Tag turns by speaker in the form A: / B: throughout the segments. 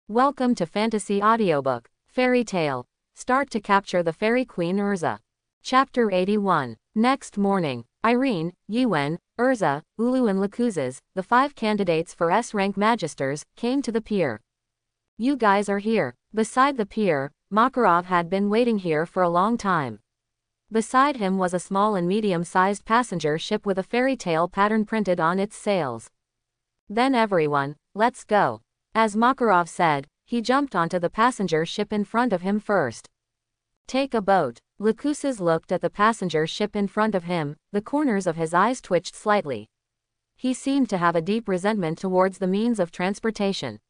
A: Welcome to Fantasy Audiobook, Fairy Tale. Start to capture the Fairy Queen Erza. Chapter 81. Next morning, Irene, Yuen, Erza, Ulu and Lacuzes, the 5 candidates for S-rank magisters, came to the pier. You guys are here. Beside the pier, Makarov had been waiting here for a long time. Beside him was a small and medium-sized passenger ship with a fairy tale pattern printed on its sails. Then everyone, let's go. As Makarov said, he jumped onto the passenger ship in front of him first. Take a boat. Lacuzes looked at the passenger ship in front of him, the corners of his eyes twitched slightly. He seemed to have a deep resentment towards the means of transportation.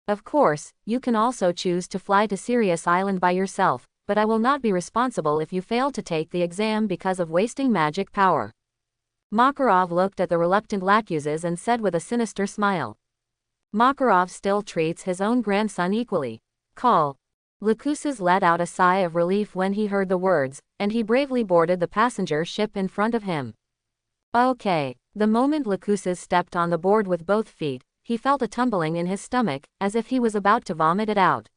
A: Of course, you can also choose to fly to Sirius Island by yourself, but I will not be responsible if you fail to take the exam because of wasting magic power. Makarov looked at the reluctant Lacuzes and said with a sinister smile. Makarov still treats his own grandson equally. Call. Lacuzes let out a sigh of relief when he heard the words, and he bravely boarded the passenger ship in front of him. Okay. The moment Lacuzes stepped on the board with both feet, he felt a tumbling in his stomach, as if he was about to vomit it out.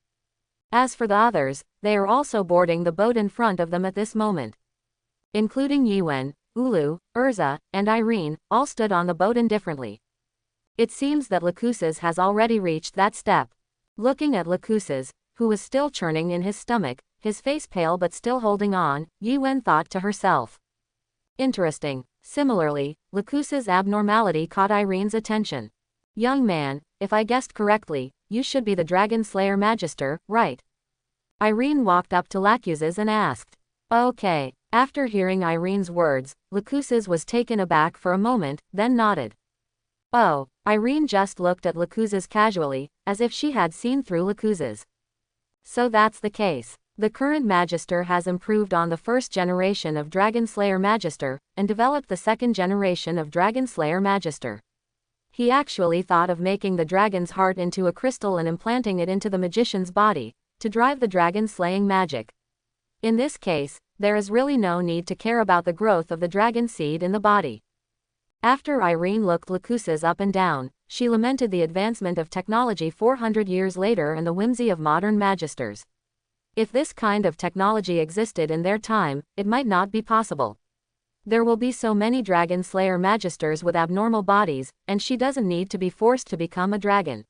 A: As for the others, they are also boarding the boat in front of them at this moment. Including Yuen, Ulu, Erza, and Irene, all stood on the boat indifferently. It seems that Lacuzes has already reached that step. Looking at Lacuzes, who was still churning in his stomach, his face pale but still holding on, Yuen thought to herself. Interesting. Similarly, Lacuzes' abnormality caught Irene's attention. Young man, if I guessed correctly, you should be the Dragon Slayer Magister, right? Irene walked up to Lacuzes and asked. Okay. After hearing Irene's words, Lacuzes was taken aback for a moment, then nodded. Oh. Irene just looked at Lacuzes casually, as if she had seen through Lacuzes. So that's the case. The current Magister has improved on the first generation of Dragon Slayer Magister, and developed the second generation of Dragon Slayer Magister. He actually thought of making the dragon's heart into a crystal and implanting it into the magician's body, to drive the dragon-slaying magic. In this case, there is really no need to care about the growth of the dragon seed in the body. After Irene looked Lacuzes up and down, she lamented the advancement of technology 400 years later and the whimsy of modern magisters. If this kind of technology existed in their time, it might not be possible. There will be so many Dragon Slayer Magisters with abnormal bodies, and she doesn't need to be forced to become a dragon.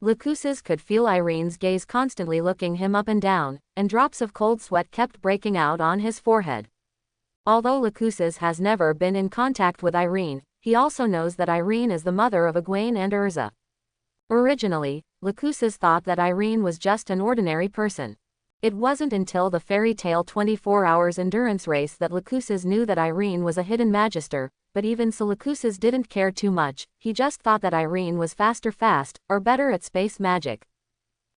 A: Lacuzes could feel Irene's gaze constantly looking him up and down, and drops of cold sweat kept breaking out on his forehead. Although Lacuzes has never been in contact with Irene, he also knows that Irene is the mother of Egwene and Erza. Originally, Lacuzes thought that Irene was just an ordinary person. It wasn't until the fairy tale 24 hours endurance race that Lacuzes knew that Irene was a hidden magister, but even so Lacuzes didn't care too much, he just thought that Irene was fast, or better at space magic.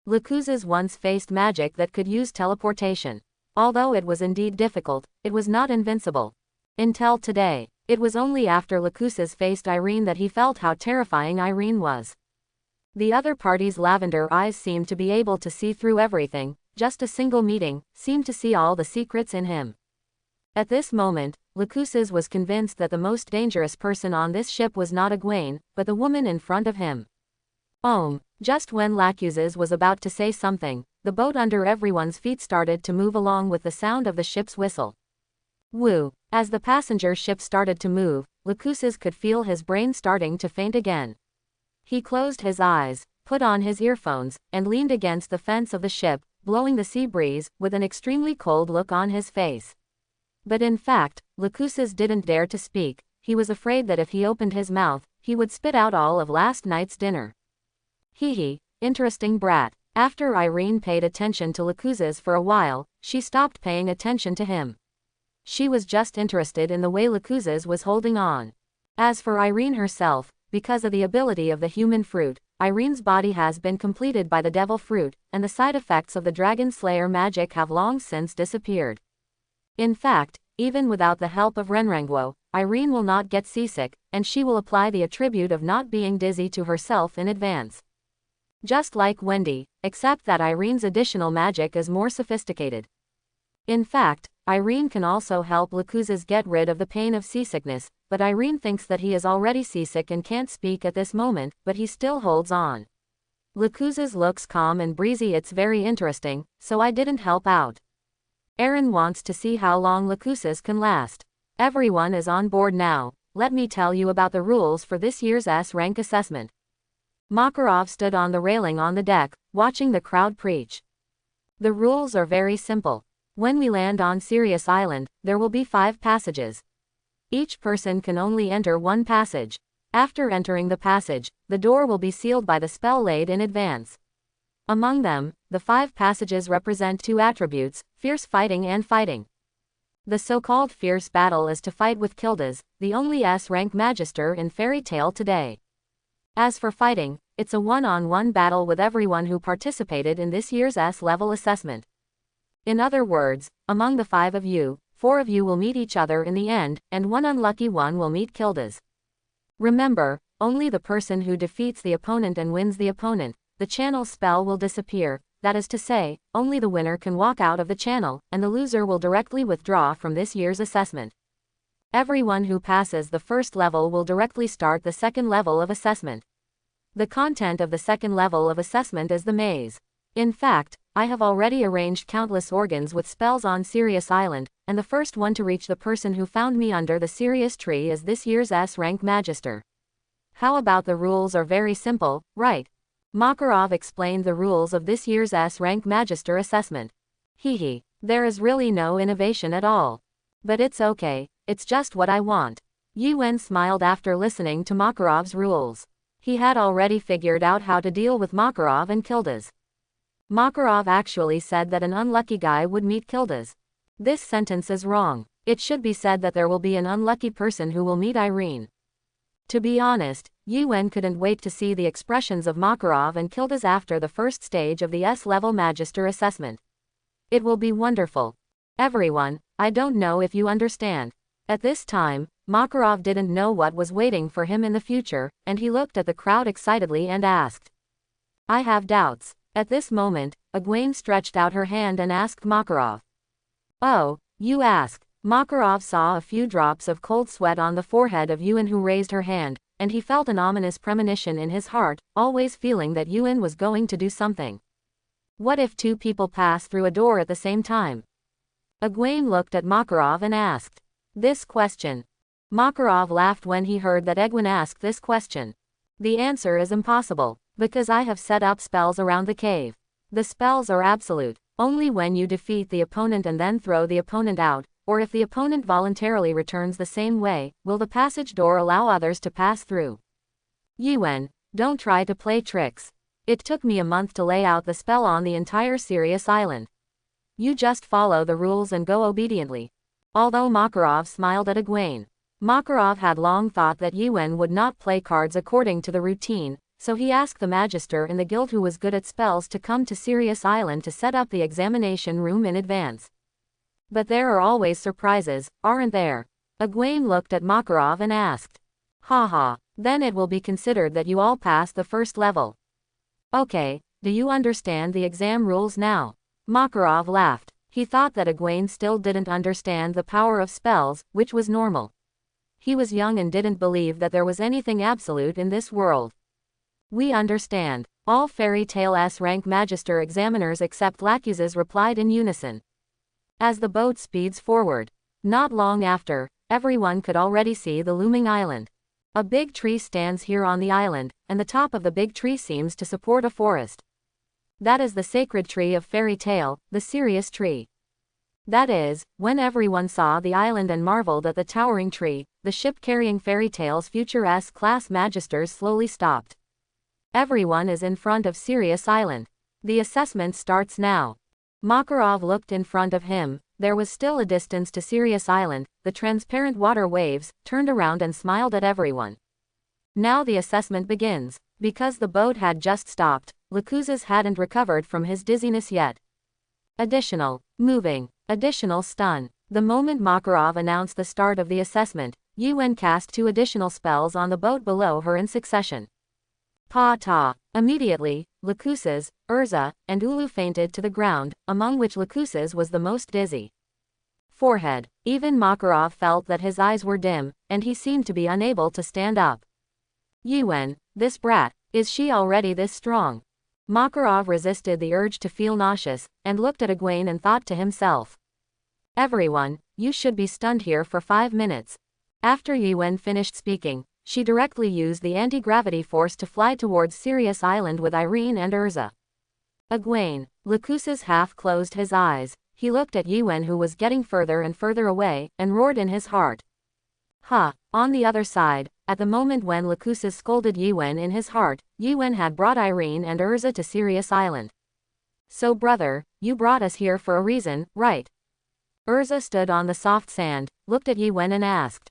A: Lacuzes once faced magic that could use teleportation. Although it was indeed difficult, it was not invincible. Until today, it was only after Lacuzes faced Irene that he felt how terrifying Irene was. The other party's lavender eyes seemed to be able to see through everything, just a single meeting seemed to see all the secrets in him. At this moment, Lacuzes was convinced that the most dangerous person on this ship was not Egwene, but the woman in front of him. Just when Lacuzes was about to say something, the boat under everyone's feet started to move along with the sound of the ship's whistle. Woo! As the passenger ship started to move, Lacuzes could feel his brain starting to faint again. He closed his eyes, put on his earphones, and leaned against the fence of the ship, blowing the sea breeze, with an extremely cold look on his face. But in fact, Lacuzes didn't dare to speak. He was afraid that if he opened his mouth, he would spit out all of last night's dinner. Hee, interesting brat. After Irene paid attention to Lacuzes for a while, she stopped paying attention to him. She was just interested in the way Lacuzes was holding on. As for Irene herself, because of the ability of the human fruit, Irene's body has been completed by the devil fruit, and the side effects of the Dragon Slayer magic have long since disappeared. In fact, even without the help of Renrangwo, Irene will not get seasick, and she will apply the attribute of not being dizzy to herself in advance. Just like Wendy, except that Irene's additional magic is more sophisticated. In fact, Irene can also help Lacuzes get rid of the pain of seasickness, but Irene thinks that he is already seasick and can't speak at this moment, but he still holds on. Lucuzes looks calm and breezy. It's very interesting, so I didn't help out. Aaron wants to see how long Lucuzes can last. Everyone is on board now. Let me tell you about the rules for this year's S-rank assessment. Makarov stood on the railing on the deck, watching the crowd preach. The rules are very simple. When we land on Sirius Island, there will be 5 passages. Each person can only enter one passage. After entering the passage, the door will be sealed by the spell laid in advance. Among them, the 5 passages represent 2 attributes, fierce fighting and fighting. The so-called fierce battle is to fight with Gildas, the only S-rank magister in Fairy Tale today. As for fighting, it's a one-on-one battle with everyone who participated in this year's S-level assessment. In other words, among the 5 of you, 4 of you will meet each other in the end, and one unlucky one will meet Gildas. Remember, only the person who defeats the opponent and wins the opponent, the channel spell will disappear. That is to say, only the winner can walk out of the channel, and the loser will directly withdraw from this year's assessment. Everyone who passes the first level will directly start the second level of assessment. The content of the second level of assessment is the maze. In fact, I have already arranged countless organs with spells on Sirius Island, and the first one to reach the person who found me under the Sirius tree is this year's S-rank magister. How about the rules are very simple, right? Makarov explained the rules of this year's S-rank magister assessment. There is really no innovation at all. But it's okay, it's just what I want. Yuen smiled after listening to Makarov's rules. He had already figured out how to deal with Makarov and Gildas. Makarov actually said that an unlucky guy would meet Gildas. This sentence is wrong. It should be said that there will be an unlucky person who will meet Irene. To be honest, Yuen couldn't wait to see the expressions of Makarov and Gildas after the first stage of the S-level magister assessment. It will be wonderful. Everyone, I don't know if you understand. At this time, Makarov didn't know what was waiting for him in the future, and he looked at the crowd excitedly and asked. I have doubts. At this moment, Egwene stretched out her hand and asked Makarov. Oh, you ask. Makarov saw a few drops of cold sweat on the forehead of Yuen who raised her hand, and he felt an ominous premonition in his heart, always feeling that Yuen was going to do something. What if 2 people pass through a door at the same time? Egwene looked at Makarov and asked this question. Makarov laughed when he heard that Egwene asked this question. The answer is impossible, because I have set up spells around the cave. The spells are absolute. Only when you defeat the opponent and then throw the opponent out, or if the opponent voluntarily returns the same way, will the passage door allow others to pass through. Yuen, don't try to play tricks. It took me a month to lay out the spell on the entire Sirius Island. You just follow the rules and go obediently. Although Makarov smiled at Egwene, Makarov had long thought that Yuen would not play cards according to the routine, so he asked the magister in the guild who was good at spells to come to Sirius Island to set up the examination room in advance. But there are always surprises, aren't there? Egwene looked at Makarov and asked. Haha, then it will be considered that you all passed the first level. Okay, do you understand the exam rules now? Makarov laughed. He thought that Egwene still didn't understand the power of spells, which was normal. He was young and didn't believe that there was anything absolute in this world. We understand. All Fairy Tale S-rank magister examiners except Lacuzes replied in unison. As the boat speeds forward, not long after, everyone could already see the looming island. A big tree stands here on the island, and the top of the big tree seems to support a forest. That is the sacred tree of Fairy Tale, the Sirius tree. That is, when everyone saw the island and marveled at the towering tree, the ship carrying Fairy Tale's future S-class magisters slowly stopped. Everyone is in front of Sirius Island. The assessment starts now. Makarov looked in front of him. There was still a distance to Sirius Island. The transparent water waves turned around and smiled at everyone. Now the assessment begins. Because the boat had just stopped, Lacuzes hadn't recovered from his dizziness yet. Additional, moving, additional stun. The moment Makarov announced the start of the assessment, Yuen cast 2 additional spells on the boat below her in succession. Pa-ta! Immediately, Lacuzes, Erza, and Ulu fainted to the ground, among which Lacuzes was the most dizzy. Forehead. Even Makarov felt that his eyes were dim, and he seemed to be unable to stand up. Yuen, this brat, is she already this strong? Makarov resisted the urge to feel nauseous, and looked at Egwene and thought to himself. Everyone, you should be stunned here for 5 minutes. After Yuen finished speaking, she directly used the anti-gravity force to fly towards Sirius Island with Irene and Erza. Egwene. Lucusus half closed his eyes. He looked at Yuen, who was getting further and further away, and roared in his heart. On the other side, at the moment when Lucusus scolded Yuen in his heart, Yuen had brought Irene and Erza to Sirius Island. So brother, you brought us here for a reason, right? Erza stood on the soft sand, looked at Yuen and asked.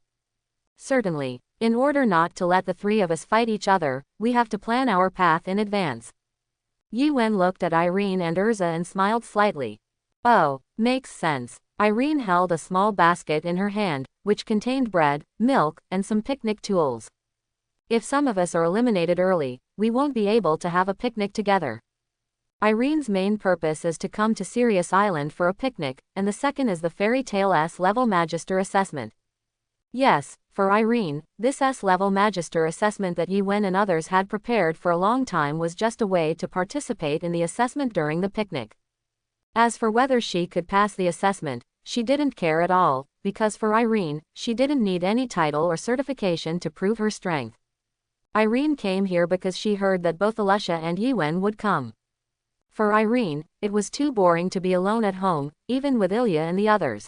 A: Certainly. In order not to let the 3 of us fight each other, we have to plan our path in advance. Yuen looked at Irene and Erza and smiled slightly. Oh, makes sense. Irene held a small basket in her hand, which contained bread, milk, and some picnic tools. If some of us are eliminated early, we won't be able to have a picnic together. Irene's main purpose is to come to Sirius Island for a picnic, and the second is the Fairy Tale S-level Magister assessment. Yes, for Irene, this S-level Magister assessment that Yuen and others had prepared for a long time was just a way to participate in the assessment during the picnic. As for whether she could pass the assessment, she didn't care at all, because for Irene, she didn't need any title or certification to prove her strength. Irene came here because she heard that both Alusha and Yuen would come. For Irene, it was too boring to be alone at home, even with Ilya and the others.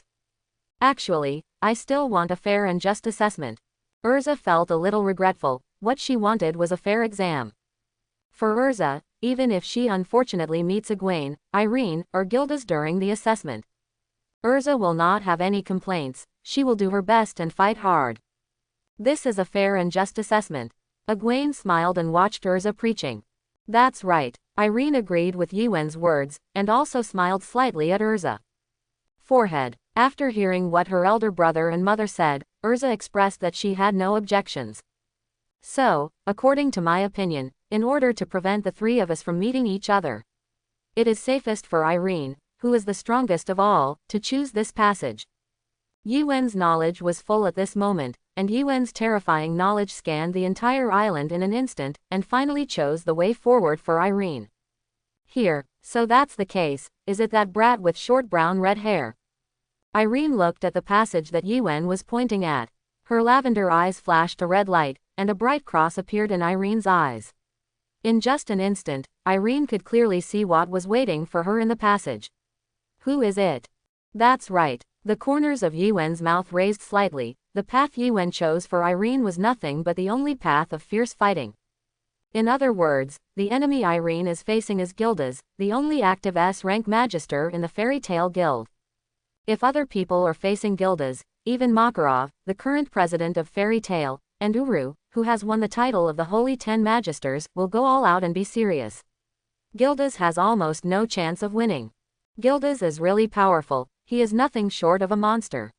A: Actually, I still want a fair and just assessment. Erza felt a little regretful. What she wanted was a fair exam. For Erza, even if she unfortunately meets Egwene, Irene, or Gildas during the assessment, Erza will not have any complaints. She will do her best and fight hard. This is a fair and just assessment. Egwene smiled and watched Erza preaching. That's right. Irene agreed with Yuen's words, and also smiled slightly at Erza. Forehead. After hearing what her elder brother and mother said, Erza expressed that she had no objections. So, according to my opinion, in order to prevent the 3 of us from meeting each other, it is safest for Irene, who is the strongest of all, to choose this passage. Yuen's knowledge was full at this moment, and Yuen's terrifying knowledge scanned the entire island in an instant, and finally chose the way forward for Irene. Here, so that's the case, is it that brat with short brown red hair? Irene looked at the passage that Yuen was pointing at. Her lavender eyes flashed a red light, and a bright cross appeared in Irene's eyes. In just an instant, Irene could clearly see what was waiting for her in the passage. Who is it? That's right. The corners of Yuen's mouth raised slightly. The path Yuen chose for Irene was nothing but the only path of fierce fighting. In other words, the enemy Irene is facing is Gildas, the only active S-rank Magister in the Fairy Tale Guild. If other people are facing Gildas, even Makarov, the current president of Fairy Tale, and Uru, who has won the title of the Holy 10 Magisters, will go all out and be serious. Gildas has almost no chance of winning. Gildas is really powerful. He is nothing short of a monster.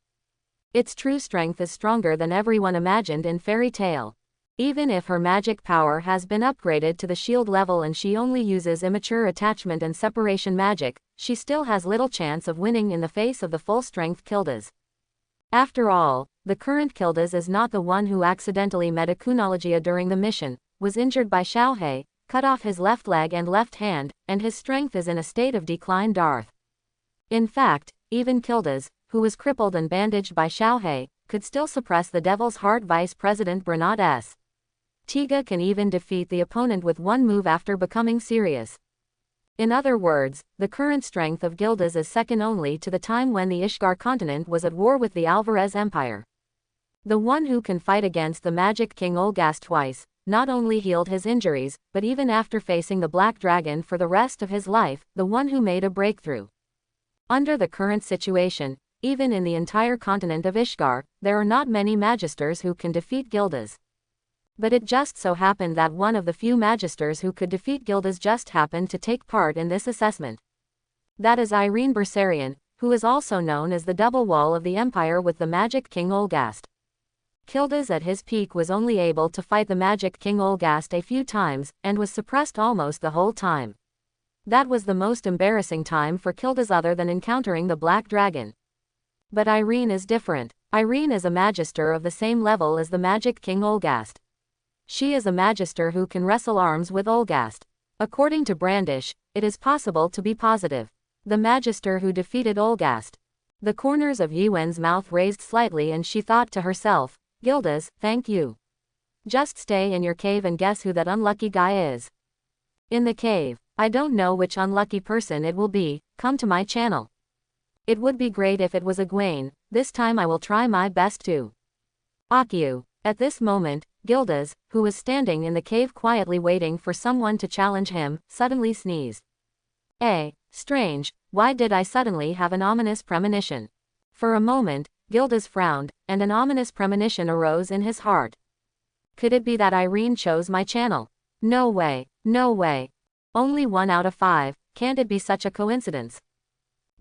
A: Its true strength is stronger than everyone imagined in Fairy Tale. Even if her magic power has been upgraded to the shield level and she only uses immature attachment and separation magic, she still has little chance of winning in the face of the full-strength Gildas. After all, the current Gildas is not the one who accidentally met Akunologia during the mission, was injured by Xiaohe, cut off his left leg and left hand, and his strength is in a state of decline. In fact, even Gildas, who was crippled and bandaged by Xiaohe, could still suppress the Devil's Heart Vice President Bernard S. Tiga can even defeat the opponent with one move after becoming serious. In other words, the current strength of Gildas is second only to the time when the Ishgar continent was at war with the Alvarez Empire. The one who can fight against the Magic King Olgast twice, not only healed his injuries, but even after facing the Black Dragon for the rest of his life, the one who made a breakthrough. Under the current situation, even in the entire continent of Ishgar, there are not many Magisters who can defeat Gildas. But it just so happened that one of the few Magisters who could defeat Gildas just happened to take part in this assessment. That is Irene Bersarion, who is also known as the double wall of the Empire with the Magic King Olgast. Gildas at his peak was only able to fight the Magic King Olgast a few times, and was suppressed almost the whole time. That was the most embarrassing time for Gildas other than encountering the Black Dragon. But Irene is different. Irene is a magister of the same level as the magic king Olgast. She is a magister who can wrestle arms with Olgast. According to Brandish, it is possible to be positive. The magister who defeated Olgast. The corners of Yuen's mouth raised slightly and she thought to herself, Gildas, thank you. Just stay in your cave and guess who that unlucky guy is. In the cave. I don't know which unlucky person it will be, come to my channel. It would be great if it was Egwene, this time I will try my best to. Akio. At this moment, Gildas, who was standing in the cave quietly waiting for someone to challenge him, suddenly sneezed. Strange, why did I suddenly have an ominous premonition? For a moment, Gildas frowned, and an ominous premonition arose in his heart. Could it be that Irene chose my channel? No way, no way. Only 1 out of 5, can't it be such a coincidence?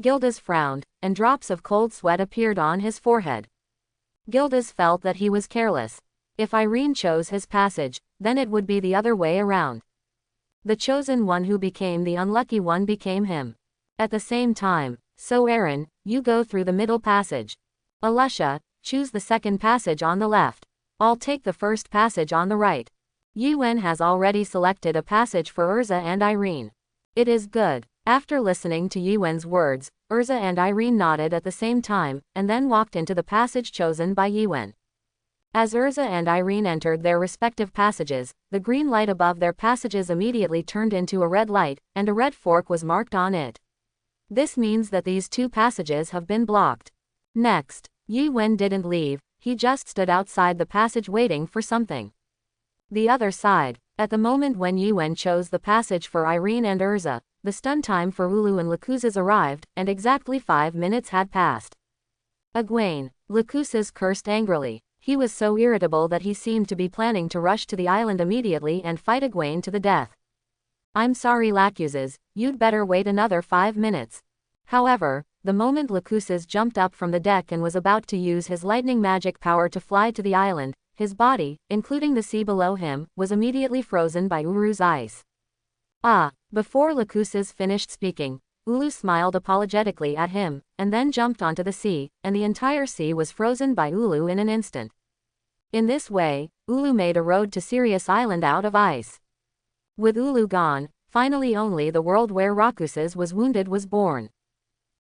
A: Gildas frowned, and drops of cold sweat appeared on his forehead. Gildas felt that he was careless. If Irene chose his passage, then it would be the other way around. The chosen one who became the unlucky one became him. At the same time, so Aaron, you go through the middle passage. Alusha, choose the second passage on the left. I'll take the first passage on the right. Yuen has already selected a passage for Erza and Irene. It is good. After listening to Yuen's words, Erza and Irene nodded at the same time, and then walked into the passage chosen by Yuen. As Erza and Irene entered their respective passages, the green light above their passages immediately turned into a red light, and a red fork was marked on it. This means that these 2 passages have been blocked. Next, Yuen didn't leave, he just stood outside the passage waiting for something. The other side. At the moment when Yuen chose the passage for Irene and Erza, the stun time for Ulu and Lacuzes arrived, and exactly 5 minutes had passed. Egwene. Lacuzes cursed angrily. He was so irritable that he seemed to be planning to rush to the island immediately and fight Egwene to the death. I'm sorry Lacuzes, you'd better wait another 5 minutes. However, the moment Lacuzes jumped up from the deck and was about to use his lightning magic power to fly to the island, his body, including the sea below him, was immediately frozen by Uru's ice. Before Lacuzes finished speaking, Ulu smiled apologetically at him, and then jumped onto the sea, and the entire sea was frozen by Ulu in an instant. In this way, Ulu made a road to Sirius Island out of ice. With Ulu gone, finally only the world where Rakuses was wounded was born.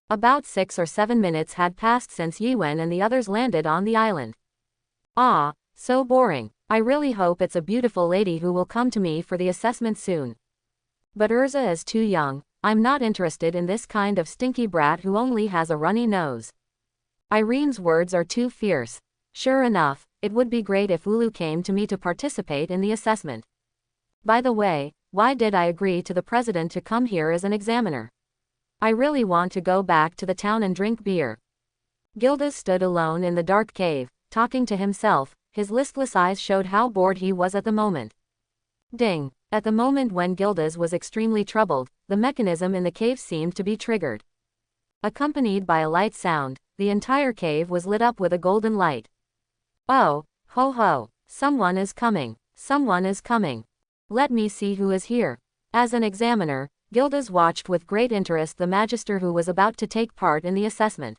A: About 6 or 7 minutes had passed since Yuen and the others landed on the island. So boring. I really hope it's a beautiful lady who will come to me for the assessment soon. But Erza is too young. I'm not interested in this kind of stinky brat who only has a runny nose. Irene's words are too fierce. Sure enough, it would be great if Ulu came to me to participate in the assessment. By the way, why did I agree to the president to come here as an examiner? I really want to go back to the town and drink beer. Gildas stood alone in the dark cave, talking to himself. His listless eyes showed how bored he was at the moment. Ding! At the moment when Gildas was extremely troubled, the mechanism in the cave seemed to be triggered. Accompanied by a light sound, the entire cave was lit up with a golden light. Oh, ho ho! Someone is coming! Someone is coming! Let me see who is here. As an examiner, Gildas watched with great interest the magister who was about to take part in the assessment.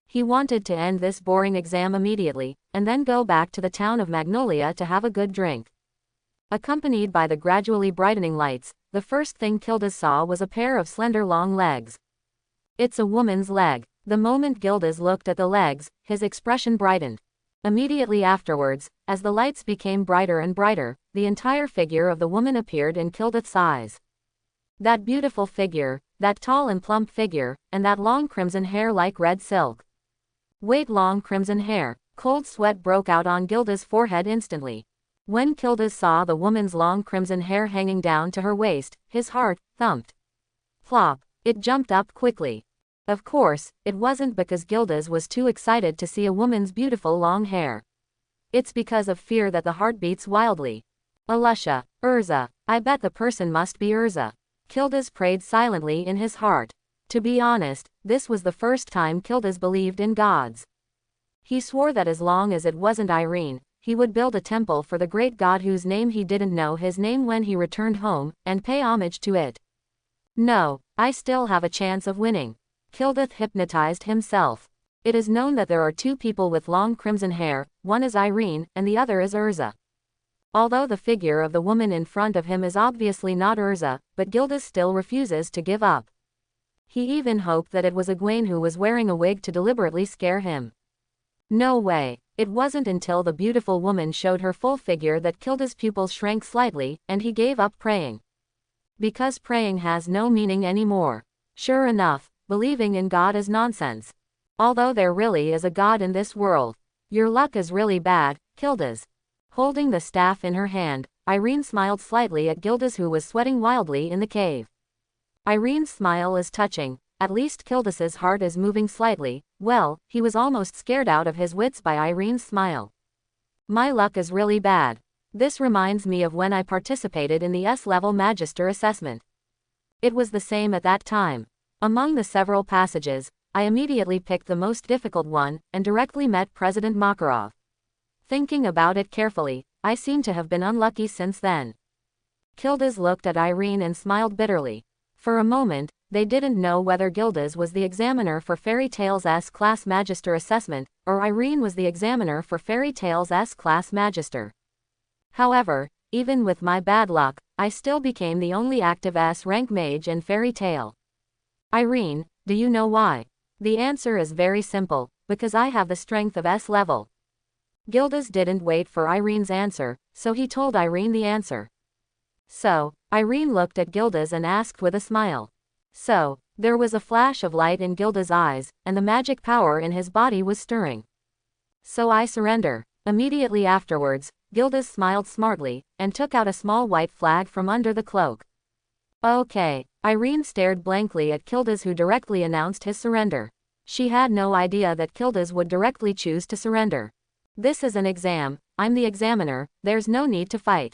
A: He wanted to end this boring exam immediately, and then go back to the town of Magnolia to have a good drink. Accompanied by the gradually brightening lights, the first thing Gildas saw was a pair of slender long legs. It's a woman's leg. The moment Gildas looked at the legs, his expression brightened. Immediately afterwards, as the lights became brighter and brighter, the entire figure of the woman appeared in Gildas' eyes. That beautiful figure, that tall and plump figure, and that long crimson hair like red silk. Wait, long crimson hair. Cold sweat broke out on Gildas' forehead instantly. When Gildas saw the woman's long crimson hair hanging down to her waist, his heart thumped. Plop! It jumped up quickly. Of course, it wasn't because Gildas was too excited to see a woman's beautiful long hair. It's because of fear that the heart beats wildly. Alusha, Erza, I bet the person must be Erza. Gildas prayed silently in his heart. To be honest, this was the first time Gildas believed in gods. He swore that as long as it wasn't Irene, he would build a temple for the great god whose name he didn't know his name when he returned home, and pay homage to it. No, I still have a chance of winning. Gildas hypnotized himself. It is known that there are two people with long crimson hair, one is Irene, and the other is Erza. Although the figure of the woman in front of him is obviously not Erza, but Gildas still refuses to give up. He even hoped that it was Egwene who was wearing a wig to deliberately scare him. No way. It wasn't until the beautiful woman showed her full figure that Gildas' pupils shrank slightly, and he gave up praying. Because praying has no meaning anymore. Sure enough, believing in God is nonsense. Although there really is a God in this world. Your luck is really bad, Gildas. Holding the staff in her hand, Irene smiled slightly at Gildas, who was sweating wildly in the cave. Irene's smile is touching. At least Gildas's heart is moving slightly. Well, he was almost scared out of his wits by Irene's smile. My luck is really bad. This reminds me of when I participated in the S-level Magister assessment. It was the same at that time. Among the several passages, I immediately picked the most difficult one, and directly met President Makarov. Thinking about it carefully, I seem to have been unlucky since then. Gildas looked at Irene and smiled bitterly. For a moment, they didn't know whether Gildas was the examiner for Fairy Tale's S-Class Magister assessment, or Irene was the examiner for Fairy Tale's S-Class Magister. However, even with my bad luck, I still became the only active S-rank mage in Fairy Tale. Irene, do you know why? The answer is very simple, because I have the strength of S-level. Gildas didn't wait for Irene's answer, so he told Irene the answer. So, Irene looked at Gildas and asked with a smile. So, there was a flash of light in Gildas' eyes, and the magic power in his body was stirring. So I surrender. Immediately afterwards, Gildas smiled smartly, and took out a small white flag from under the cloak. Okay. Irene stared blankly at Gildas, who directly announced his surrender. She had no idea that Gildas would directly choose to surrender. This is an exam, I'm the examiner, there's no need to fight.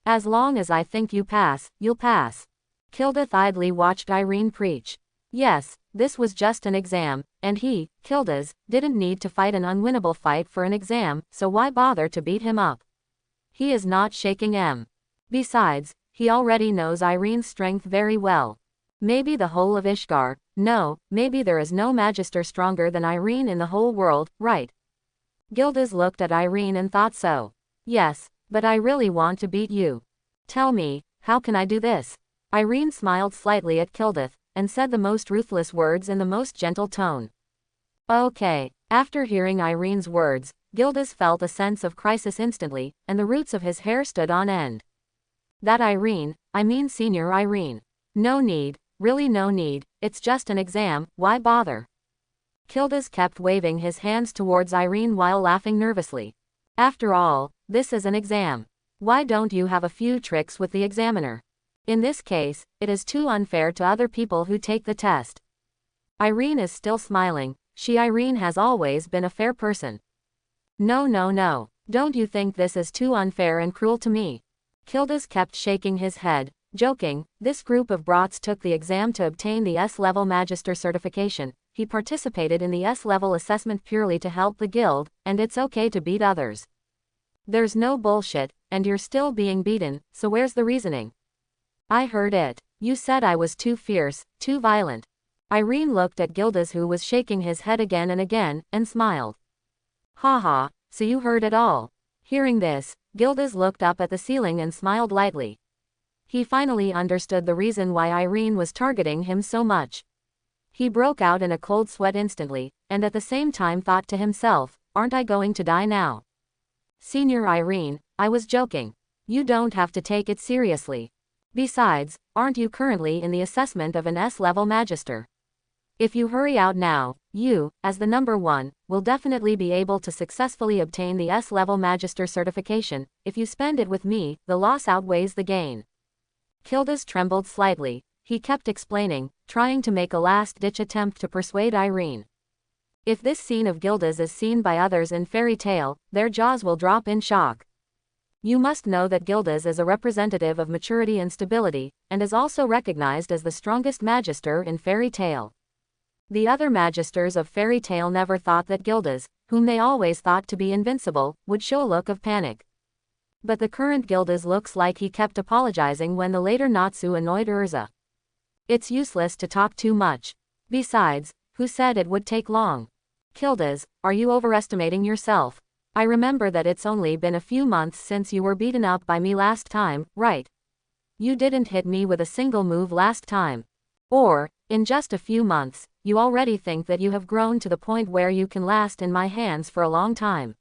A: As long as I think you pass, you'll pass. Gildas idly watched Irene preach. Yes, this was just an exam, and he, Gildas, didn't need to fight an unwinnable fight for an exam, so why bother to beat him up? He is not shaking em. Besides, he already knows Irene's strength very well. Maybe the whole of Ishgard, no, maybe there is no magister stronger than Irene in the whole world, right? Gildas looked at Irene and thought so. Yes, but I really want to beat you. Tell me, how can I do this? Irene smiled slightly at Gildas, and said the most ruthless words in the most gentle tone. Okay. After hearing Irene's words, Gildas felt a sense of crisis instantly, and the roots of his hair stood on end. That Irene, I mean Senior Irene. No need, really no need, it's just an exam, why bother? Gildas kept waving his hands towards Irene while laughing nervously. After all, this is an exam. Why don't you have a few tricks with the examiner? In this case, it is too unfair to other people who take the test. Irene is still smiling. Irene has always been a fair person. No, no, no. Don't you think this is too unfair and cruel to me? Gildas kept shaking his head, joking. This group of brats took the exam to obtain the S-level Magister certification. He participated in the S-level assessment purely to help the guild, and it's okay to beat others. There's no bullshit, and you're still being beaten, so where's the reasoning? I heard it. You said I was too fierce, too violent. Irene looked at Gildas, who was shaking his head again, and smiled. Haha, so you heard it all. Hearing this, Gildas looked up at the ceiling and smiled lightly. He finally understood the reason why Irene was targeting him so much. He broke out in a cold sweat instantly, and at the same time thought to himself, aren't I going to die now? Senior Irene, I was joking. You don't have to take it seriously. Besides, aren't you currently in the assessment of an S-level Magister? If you hurry out now, you, as the number one, will definitely be able to successfully obtain the S-level Magister certification. If you spend it with me, the loss outweighs the gain. Gildas trembled slightly. He kept explaining, trying to make a last-ditch attempt to persuade Irene. If this scene of Gildas is seen by others in Fairy Tale, their jaws will drop in shock. You must know that Gildas is a representative of maturity and stability, and is also recognized as the strongest Magister in Fairy Tale. The other Magisters of Fairy Tale never thought that Gildas, whom they always thought to be invincible, would show a look of panic. But the current Gildas looks like he kept apologizing when the later Natsu annoyed Erza. It's useless to talk too much. Besides, who said it would take long? Gildas, are you overestimating yourself? I remember that it's only been a few months since you were beaten up by me last time, right? You didn't hit me with a single move last time. Or, in just a few months, you already think that you have grown to the point where you can last in my hands for a long time.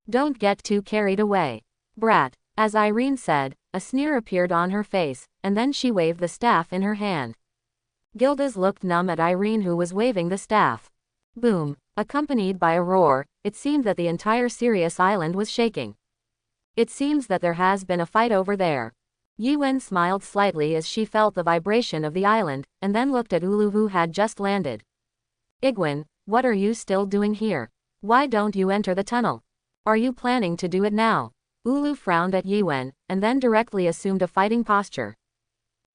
A: Don't get too carried away. Brat. As Irene said, a sneer appeared on her face, and then she waved the staff in her hand. Gildas looked numb at Irene, who was waving the staff. Boom. Accompanied by a roar, it seemed that the entire Sirius island was shaking. It seems that there has been a fight over there. Yuen smiled slightly as she felt the vibration of the island, and then looked at Ulu, who had just landed. Igwen, what are you still doing here? Why don't you enter the tunnel? Are you planning to do it now? Ulu frowned at Yuen, and then directly assumed a fighting posture.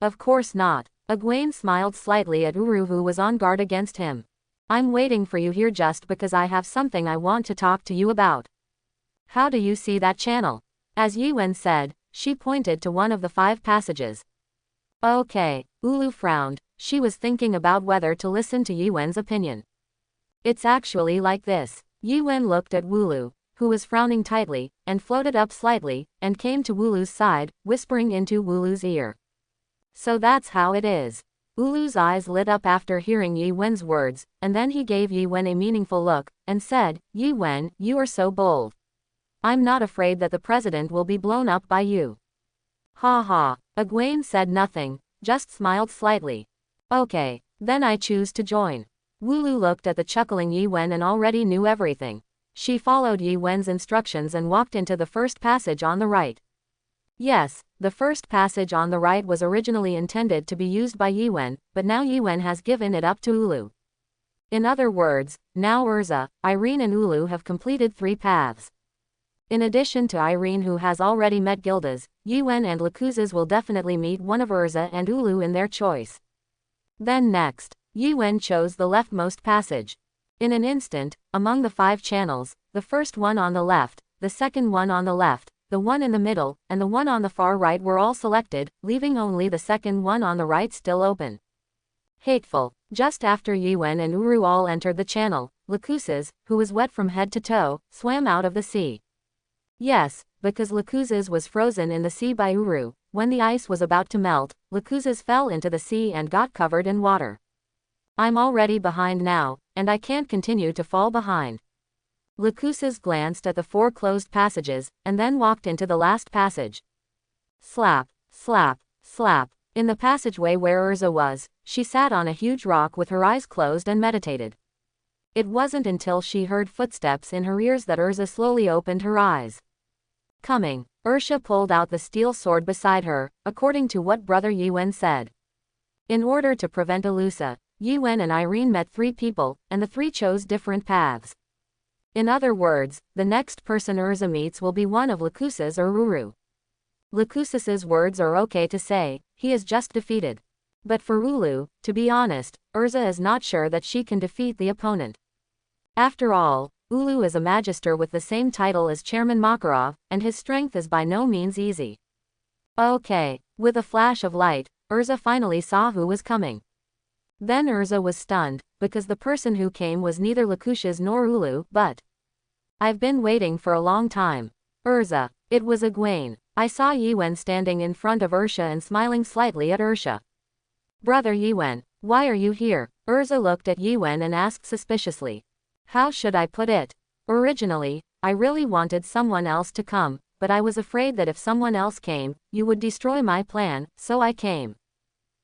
A: Of course not. Egwene smiled slightly at Uru, who was on guard against him. I'm waiting for you here just because I have something I want to talk to you about. How do you see that channel? As Yuen said, she pointed to one of the 5 passages. Okay, Ulu frowned. She was thinking about whether to listen to Yuen's opinion. It's actually like this. Yuen looked at Wulu, who was frowning tightly, and floated up slightly, and came to Wulu's side, whispering into Wulu's ear. So that's how it is. Ulu's eyes lit up after hearing Yuen's words, and then he gave Yuen a meaningful look, and said, Yuen, you are so bold. I'm not afraid that the president will be blown up by you. Ha ha. Egwene said nothing, just smiled slightly. Okay, then I choose to join. Wulu looked at the chuckling Yuen and already knew everything. She followed Yuen's instructions and walked into the first passage on the right. Yes, the first passage on the right was originally intended to be used by Yuen, but now Yuen has given it up to Ulu. In other words, now Erza, Irene and Ulu have completed 3 paths. In addition to Irene, who has already met Gildas, Yuen and Lacuzes will definitely meet one of Erza and Ulu in their choice. Then next, Yuen chose the leftmost passage. In an instant, among the 5 channels, the first one on the left, the second one on the left, the one in the middle, and the one on the far right were all selected, leaving only the second one on the right still open. Hateful. Just after Yuen and Uru all entered the channel, Lacuzes, who was wet from head to toe, swam out of the sea. Yes, because Lacuzes was frozen in the sea by Uru. When the ice was about to melt, Lacuzes fell into the sea and got covered in water. I'm already behind now, and I can't continue to fall behind. Lacuzes glanced at the 4 closed passages, and then walked into the last passage. Slap, slap, slap. In the passageway where Erza was, she sat on a huge rock with her eyes closed and meditated. It wasn't until she heard footsteps in her ears that Erza slowly opened her eyes. Coming, Erza pulled out the steel sword beside her, according to what Brother Yuen said. In order to prevent Elusa, Yuen and Irene met 3 people, and the 3 chose different paths. In other words, the next person Erza meets will be one of Lacuzes or Uru. Lacuzes' words are okay to say, he is just defeated. But for Ulu, to be honest, Erza is not sure that she can defeat the opponent. After all, Ulu is a magister with the same title as Chairman Makarov, and his strength is by no means easy. Okay. With a flash of light, Erza finally saw who was coming. Then Erza was stunned, because the person who came was neither Lacuzes nor Ulu, but... I've been waiting for a long time. Erza. It was Egwene. I saw Yuen standing in front of Erza and smiling slightly at Erza. Brother Yuen, why are you here? Erza looked at Yuen and asked suspiciously. How should I put it? Originally, I really wanted someone else to come, but I was afraid that if someone else came, you would destroy my plan, so I came.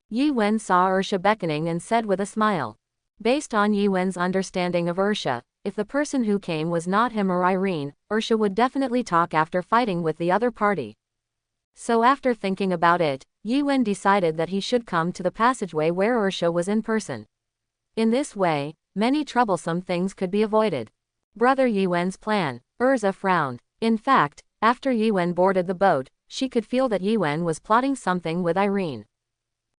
A: Yuen saw Erza beckoning and said with a smile. Based on Yuen's understanding of Erza, if the person who came was not him or Irene, Erza would definitely talk after fighting with the other party. So after thinking about it, Yuen decided that he should come to the passageway where Erza was in person. In this way, many troublesome things could be avoided. Brother Yuen's plan. Erza frowned. In fact, after Yuen boarded the boat, she could feel that Yuen was plotting something with Irene.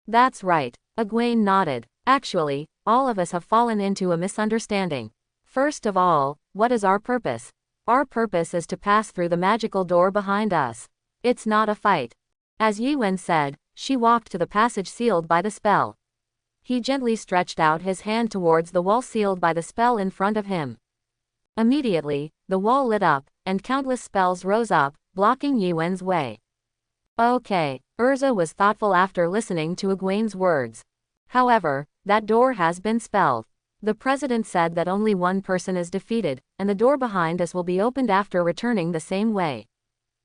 A: That's right. Egwene nodded. Actually, all of us have fallen into a misunderstanding. First of all, what is our purpose? Our purpose is to pass through the magical door behind us. It's not a fight. As Yuen said, she walked to the passage sealed by the spell. He gently stretched out his hand towards the wall sealed by the spell in front of him. Immediately, the wall lit up, and countless spells rose up, blocking Yuen's way. Okay, Erza was thoughtful after listening to Egwene's words. However, that door has been spelled. The president said that only one person is defeated, and the door behind us will be opened after returning the same way.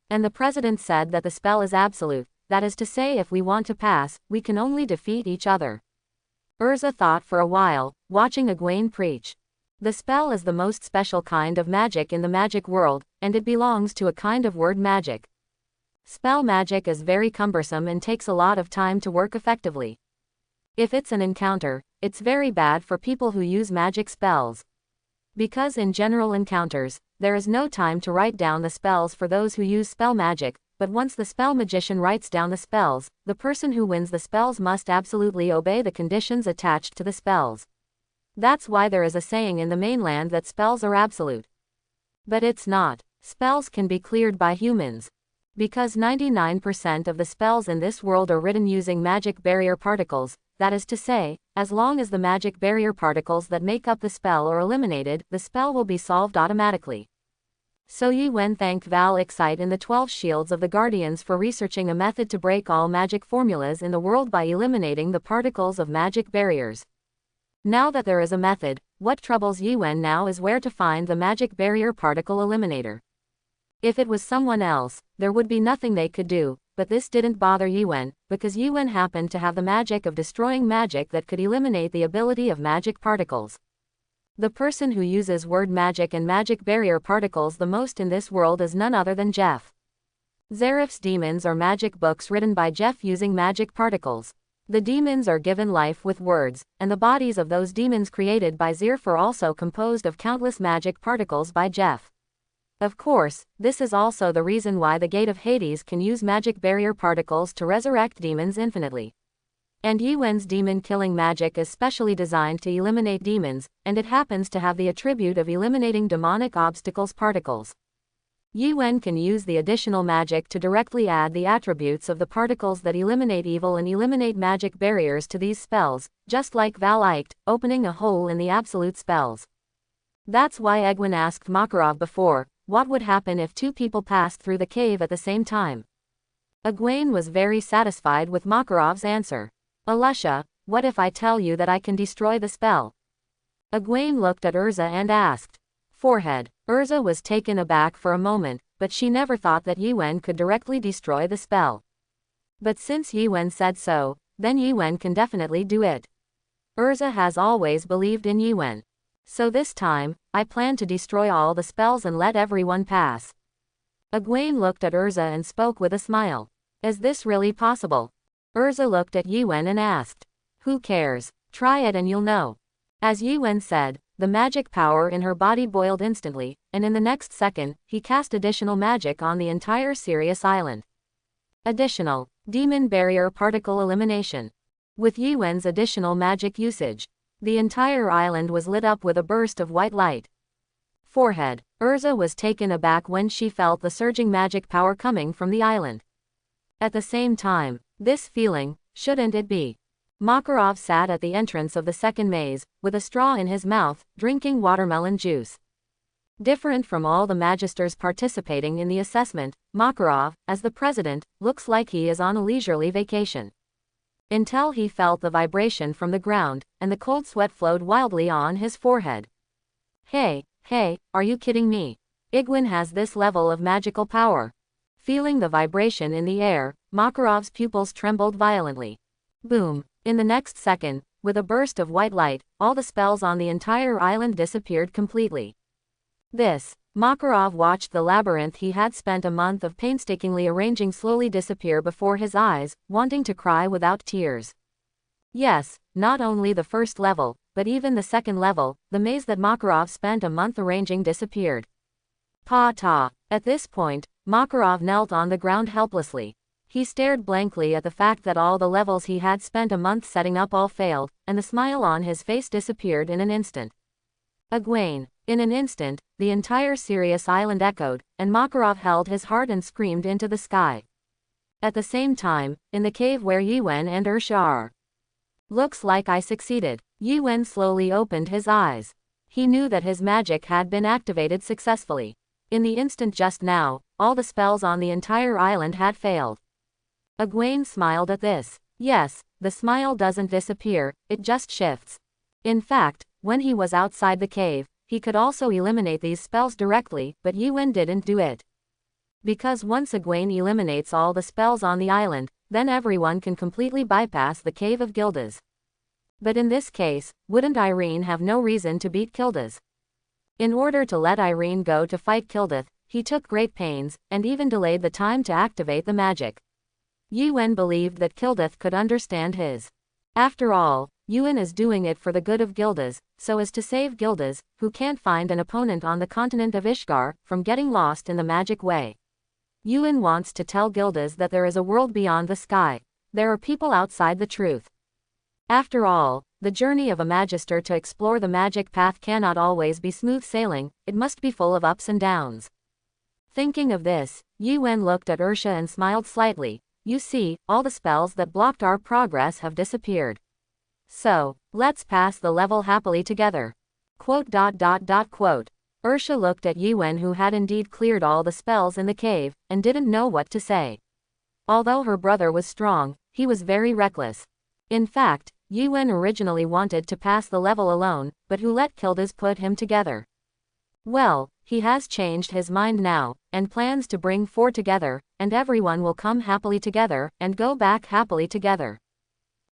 A: And the president said that the spell is absolute, that is to say if we want to pass, we can only defeat each other. Erza thought for a while, watching Egwene preach. The spell is the most special kind of magic in the magic world, and it belongs to a kind of word magic. Spell magic is very cumbersome and takes a lot of time to work effectively. If it's an encounter, it's very bad for people who use magic spells. Because in general encounters, there is no time to write down the spells for those who use spell magic, but once the spell magician writes down the spells, the person who wins the spells must absolutely obey the conditions attached to the spells. That's why there is a saying in the mainland that spells are absolute. But it's not. Spells can be cleared by humans. Because 99% of the spells in this world are written using magic barrier particles, that is to say, as long as the magic barrier particles that make up the spell are eliminated, the spell will be solved automatically. So Yuen thanked Val Excite in the 12 Shields of the Guardians for researching a method to break all magic formulas in the world by eliminating the particles of magic barriers. Now that there is a method, what troubles Yuen now is where to find the magic barrier particle eliminator. If it was someone else, there would be nothing they could do, but this didn't bother Yuen, because Yuen happened to have the magic of destroying magic that could eliminate the ability of magic particles. The person who uses word magic and magic barrier particles the most in this world is none other than Jeff. Zeref's demons are magic books written by Jeff using magic particles. The demons are given life with words, and the bodies of those demons created by Zeref are also composed of countless magic particles by Jeff. Of course, this is also the reason why the Gate of Hades can use magic barrier particles to resurrect demons infinitely. And Yuen's demon-killing magic is specially designed to eliminate demons, and it happens to have the attribute of eliminating demonic obstacles particles. Yuen can use the additional magic to directly add the attributes of the particles that eliminate evil and eliminate magic barriers to these spells, just like Val Iked, opening a hole in the absolute spells. That's why Egwene asked Makarov before, what would happen if two people passed through the cave at the same time? Egwene was very satisfied with Makarov's answer. Alusha, what if I tell you that I can destroy the spell? Egwene looked at Erza and asked. Forehead. Erza was taken aback for a moment, but she never thought that Yuen could directly destroy the spell. But since Yuen said so, then Yuen can definitely do it. Erza has always believed in Yuen. So this time, I plan to destroy all the spells and let everyone pass. Egwene looked at Erza and spoke with a smile. Is this really possible? Erza looked at Yuen and asked. Who cares? Try it and you'll know. As Yuen said, the magic power in her body boiled instantly, and in the next second, he cast additional magic on the entire Sirius island. Additional, demon barrier particle elimination. With Yuen's additional magic usage, the entire island was lit up with a burst of white light. Forehead. Erza was taken aback when she felt the surging magic power coming from the island. At the same time, this feeling, shouldn't it be? Makarov sat at the entrance of the second maze, with a straw in his mouth, drinking watermelon juice. Different from all the magisters participating in the assessment, Makarov, as the president, looks like he is on a leisurely vacation. Until he felt the vibration from the ground, and the cold sweat flowed wildly on his forehead. Hey, are you kidding me? Egwene has this level of magical power. Feeling the vibration in the air, Makarov's pupils trembled violently. Boom. In the next second, with a burst of white light, all the spells on the entire island disappeared completely. Makarov watched the labyrinth he had spent a month of painstakingly arranging slowly disappear before his eyes, wanting to cry without tears. Yes, not only the first level, but even the second level, the maze that Makarov spent a month arranging disappeared. Pa-ta. At this point, Makarov knelt on the ground helplessly. He stared blankly at the fact that all the levels he had spent a month setting up all failed, and the smile on his face disappeared in an instant. Egwene. In an instant, the entire Sirius island echoed, and Makarov held his heart and screamed into the sky. At the same time, in the cave where Yuen and Erza are. Looks like I succeeded. Yuen slowly opened his eyes. He knew that his magic had been activated successfully. In the instant just now, all the spells on the entire island had failed. Egwene smiled at this. Yes, the smile doesn't disappear, it just shifts. In fact, when he was outside the cave, he could also eliminate these spells directly, but Yuen didn't do it. Because once Egwene eliminates all the spells on the island, then everyone can completely bypass the cave of Gildas. But in this case, wouldn't Irene have no reason to beat Gildas? In order to let Irene go to fight Gildas, he took great pains, and even delayed the time to activate the magic. Yuen believed that Gildas could understand his. After all, Yuen is doing it for the good of Gildas, so as to save Gildas, who can't find an opponent on the continent of Ishgard, from getting lost in the magic way. Yuen wants to tell Gildas that there is a world beyond the sky. There are people outside the truth. After all, the journey of a magister to explore the magic path cannot always be smooth sailing, it must be full of ups and downs. Thinking of this, Yuen looked at Erza and smiled slightly. You see, all the spells that blocked our progress have disappeared. So, let's pass the level happily together. Quote. Erza looked at Yuen, who had indeed cleared all the spells in the cave, and didn't know what to say. Although her brother was strong, he was very reckless. In fact, Yuen originally wanted to pass the level alone, but who let Gildas put him together? Well, he has changed his mind now, and plans to bring four together, and everyone will come happily together, and go back happily together.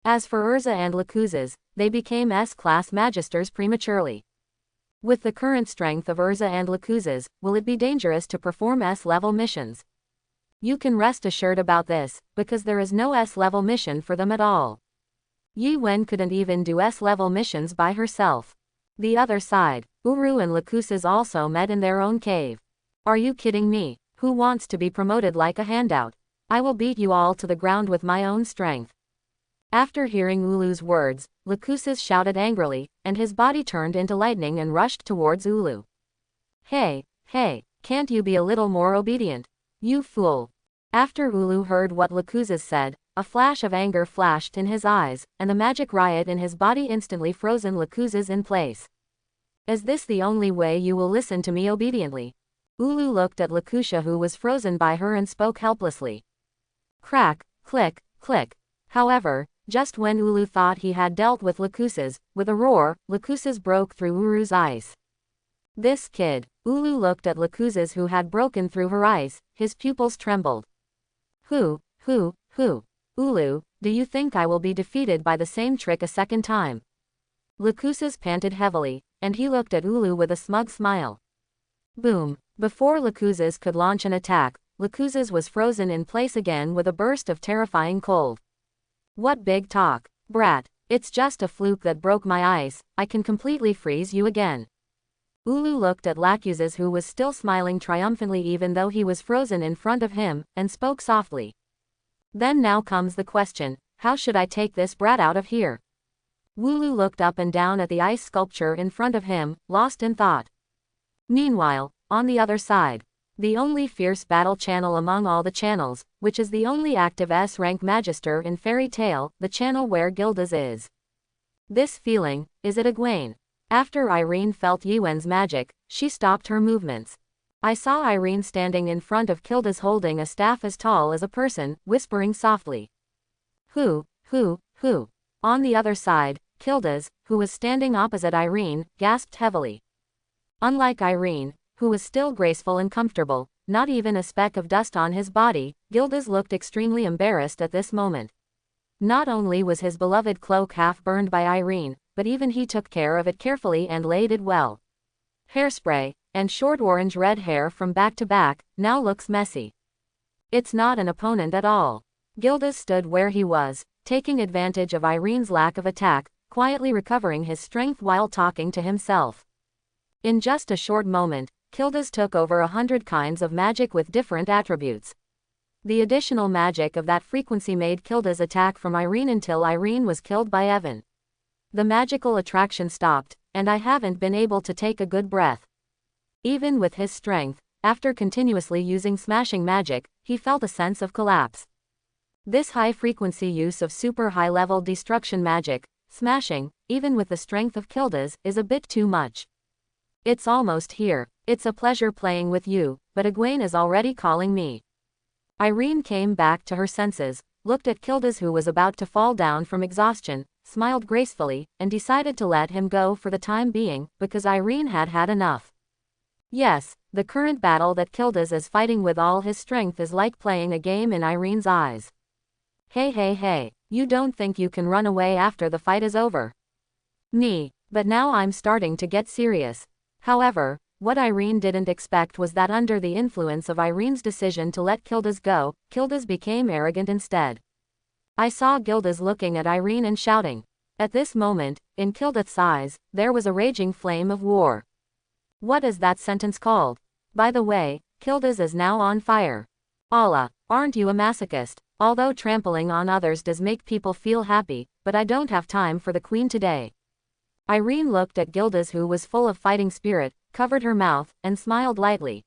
A: As for Erza and Lacuzes, they became S-class magisters prematurely. With the current strength of Erza and Lacuzes, will it be dangerous to perform S-level missions? You can rest assured about this, because there is no S-level mission for them at all. Yuen couldn't even do S-level missions by herself. The other side, Uru and Lacuzes also met in their own cave. Are you kidding me? Who wants to be promoted like a handout? I will beat you all to the ground with my own strength. After hearing Ulu's words, Lacuzes shouted angrily, and his body turned into lightning and rushed towards Ulu. Hey, can't you be a little more obedient? You fool. After Ulu heard what Lacuzes said, a flash of anger flashed in his eyes, and the magic riot in his body instantly frozen Lacuzes in place. Is this the only way you will listen to me obediently? Ulu looked at Lacuzes, who was frozen by her, and spoke helplessly. Crack, click, click. However, just when Ulu thought he had dealt with Lacuzes, with a roar, Lacuzes broke through Uru's ice. This kid. Ulu looked at Lacuzes, who had broken through her ice, his pupils trembled. Who? Ulu, do you think I will be defeated by the same trick a second time? Lacuzes panted heavily, and he looked at Ulu with a smug smile. Boom. Before Lacuzes could launch an attack, Lacuzes was frozen in place again with a burst of terrifying cold. What big talk, brat, it's just a fluke that broke my ice, I can completely freeze you again. Ulu looked at Lacuzes, who was still smiling triumphantly even though he was frozen in front of him, and spoke softly. Then now comes the question, how should I take this brat out of here? Ulu looked up and down at the ice sculpture in front of him, lost in thought. Meanwhile, on the other side, the only fierce battle channel among all the channels, which is the only active S-rank magister in Fairy Tail, the channel where Gildas is. This feeling, is it Egwene? After Irene felt Yuen's magic, she stopped her movements. I saw Irene standing in front of Gildas holding a staff as tall as a person, whispering softly. Who? On the other side, Gildas, who was standing opposite Irene, gasped heavily. Unlike Irene, who was still graceful and comfortable, not even a speck of dust on his body, Gildas looked extremely embarrassed at this moment. Not only was his beloved cloak half burned by Irene, but even he took care of it carefully and laid it well. Hairspray, and short orange-red hair from back to back, now looks messy. It's not an opponent at all. Gildas stood where he was, taking advantage of Irene's lack of attack, quietly recovering his strength while talking to himself. In just a short moment, Gildas took over 100 kinds of magic with different attributes. The additional magic of that frequency made Gildas attack from Irene until Irene was killed by Evan. The magical attraction stopped, and I haven't been able to take a good breath. Even with his strength, after continuously using smashing magic, he felt a sense of collapse. This high-frequency use of super high-level destruction magic, smashing, even with the strength of Gildas, is a bit too much. It's almost here. It's a pleasure playing with you, but Egwene is already calling me. Irene came back to her senses, looked at Gildas who was about to fall down from exhaustion, smiled gracefully, and decided to let him go for the time being, because Irene had had enough. Yes, the current battle that Gildas is fighting with all his strength is like playing a game in Irene's eyes. Hey, you don't think you can run away after the fight is over? But now I'm starting to get serious. However, what Irene didn't expect was that under the influence of Irene's decision to let Gildas go, Gildas became arrogant instead. I saw Gildas looking at Irene and shouting. At this moment, in Gildas' eyes, there was a raging flame of war. What is that sentence called? By the way, Gildas is now on fire. Allah, aren't you a masochist? Although trampling on others does make people feel happy, but I don't have time for the queen today. Irene looked at Gildas who was full of fighting spirit, covered her mouth, and smiled lightly.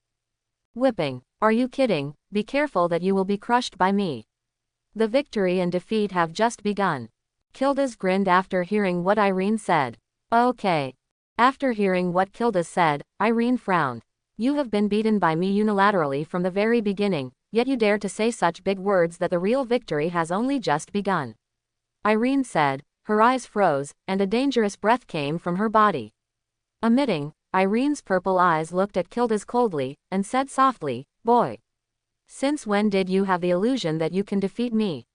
A: Whipping. Are you kidding? Be careful that you will be crushed by me. The victory and defeat have just begun. Gildas grinned after hearing what Irene said. Okay. After hearing what Gildas said, Irene frowned. You have been beaten by me unilaterally from the very beginning, yet you dare to say such big words that the real victory has only just begun. Irene said. Her eyes froze, and a dangerous breath came from her body. Emitting, Irene's purple eyes looked at Gildas coldly, and said softly, Boy. Since when did you have the illusion that you can defeat me?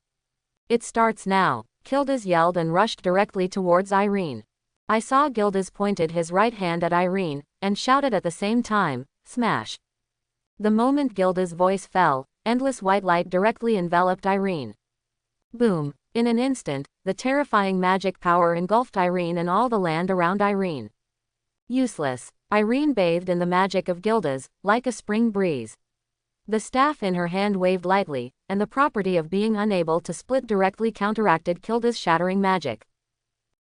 A: It starts now. Gildas yelled and rushed directly towards Irene. I saw Gildas pointed his right hand at Irene, and shouted at the same time, Smash. The moment Gildas' voice fell, endless white light directly enveloped Irene. Boom. In an instant, the terrifying magic power engulfed Irene and all the land around Irene. Useless. Irene bathed in the magic of Gildas, like a spring breeze. The staff in her hand waved lightly, and the property of being unable to split directly counteracted Gildas' shattering magic.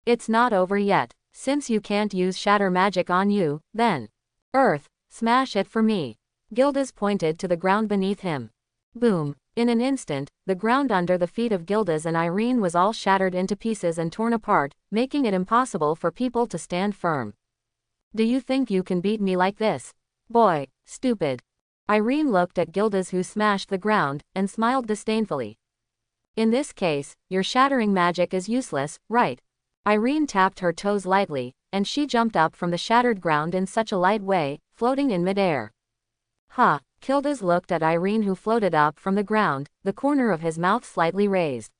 A: It's not over yet. Since you can't use shatter magic on you, then. Earth, smash it for me. Gildas pointed to the ground beneath him. Boom. In an instant, the ground under the feet of Gildas and Irene was all shattered into pieces and torn apart, making it impossible for people to stand firm. Do you think you can beat me like this? Boy, stupid. Irene looked at Gildas who smashed the ground, and smiled disdainfully. In this case, your shattering magic is useless, right? Irene tapped her toes lightly, and she jumped up from the shattered ground in such a light way, floating in midair. Ha! Gildas looked at Irene who floated up from the ground, the corner of his mouth slightly raised.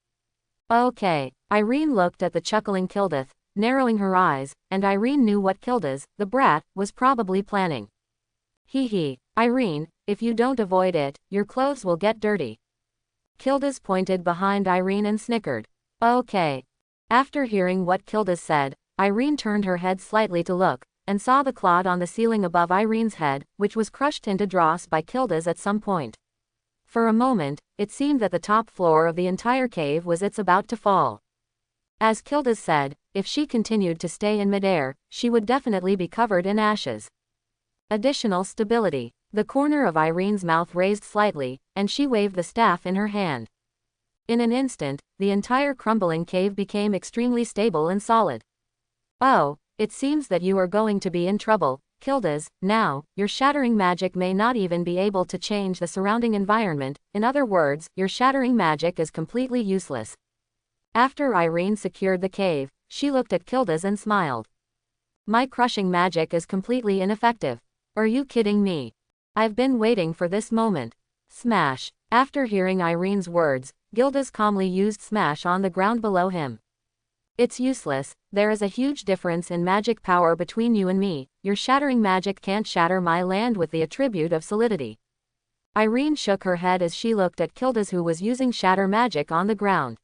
A: Okay. Irene looked at the chuckling Gildas, narrowing her eyes, and Irene knew what Gildas, the brat, was probably planning. Hee. Irene, if you don't avoid it, your clothes will get dirty. Gildas pointed behind Irene and snickered. Okay. After hearing what Gildas said, Irene turned her head slightly to look, and saw the clod on the ceiling above Irene's head, which was crushed into dross by Gildas at some point. For a moment, it seemed that the top floor of the entire cave was about to fall. As Gildas said, if she continued to stay in midair, she would definitely be covered in ashes. Additional stability. The corner of Irene's mouth raised slightly, and she waved the staff in her hand. In an instant, the entire crumbling cave became extremely stable and solid. Oh, it seems that you are going to be in trouble, Gildas. Now, your shattering magic may not even be able to change the surrounding environment. In other words, your shattering magic is completely useless. After Irene secured the cave, she looked at Gildas and smiled. My crushing magic is completely ineffective. Are you kidding me? I've been waiting for this moment. Smash. After hearing Irene's words, Gildas calmly used Smash on the ground below him. It's useless. There is a huge difference in magic power between you and me. Your shattering magic can't shatter my land with the attribute of solidity. Irene shook her head as she looked at Gildas who was using shatter magic on the ground.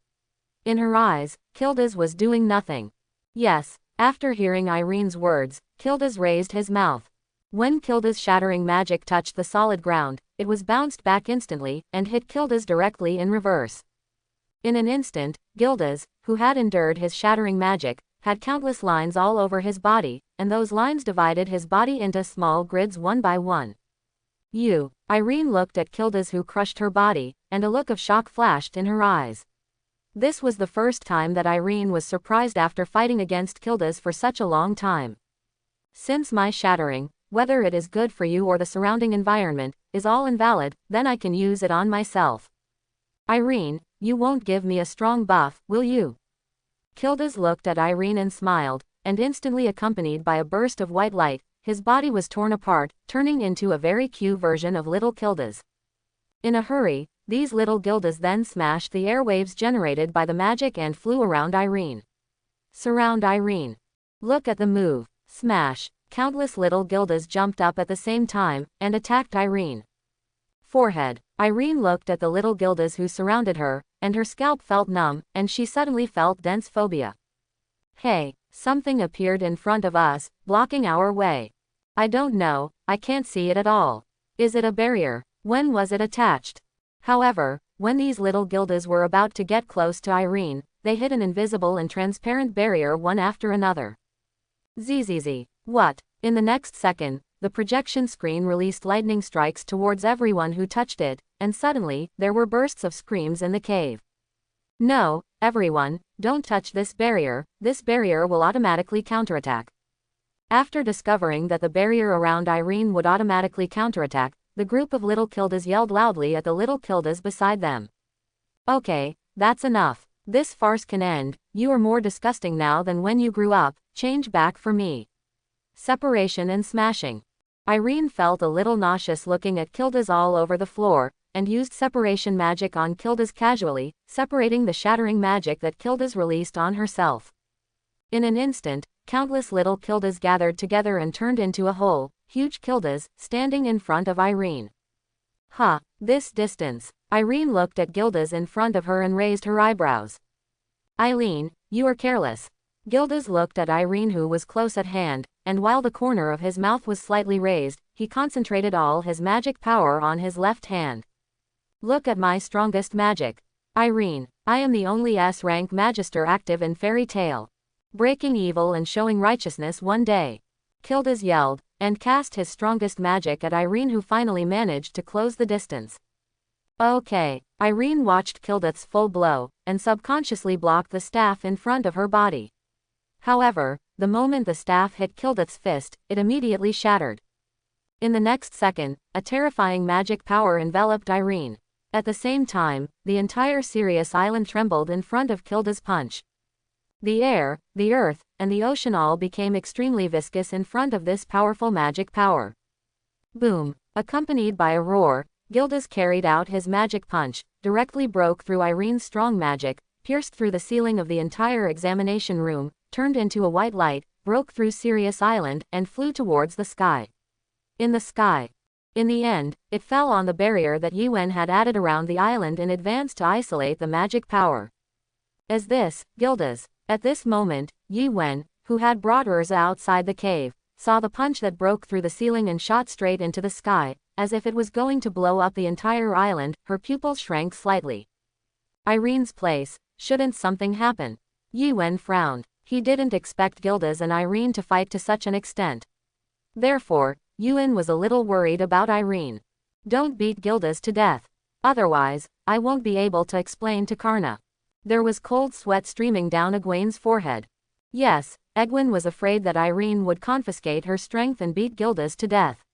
A: In her eyes, Gildas was doing nothing. Yes. After hearing Irene's words, Gildas raised his mouth. When Gildas' shattering magic touched the solid ground, it was bounced back instantly, and hit Gildas directly in reverse. In an instant, Gildas, who had endured his shattering magic, had countless lines all over his body, and those lines divided his body into small grids one by one. Irene looked at Gildas who crushed her body, and a look of shock flashed in her eyes. This was the first time that Irene was surprised after fighting against Gildas for such a long time. Since my shattering, whether it is good for you or the surrounding environment, is all invalid, then I can use it on myself. Irene, you won't give me a strong buff, will you? Gildas looked at Irene and smiled, and instantly accompanied by a burst of white light, his body was torn apart, turning into a very cute version of little Gildas. In a hurry, these little Gildas then smashed the airwaves generated by the magic and flew around Irene. Surround Irene. Look at the move. Smash. Countless little Gildas jumped up at the same time, and attacked Irene. Forehead. Irene looked at the little Gildas who surrounded her, and her scalp felt numb, and she suddenly felt dense phobia. Hey, something appeared in front of us, blocking our way. I don't know, I can't see it at all. Is it a barrier? When was it attached? However, when these little Gildas were about to get close to Irene, they hit an invisible and transparent barrier one after another. Zzz. What? In the next second, the projection screen released lightning strikes towards everyone who touched it, and suddenly, there were bursts of screams in the cave. No, everyone, don't touch this barrier will automatically counterattack. After discovering that the barrier around Irene would automatically counterattack, the group of little Gildas yelled loudly at the little Gildas beside them. Okay, that's enough. This farce can end. You are more disgusting now than when you grew up. Change back for me. Separation and smashing. Irene felt a little nauseous looking at Gildas all over the floor, and used separation magic on Gildas casually, separating the shattering magic that Gildas released on herself. In an instant, countless little Gildas gathered together and turned into a whole, huge Gildas, standing in front of Irene. Huh, this distance. Irene looked at Gildas in front of her and raised her eyebrows. Eileen, you are careless. Gildas looked at Irene who was close at hand, and while the corner of his mouth was slightly raised, he concentrated all his magic power on his left hand. Look at my strongest magic. Irene, I am the only S-rank magister active in Fairy Tale. Breaking evil and showing righteousness one day. Gildas yelled, and cast his strongest magic at Irene who finally managed to close the distance. Okay. Irene watched Gildas' full blow, and subconsciously blocked the staff in front of her body. However, the moment the staff hit Gildas' fist, it immediately shattered. In the next second, a terrifying magic power enveloped Irene. At the same time, the entire Sirius island trembled in front of Gildas' punch. The air, the earth, and the ocean all became extremely viscous in front of this powerful magic power. Boom! Accompanied by a roar, Gildas carried out his magic punch, directly broke through Irene's strong magic, pierced through the ceiling of the entire examination room, turned into a white light, broke through Sirius Island, and flew towards the sky. In the sky. In the end, it fell on the barrier that Yuen had added around the island in advance to isolate the magic power. As this, Gildas. At this moment, Yuen, who had brought Erza outside the cave, saw the punch that broke through the ceiling and shot straight into the sky, as if it was going to blow up the entire island. Her pupils shrank slightly. Irene's place, shouldn't something happen? Yuen frowned. He didn't expect Gildas and Irene to fight to such an extent. Therefore, Yuen was a little worried about Irene. Don't beat Gildas to death. Otherwise, I won't be able to explain to Karna. There was cold sweat streaming down Egwene's forehead. Yes, Egwene was afraid that Irene would confiscate her strength and beat Gildas to death.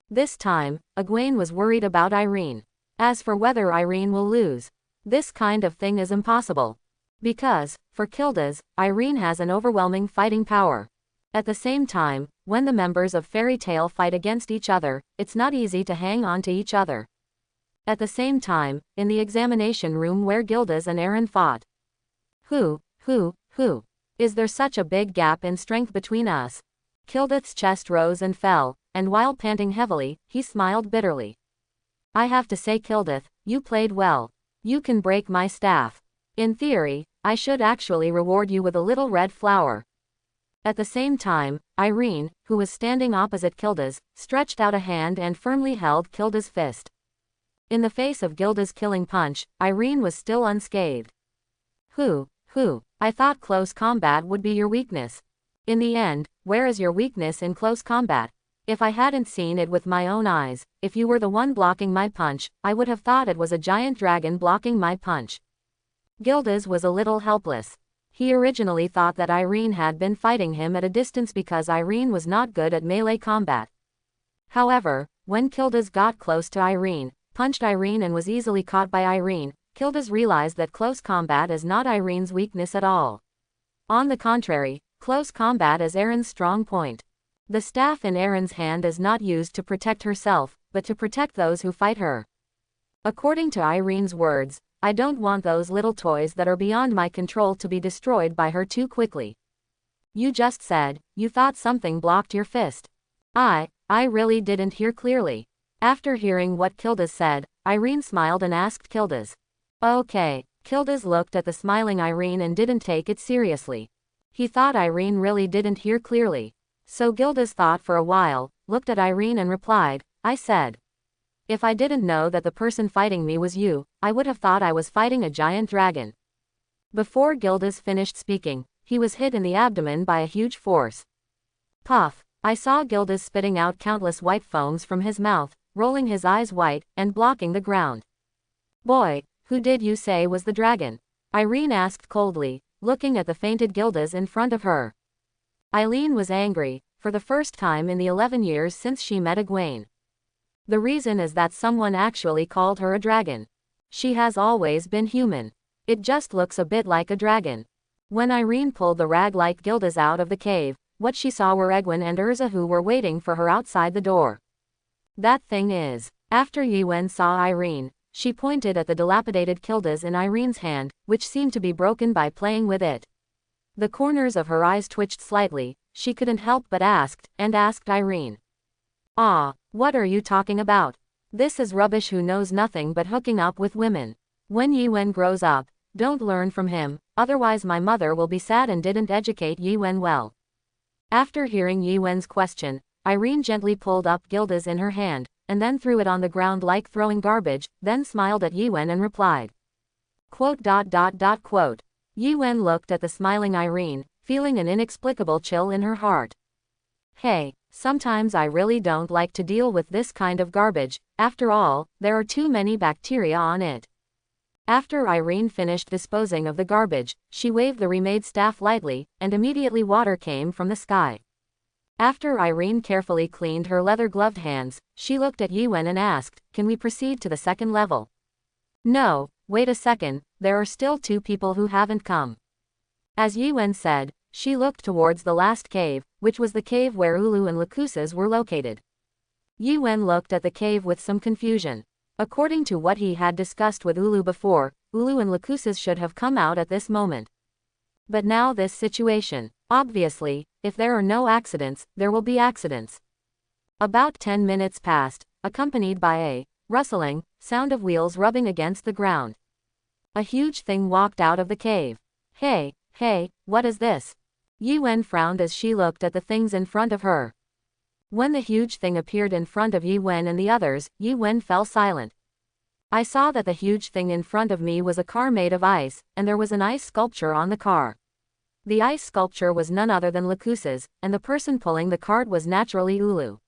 A: This time, Egwene was worried about Irene. As for whether Irene will lose, this kind of thing is impossible. Because, for Gildas, Irene has an overwhelming fighting power. At the same time, when the members of Fairy Tale fight against each other, it's not easy to hang on to each other. At the same time, in the examination room where Gildas and Aaron fought. Who? Is there such a big gap in strength between us? Gildas' chest rose and fell, and while panting heavily, he smiled bitterly. I have to say, Gildas, you played well. You can break my staff. In theory, I should actually reward you with a little red flower. At the same time, Irene, who was standing opposite Gildas, stretched out a hand and firmly held Gildas' fist. In the face of Gildas' killing punch, Irene was still unscathed. I thought close combat would be your weakness. In the end, where is your weakness in close combat? If I hadn't seen it with my own eyes, if you were the one blocking my punch, I would have thought it was a giant dragon blocking my punch. Gildas was a little helpless. He originally thought that Irene had been fighting him at a distance because Irene was not good at melee combat. However, when Gildas got close to Irene, punched Irene and was easily caught by Irene, Gildas realized that close combat is not Irene's weakness at all. On the contrary, close combat is Irene's strong point. The staff in Irene's hand is not used to protect herself, but to protect those who fight her. According to Irene's words, I don't want those little toys that are beyond my control to be destroyed by her too quickly. You just said, you thought something blocked your fist. I really didn't hear clearly. After hearing what Gildas said, Irene smiled and asked Gildas. Okay. Gildas looked at the smiling Irene and didn't take it seriously. He thought Irene really didn't hear clearly. So Gildas thought for a while, looked at Irene and replied, I said. If I didn't know that the person fighting me was you, I would have thought I was fighting a giant dragon. Before Gildas finished speaking, he was hit in the abdomen by a huge force. Puff! I saw Gildas spitting out countless white foams from his mouth, rolling his eyes white, and blocking the ground. Boy, who did you say was the dragon? Irene asked coldly, looking at the fainted Gildas in front of her. Eileen was angry, for the first time in the 11 years since she met Egwene. The reason is that someone actually called her a dragon. She has always been human. It just looks a bit like a dragon. When Irene pulled the rag-like Gildas out of the cave, what she saw were Egwene and Erza who were waiting for her outside the door. That thing is. After Yiwen saw Irene, she pointed at the dilapidated Gildas in Irene's hand, which seemed to be broken by playing with it. The corners of her eyes twitched slightly, she couldn't help but asked Irene. What are you talking about? This is rubbish. Who knows nothing but hooking up with women. When Yiwen grows up, don't learn from him, otherwise my mother will be sad and didn't educate Yiwen well. After hearing Yiwen's question, Irene gently pulled up Gildas in her hand, and then threw it on the ground like throwing garbage, then smiled at Yiwen and replied. Yiwen looked at the smiling Irene, feeling an inexplicable chill in her heart. Hey, sometimes I really don't like to deal with this kind of garbage, after all, there are too many bacteria on it. After Irene finished disposing of the garbage, she waved the remade staff lightly, and immediately water came from the sky. After Irene carefully cleaned her leather-gloved hands, she looked at Yiwen and asked, can we proceed to the second level? No, wait a second, there are still 2 people who haven't come. As Yiwen said, she looked towards the last cave, which was the cave where Ulu and Lakusas were located. Yiwen looked at the cave with some confusion. According to what he had discussed with Ulu before, Ulu and Lakusas should have come out at this moment. But now this situation. Obviously, if there are no accidents, there will be accidents. About 10 minutes passed, accompanied by a rustling sound of wheels rubbing against the ground. A huge thing walked out of the cave. Hey, what is this? Yiwen frowned as she looked at the things in front of her. When the huge thing appeared in front of Yiwen and the others, Yiwen fell silent. I saw that the huge thing in front of me was a car made of ice, and there was an ice sculpture on the car. The ice sculpture was none other than Lakusas, and the person pulling the cart was naturally Ulu.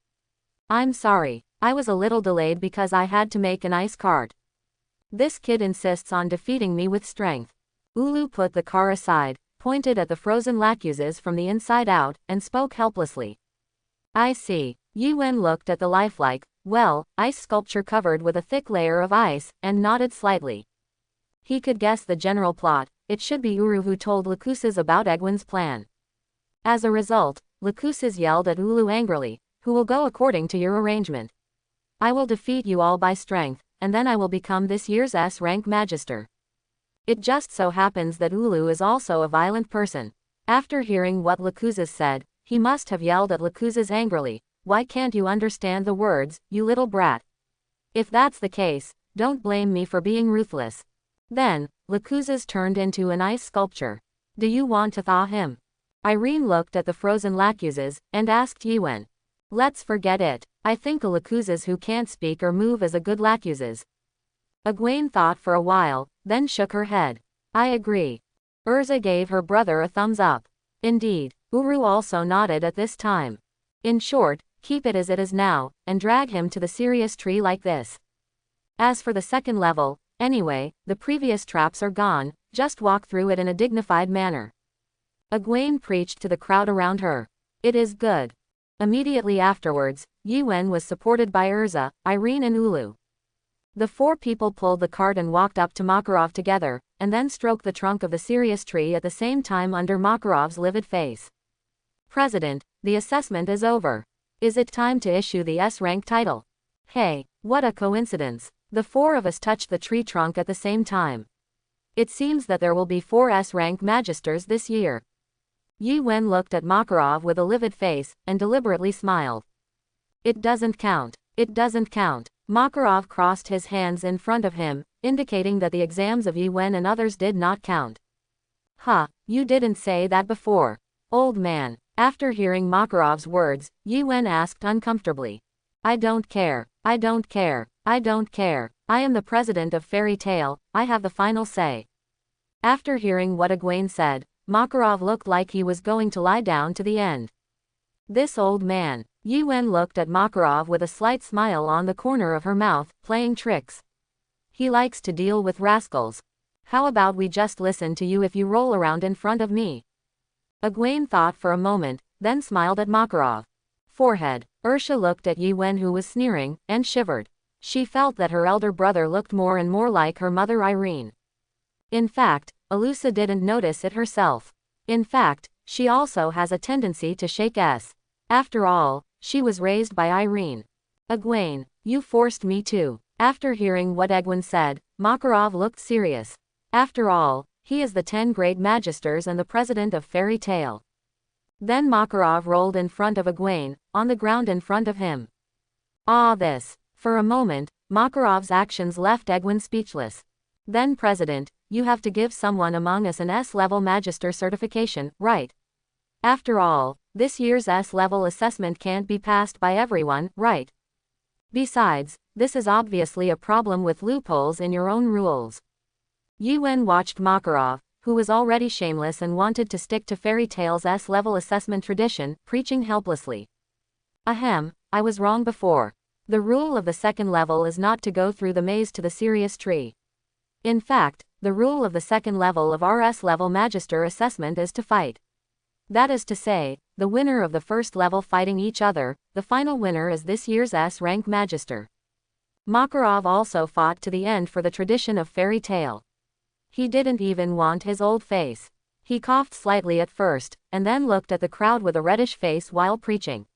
A: I'm sorry, I was a little delayed because I had to make an ice cart. This kid insists on defeating me with strength. Ulu put the car aside, pointed at the frozen Lakusas from the inside out, and spoke helplessly. I see. Yiwen looked at the lifelike, ice sculpture covered with a thick layer of ice, and nodded slightly. He could guess the general plot. It should be Uru who told Lakusas about Egwene's plan. As a result, Lakusas yelled at Ulu angrily, who will go according to your arrangement. I will defeat you all by strength, and then I will become this year's S-rank Magister. It just so happens that Ulu is also a violent person. After hearing what Lakusas said, he must have yelled at Lakusas angrily, why can't you understand the words, you little brat? If that's the case, don't blame me for being ruthless. Then, Lakusas turned into an ice sculpture. Do you want to thaw him? Irene looked at the frozen Lakusas, and asked Yiwen. Let's forget it. I think a Lakusas who can't speak or move is a good Lakusas. Egwene thought for a while, then shook her head. I agree. Erza gave her brother a thumbs up. Indeed, Uru also nodded at this time. In short, keep it as it is now, and drag him to the Sirius tree like this. As for the second level, anyway, the previous traps are gone, just walk through it in a dignified manner. Egwene preached to the crowd around her. It is good. Immediately afterwards, Yuen was supported by Erza, Irene and Ulu. The four people pulled the cart and walked up to Makarov together, and then stroked the trunk of the Sirius tree at the same time under Makarov's livid face. President, the assessment is over. Is it time to issue the S-rank title? Hey, what a coincidence. The four of us touched the tree trunk at the same time. It seems that there will be 4 S-rank magisters this year. Yuen looked at Makarov with a livid face, and deliberately smiled. It doesn't count. It doesn't count. Makarov crossed his hands in front of him, indicating that the exams of Yuen and others did not count. Huh, you didn't say that before. Old man. After hearing Makarov's words, Yuen asked uncomfortably. I don't care. I don't care. I don't care. I am the president of Fairy Tale, I have the final say. After hearing what Egwene said, Makarov looked like he was going to lie down to the end. This old man. Yuen looked at Makarov with a slight smile on the corner of her mouth, playing tricks. He likes to deal with rascals. How about we just listen to you if you roll around in front of me? Egwene thought for a moment, then smiled at Makarov. Forehead. Erza looked at Yuen, who was sneering, and shivered. She felt that her elder brother looked more and more like her mother Irene. In fact, Alusa didn't notice it herself. In fact, she also has a tendency to shake S. After all, she was raised by Irene. Egwene, you forced me to. After hearing what Egwene said, Makarov looked serious. After all, he is the 10 great magisters and the president of Fairy Tale. Then Makarov rolled in front of Egwene, on the ground in front of him. This. For a moment, Makarov's actions left Egwene speechless. Then President, you have to give someone among us an S-level magister certification, right? After all, this year's S-level assessment can't be passed by everyone, right? Besides, this is obviously a problem with loopholes in your own rules. Yuen watched Makarov, who was already shameless and wanted to stick to Fairy Tale's S-level assessment tradition, preaching helplessly. Ahem, I was wrong before. The rule of the second level is not to go through the maze to the Sirius tree. In fact, the rule of the second level of our S-level magister assessment is to fight. That is to say, the winner of the first level fighting each other, the final winner is this year's S-rank magister. Makarov also fought to the end for the tradition of Fairy Tale. He didn't even want his old face. He coughed slightly at first, and then looked at the crowd with a reddish face while preaching.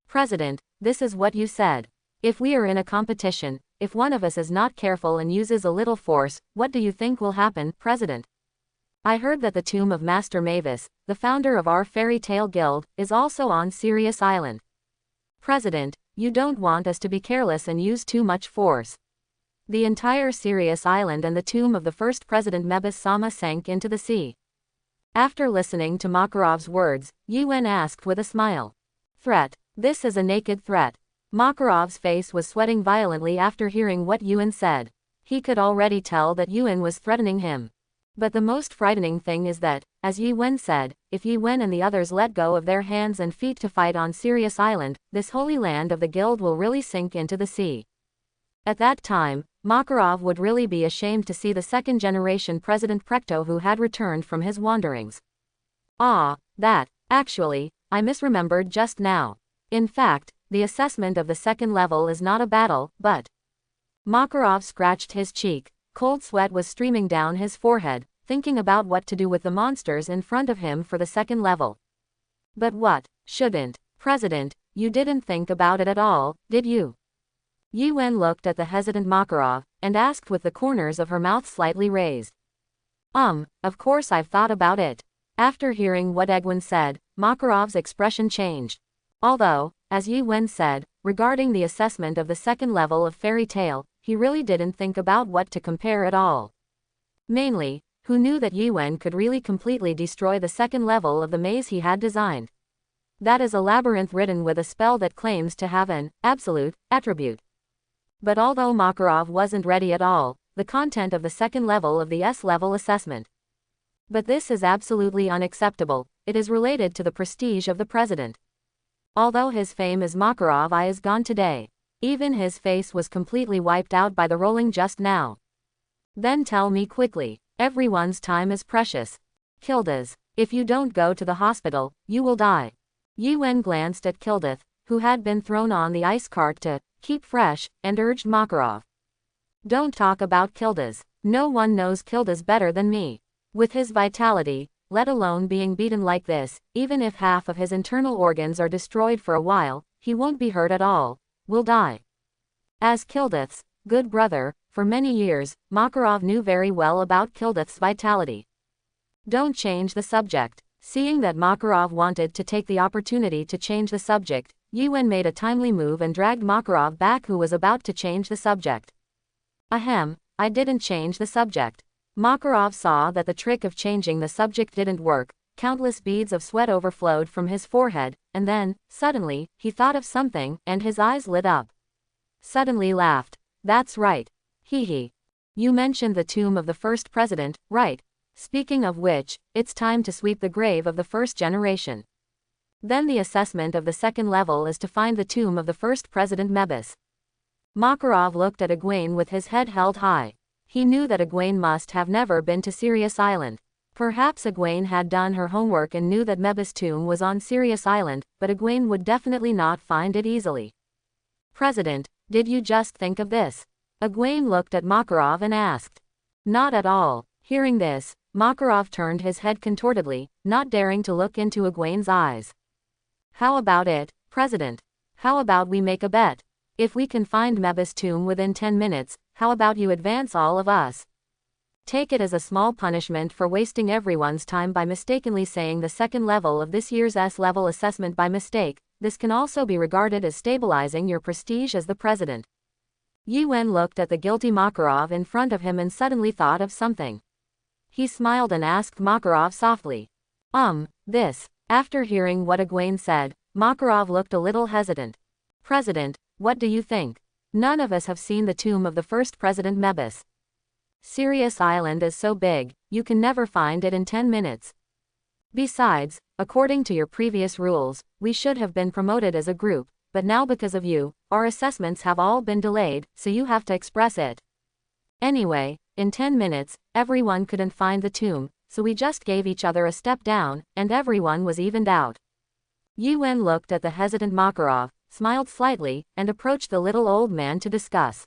A: President, this is what you said. If we are in a competition, if one of us is not careful and uses a little force, what do you think will happen, President? I heard that the tomb of Master Mavis, the founder of our Fairy Tale Guild, is also on Sirius Island. President, you don't want us to be careless and use too much force. The entire Sirius Island and the tomb of the first President Mavis Sama sank into the sea. After listening to Makarov's words, Yuen asked with a smile. Threat. This is a naked threat. Makarov's face was sweating violently after hearing what Yuen said. He could already tell that Yuen was threatening him. But the most frightening thing is that, as Yuen said, if Yuen and the others let go of their hands and feet to fight on Sirius Island, this holy land of the guild will really sink into the sea. At that time, Makarov would really be ashamed to see the second-generation President Precto who had returned from his wanderings. Actually, I misremembered just now. In fact, the assessment of the second level is not a battle, but... Makarov scratched his cheek. Cold sweat was streaming down his forehead, thinking about what to do with the monsters in front of him for the second level. But what? Shouldn't. President, you didn't think about it at all, did you? Yuen looked at the hesitant Makarov, and asked with the corners of her mouth slightly raised. Of course I've thought about it. After hearing what Egwene said, Makarov's expression changed. Although, as Yuen said, regarding the assessment of the second level of Fairy Tale, he really didn't think about what to compare at all. Mainly, who knew that Yuen could really completely destroy the second level of the maze he had designed? That is a labyrinth written with a spell that claims to have an absolute attribute. But although Makarov wasn't ready at all, the content of the second level of the S-level assessment. But this is absolutely unacceptable, it is related to the prestige of the president. Although his fame as Makarov is gone today, even his face was completely wiped out by the rolling just now. Then tell me quickly, everyone's time is precious. Gildas. If you don't go to the hospital, you will die. Yuen glanced at Gildas, who had been thrown on the ice cart to keep fresh, and urged Makarov. Don't talk about Gildas. No one knows Gildas better than me. With his vitality, let alone being beaten like this, even if half of his internal organs are destroyed for a while, he won't be hurt at all, will die. As Gildas' good brother, for many years, Makarov knew very well about Gildas' vitality. Don't change the subject. Seeing that Makarov wanted to take the opportunity to change the subject, Yuen made a timely move and dragged Makarov back, who was about to change the subject. Ahem, I didn't change the subject. Makarov saw that the trick of changing the subject didn't work. Countless beads of sweat overflowed from his forehead, and then, suddenly, he thought of something, and his eyes lit up. Suddenly laughed. That's right. Hee hee. You mentioned the tomb of the first president, right? Speaking of which, it's time to sweep the grave of the first generation. Then the assessment of the second level is to find the tomb of the first president Mavis. Makarov looked at Egwene with his head held high. He knew that Egwene must have never been to Sirius Island. Perhaps Egwene had done her homework and knew that Mavis' tomb was on Sirius Island, but Egwene would definitely not find it easily. President, did you just think of this? Egwene looked at Makarov and asked. Not at all. Hearing this, Makarov turned his head contortedly, not daring to look into Egwene's eyes. How about it, President? How about we make a bet? If we can find Mavis' tomb within 10 minutes, how about you advance all of us? Take it as a small punishment for wasting everyone's time by mistakenly saying the second level of this year's S-level assessment by mistake. This can also be regarded as stabilizing your prestige as the president. Yuen looked at the guilty Makarov in front of him and suddenly thought of something. He smiled and asked Makarov softly. This. After hearing what Egwene said, Makarov looked a little hesitant. President, what do you think? None of us have seen the tomb of the first president Mavis. Sirius Island is so big, you can never find it in 10 minutes. Besides, according to your previous rules, we should have been promoted as a group, but now because of you, our assessments have all been delayed, so you have to express it. Anyway, in 10 minutes, everyone couldn't find the tomb, so we just gave each other a step down, and everyone was evened out. Yuen looked at the hesitant Makarov, smiled slightly, and approached the little old man to discuss.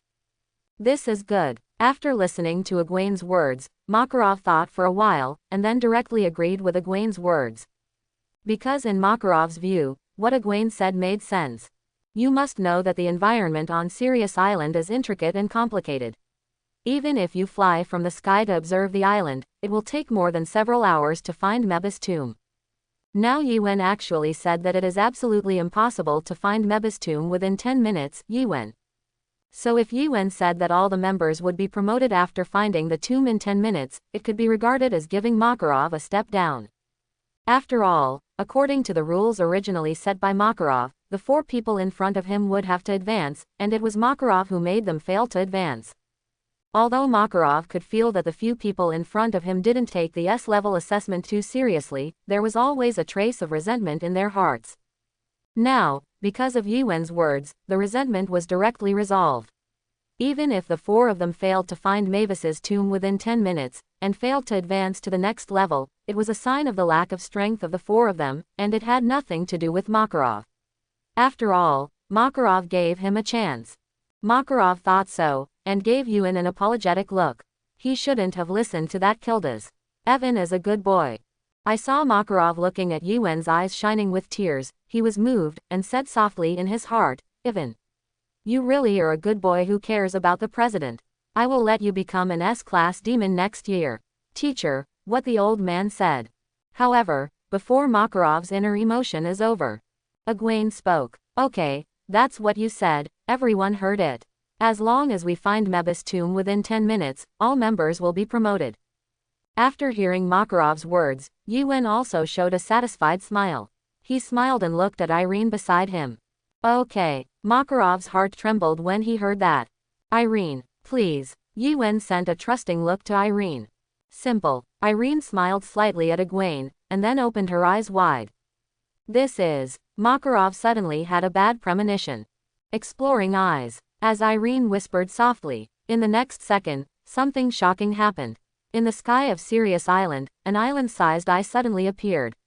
A: This is good. After listening to Egwene's words, Makarov thought for a while, and then directly agreed with Egwene's words. Because in Makarov's view, what Egwene said made sense. You must know that the environment on Sirius Island is intricate and complicated. Even if you fly from the sky to observe the island, it will take more than several hours to find Mavis' tomb. Now Yuen actually said that it is absolutely impossible to find Mavis' tomb within 10 minutes, Yuen. So if Yuen said that all the members would be promoted after finding the tomb in 10 minutes, it could be regarded as giving Makarov a step down. After all, according to the rules originally set by Makarov, the 4 people in front of him would have to advance, and it was Makarov who made them fail to advance. Although Makarov could feel that the few people in front of him didn't take the S-level assessment too seriously, there was always a trace of resentment in their hearts. Now, because of Yuen's words, the resentment was directly resolved. Even if the 4 of them failed to find Mavis's tomb within 10 minutes, and failed to advance to the next level, it was a sign of the lack of strength of the 4 of them, and it had nothing to do with Makarov. After all, Makarov gave him a chance. Makarov thought so, and gave Yuen an apologetic look. He shouldn't have listened to that Gildas. Evan is a good boy. I saw Makarov looking at Yuen's eyes shining with tears. He was moved, and said softly in his heart, Ivan. You really are a good boy who cares about the president. I will let you become an S-class demon next year. Teacher, what the old man said. However, before Makarov's inner emotion is over. Egwene spoke. Okay, that's what you said, everyone heard it. As long as we find Mavis' tomb within 10 minutes, all members will be promoted. After hearing Makarov's words, Yuen also showed a satisfied smile. He smiled and looked at Irene beside him. Okay. Makarov's heart trembled when he heard that. Irene, please. Yuen sent a trusting look to Irene. Simple. Irene smiled slightly at Egwene, and then opened her eyes wide. This is. Makarov suddenly had a bad premonition. Exploring eyes. As Irene whispered softly, in the next second, something shocking happened. In the sky of Sirius Island, an island-sized eye suddenly appeared.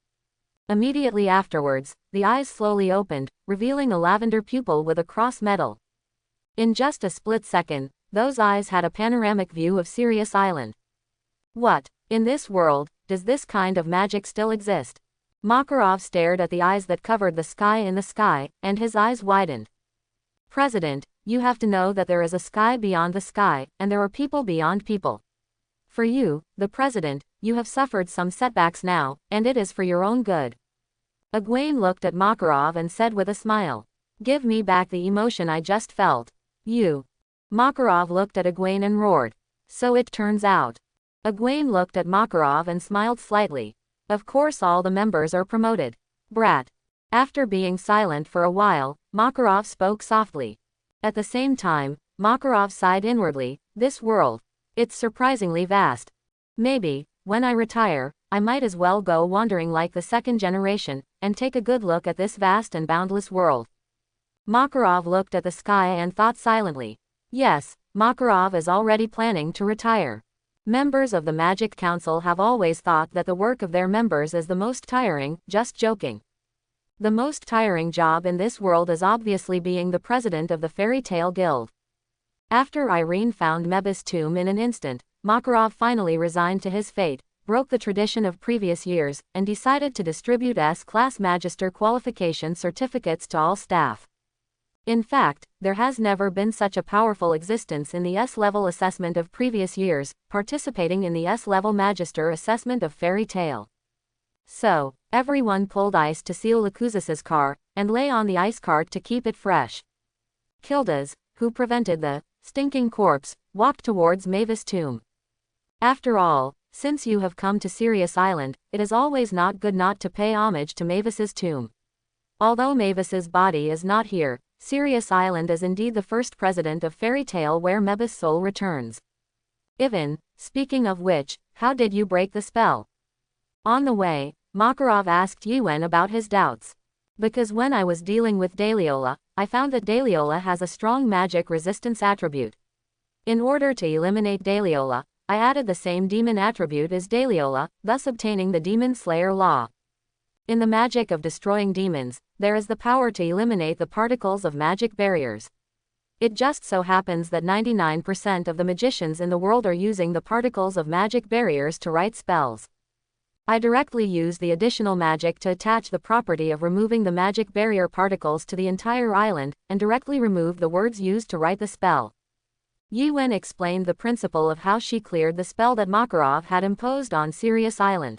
A: Immediately afterwards, the eyes slowly opened, revealing a lavender pupil with a cross metal. In just a split second, those eyes had a panoramic view of Sirius Island. What, in this world, does this kind of magic still exist? Makarov stared at the eyes that covered the sky in the sky, and his eyes widened. President, you have to know that there is a sky beyond the sky, and there are people beyond people. For you, the president, you have suffered some setbacks now, and it is for your own good. Egwene looked at Makarov and said with a smile, "Give me back the emotion I just felt." You. Makarov looked at Egwene and roared. "So it turns out." Egwene looked at Makarov and smiled slightly. "Of course all the members are promoted. Brat." After being silent for a while, Makarov spoke softly. At the same time, Makarov sighed inwardly, "This world. It's surprisingly vast. Maybe, when I retire, I might as well go wandering like the second generation, and take a good look at this vast and boundless world." Makarov looked at the sky and thought silently. Yes, Makarov is already planning to retire. Members of the Magic Council have always thought that the work of their members is the most tiring, just joking. The most tiring job in this world is obviously being the president of the Fairy Tale Guild. After Irene found Mavis' tomb in an instant, Makarov finally resigned to his fate, broke the tradition of previous years, and decided to distribute S-Class Magister qualification certificates to all staff. In fact, there has never been such a powerful existence in the S-level assessment of previous years, participating in the S-level Magister assessment of Fairy Tale. So, everyone pulled ice to seal Lacuzas's car, and lay on the ice cart to keep it fresh. Gildas, who prevented the stinking corpse, walked towards Mavis' tomb. After all, since you have come to Sirius Island, it is always not good not to pay homage to Mavis's tomb. Although Mavis's body is not here, Sirius Island is indeed the first president of Fairy Tale where Mavis' soul returns. Ivan, speaking of which, how did you break the spell? On the way, Makarov asked Yuen about his doubts. Because when I was dealing with Daliola, I found that Daliola has a strong magic resistance attribute. In order to eliminate Daliola, I added the same demon attribute as Daliola, thus obtaining the Demon Slayer law. In the magic of destroying demons, there is the power to eliminate the particles of magic barriers. It just so happens that 99% of the magicians in the world are using the particles of magic barriers to write spells. I directly use the additional magic to attach the property of removing the magic barrier particles to the entire island, and directly remove the words used to write the spell. Yuen explained the principle of how she cleared the spell that Makarov had imposed on Sirius Island.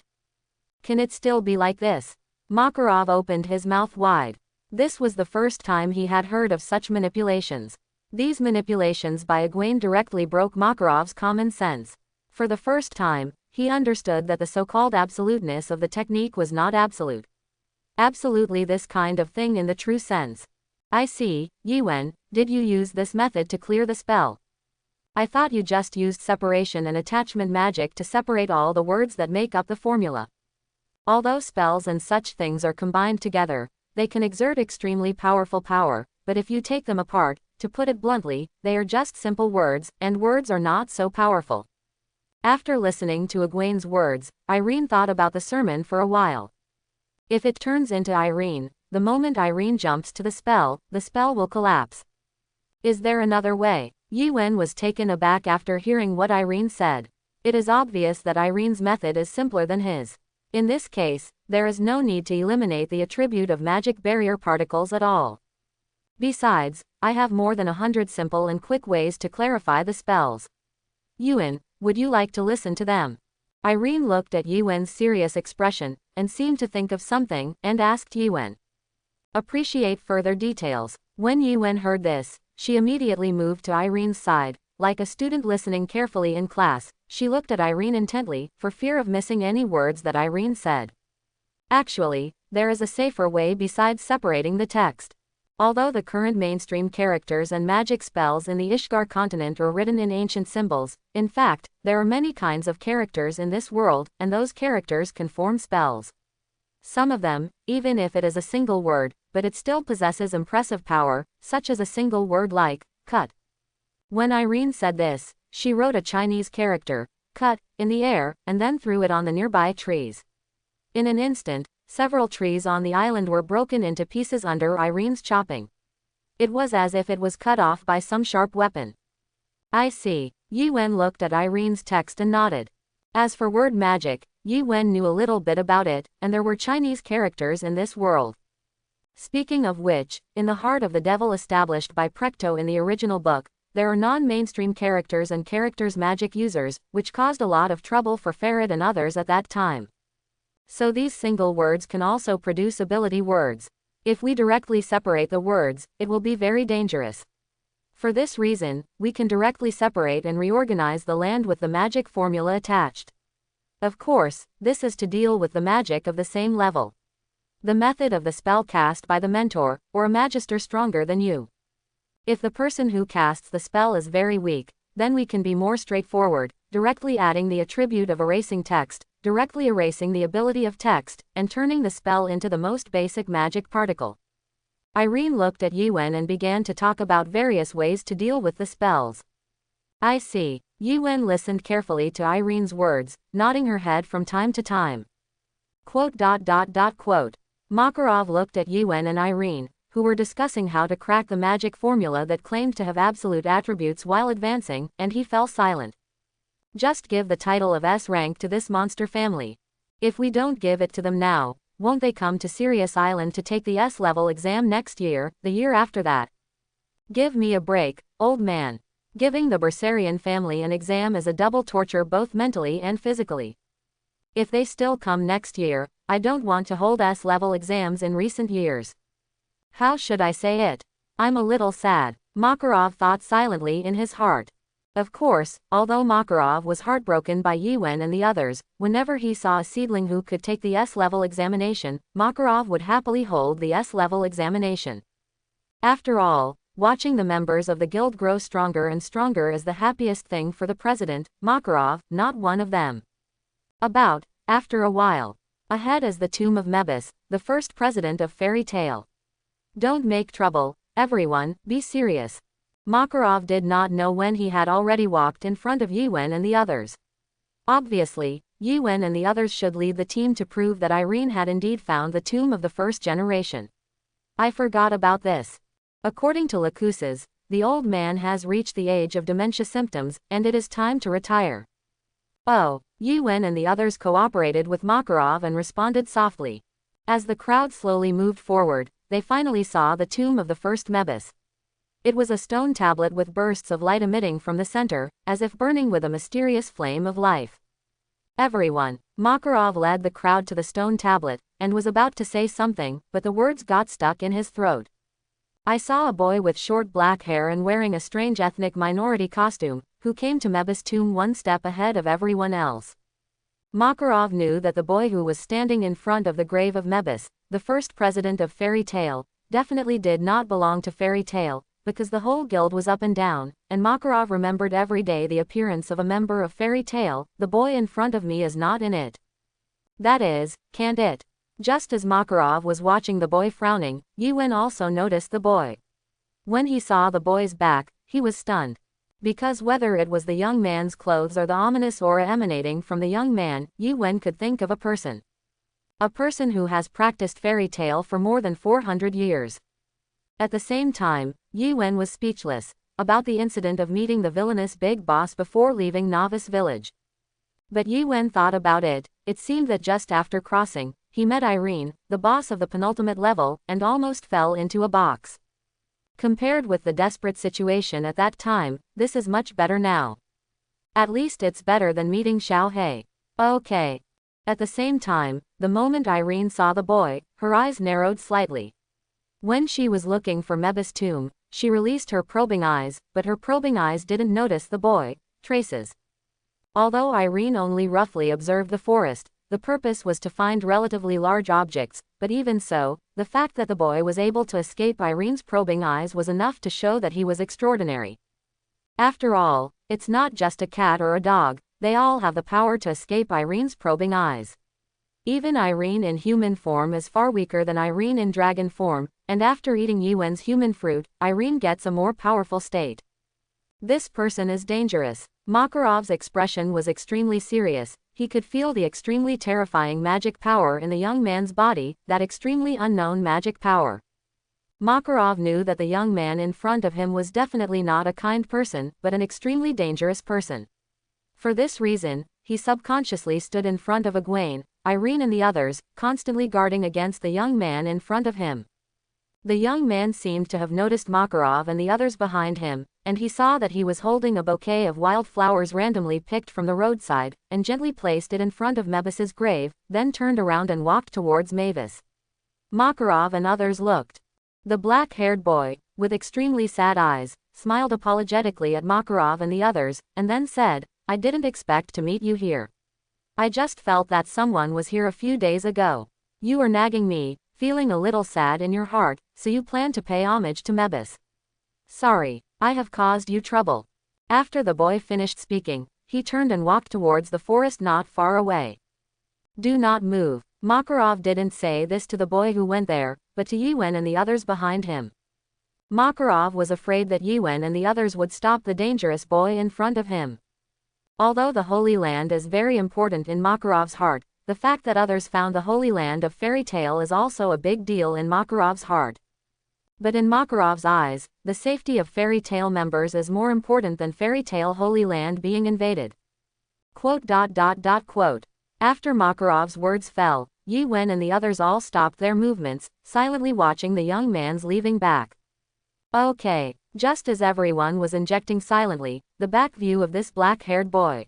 A: Can it still be like this? Makarov opened his mouth wide. This was the first time he had heard of such manipulations. These manipulations by Egwene directly broke Makarov's common sense. For the first time, he understood that the so-called absoluteness of the technique was not absolute. Absolutely this kind of thing in the true sense. I see, Yuen, did you use this method to clear the spell? I thought you just used separation and attachment magic to separate all the words that make up the formula. Although spells and such things are combined together, they can exert extremely powerful power, but if you take them apart, to put it bluntly, they are just simple words, and words are not so powerful. After listening to Egwene's words, Irene thought about the sermon for a while. If it turns into Irene, the moment Irene jumps to the spell will collapse. Is there another way? Yuen was taken aback after hearing what Irene said. It is obvious that Irene's method is simpler than his. In this case, there is no need to eliminate the attribute of magic barrier particles at all. Besides, I have more than 100 simple and quick ways to clarify the spells. Yuen, would you like to listen to them? Irene looked at Yuen's serious expression, and seemed to think of something, and asked Yuen. Appreciate further details. When Yuen heard this, she immediately moved to Irene's side. Like a student listening carefully in class, she looked at Irene intently, for fear of missing any words that Irene said. Actually, there is a safer way besides separating the text. Although the current mainstream characters and magic spells in the Ishgar continent are written in ancient symbols, in fact, there are many kinds of characters in this world, and those characters can form spells. Some of them, even if it is a single word, but it still possesses impressive power, such as a single word like, cut. When Irene said this, she wrote a Chinese character, cut, in the air, and then threw it on the nearby trees. In an instant, several trees on the island were broken into pieces under Irene's chopping. It was as if it was cut off by some sharp weapon. I see. Yuan looked at Irene's text and nodded. As for word magic, Yuan knew a little bit about it, and there were Chinese characters in this world. Speaking of which, in the heart of the devil established by Precto in the original book, there are non-mainstream characters and characters magic users, which caused a lot of trouble for Farad and others at that time. So these single words can also produce ability words. If we directly separate the words, it will be very dangerous. For this reason, we can directly separate and reorganize the land with the magic formula attached. Of course, this is to deal with the magic of the same level. The method of the spell cast by the mentor, or a magister stronger than you. If the person who casts the spell is very weak, then we can be more straightforward, directly adding the attribute of erasing text, directly erasing the ability of text, and turning the spell into the most basic magic particle. Irene looked at Yuan and began to talk about various ways to deal with the spells. I see. Yuan listened carefully to Irene's words, nodding her head from time to time. Quote. Makarov looked at Yuan and Irene, who were discussing how to crack the magic formula that claimed to have absolute attributes while advancing, and he fell silent. Just give the title of S rank to this monster family. If we don't give it to them now, won't they come to Sirius Island to take the S-level exam next year, the year after that? Give me a break, old man. Giving the Bersarian family an exam is a double torture both mentally and physically. If they still come next year, I don't want to hold S-level exams in recent years. How should I say it? I'm a little sad, Makarov thought silently in his heart. Of course, although Makarov was heartbroken by Yuan and the others, whenever he saw a seedling who could take the S-level examination, Makarov would happily hold the S-level examination. After all, watching the members of the guild grow stronger and stronger is the happiest thing for the president, Makarov, not one of them. After a while. Ahead is the tomb of Mavis, the first president of Fairy Tale. Don't make trouble, everyone, be serious. Makarov did not know when he had already walked in front of Yuan and the others. Obviously, Yuan and the others should lead the team to prove that Irene had indeed found the tomb of the first generation. I forgot about this. According to Lacousses, the old man has reached the age of dementia symptoms, and it is time to retire. Oh, Yuan and the others cooperated with Makarov and responded softly. As the crowd slowly moved forward, they finally saw the tomb of the first Mavis. It was a stone tablet with bursts of light emitting from the center, as if burning with a mysterious flame of life. Everyone. Makarov led the crowd to the stone tablet, and was about to say something, but the words got stuck in his throat. I saw a boy with short black hair and wearing a strange ethnic minority costume, who came to Mavis' tomb one step ahead of everyone else. Makarov knew that the boy who was standing in front of the grave of Mavis, the first president of Fairy Tale, definitely did not belong to Fairy Tale, because the whole guild was up and down, and Makarov remembered every day the appearance of a member of Fairy Tale. The boy in front of me is not in it. That is, can't it? Just as Makarov was watching the boy frowning, Yuan also noticed the boy. When he saw the boy's back, he was stunned. Because whether it was the young man's clothes or the ominous aura emanating from the young man, Yuan could think of a person. A person who has practiced Fairy Tale for more than 400 years. At the same time, Yuan was speechless about the incident of meeting the villainous big boss before leaving Novice Village. But Yuan thought about it. It seemed that just after crossing, he met Irene, the boss of the penultimate level, and almost fell into a box. Compared with the desperate situation at that time, this is much better now. At least it's better than meeting Xiao He. Okay. At the same time, the moment Irene saw the boy, her eyes narrowed slightly. When she was looking for Mavis' tomb, she released her probing eyes, but her probing eyes didn't notice the boy, traces. Although Irene only roughly observed the forest, the purpose was to find relatively large objects, but even so, the fact that the boy was able to escape Irene's probing eyes was enough to show that he was extraordinary. After all, it's not just a cat or a dog, they all have the power to escape Irene's probing eyes. Even Irene in human form is far weaker than Irene in dragon form, and after eating Yuan's human fruit, Irene gets a more powerful state. This person is dangerous. Makarov's expression was extremely serious. He could feel the extremely terrifying magic power in the young man's body, that extremely unknown magic power. Makarov knew that the young man in front of him was definitely not a kind person, but an extremely dangerous person. For this reason, he subconsciously stood in front of Egwene, Irene and the others, constantly guarding against the young man in front of him. The young man seemed to have noticed Makarov and the others behind him, and he saw that he was holding a bouquet of wild flowers randomly picked from the roadside, and gently placed it in front of Mavis's grave, then turned around and walked towards Mavis. Makarov and others looked. The black-haired boy, with extremely sad eyes, smiled apologetically at Makarov and the others, and then said, "I didn't expect to meet you here. I just felt that someone was here a few days ago. You were nagging me, feeling a little sad in your heart, so you plan to pay homage to Mavis. Sorry, I have caused you trouble." After the boy finished speaking, he turned and walked towards the forest not far away. "Do not move." Makarov didn't say this to the boy who went there, but to Yuen and the others behind him. Makarov was afraid that Yuen and the others would stop the dangerous boy in front of him. Although the Holy Land is very important in Makarov's heart, the fact that others found the Holy Land of Fairy Tale is also a big deal in Makarov's heart. But in Makarov's eyes, the safety of Fairy Tale members is more important than Fairy Tale Holy Land being invaded. Quote. After Makarov's words fell, Yuen and the others all stopped their movements, silently watching the young man's leaving back. Okay. Just as everyone was injecting silently, the back view of this black-haired boy.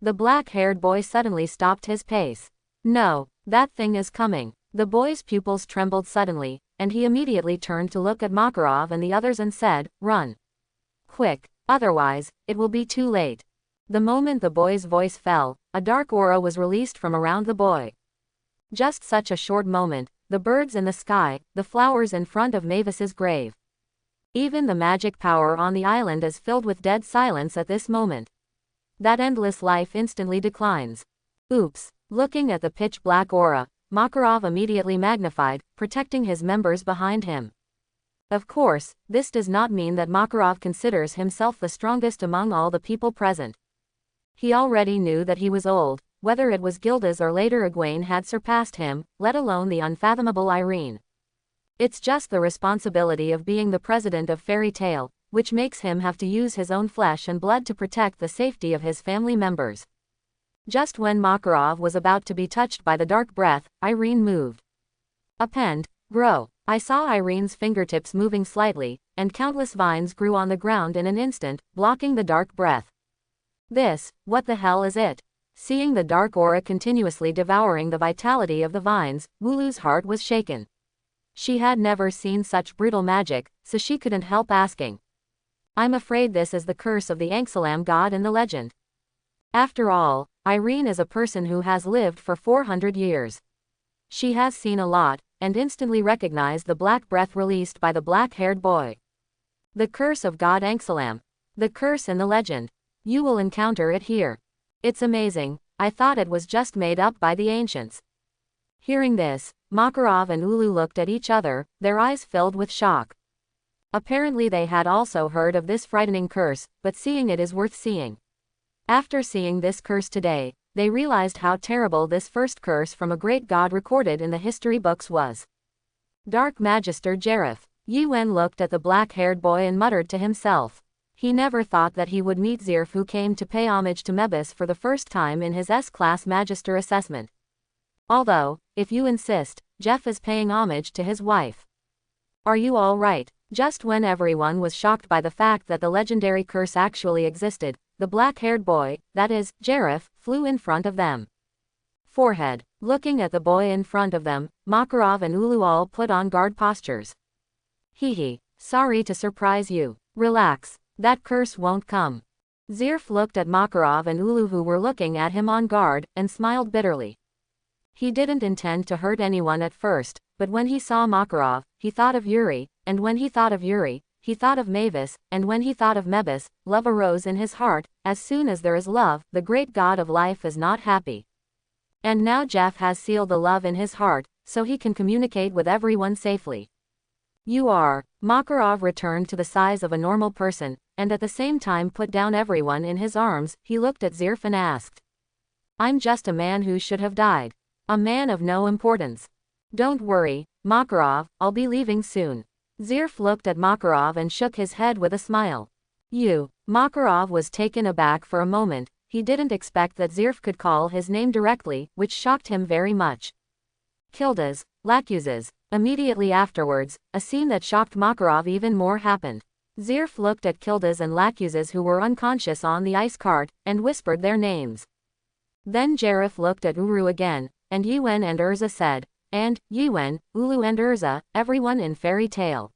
A: The black-haired boy suddenly stopped his pace. No, that thing is coming. The boy's pupils trembled suddenly, and he immediately turned to look at Makarov and the others and said, "Run. Quick, otherwise, it will be too late." The moment the boy's voice fell, a dark aura was released from around the boy. Just such a short moment, the birds in the sky, the flowers in front of Mavis's grave. Even the magic power on the island is filled with dead silence at this moment. That endless life instantly declines. Oops. Looking at the pitch-black aura, Makarov immediately magnified, protecting his members behind him. Of course, this does not mean that Makarov considers himself the strongest among all the people present. He already knew that he was old, whether it was Gildas or later Egwene had surpassed him, let alone the unfathomable Irene. It's just the responsibility of being the president of Fairy Tale, which makes him have to use his own flesh and blood to protect the safety of his family members. Just when Makarov was about to be touched by the dark breath, Irene moved. Append, grow. I saw Irene's fingertips moving slightly, and countless vines grew on the ground in an instant, blocking the dark breath. What the hell is it? Seeing the dark aura continuously devouring the vitality of the vines, Wooloo's heart was shaken. She had never seen such brutal magic, so she couldn't help asking. I'm afraid this is the curse of the Anxalam god in the legend. After all, Irene is a person who has lived for 400 years. She has seen a lot, and instantly recognized the black breath released by the black-haired boy. The curse of God Anxalam. The curse in the legend. You will encounter it here. It's amazing, I thought it was just made up by the ancients. Hearing this, Makarov and Ulu looked at each other, their eyes filled with shock. Apparently they had also heard of this frightening curse, but seeing it is worth seeing. After seeing this curse today, they realized how terrible this first curse from a great god recorded in the history books was. Dark Magister Zeref. Yuen looked at the black-haired boy and muttered to himself. He never thought that he would meet Zeref, who came to pay homage to Mavis for the first time in his S-class Magister assessment. Although, if you insist, Jeff is paying homage to his wife. Are you all right? Just when everyone was shocked by the fact that the legendary curse actually existed, the black-haired boy, that is, Zeref, flew in front of them. Forehead. Looking at the boy in front of them, Makarov and Ulu all put on guard postures. Hee. Sorry to surprise you. Relax. That curse won't come. Zeref looked at Makarov and Ulu, who were looking at him on guard, and smiled bitterly. He didn't intend to hurt anyone at first, but when he saw Makarov, he thought of Yuri, and when he thought of Yuri, he thought of Mavis, and when he thought of Mavis, love arose in his heart. As soon as there is love, the great god of life is not happy. And now Jeff has sealed the love in his heart, so he can communicate with everyone safely. You are Makarov returned to the size of a normal person, and at the same time put down everyone in his arms. He looked at Zeref and asked. I'm just a man who should have died. A man of no importance. Don't worry, Makarov, I'll be leaving soon. Zeref looked at Makarov and shook his head with a smile. You. Makarov was taken aback for a moment. He didn't expect that Zeref could call his name directly, which shocked him very much. Gildas, Lacuzes. Immediately afterwards, a scene that shocked Makarov even more happened. Zeref looked at Gildas and Lacuzes who were unconscious on the ice cart, and whispered their names. Then Zeref looked at Uru again, and Yuen and Erza said, and, Yuen, Ulu and Erza, everyone in Fairy Tale.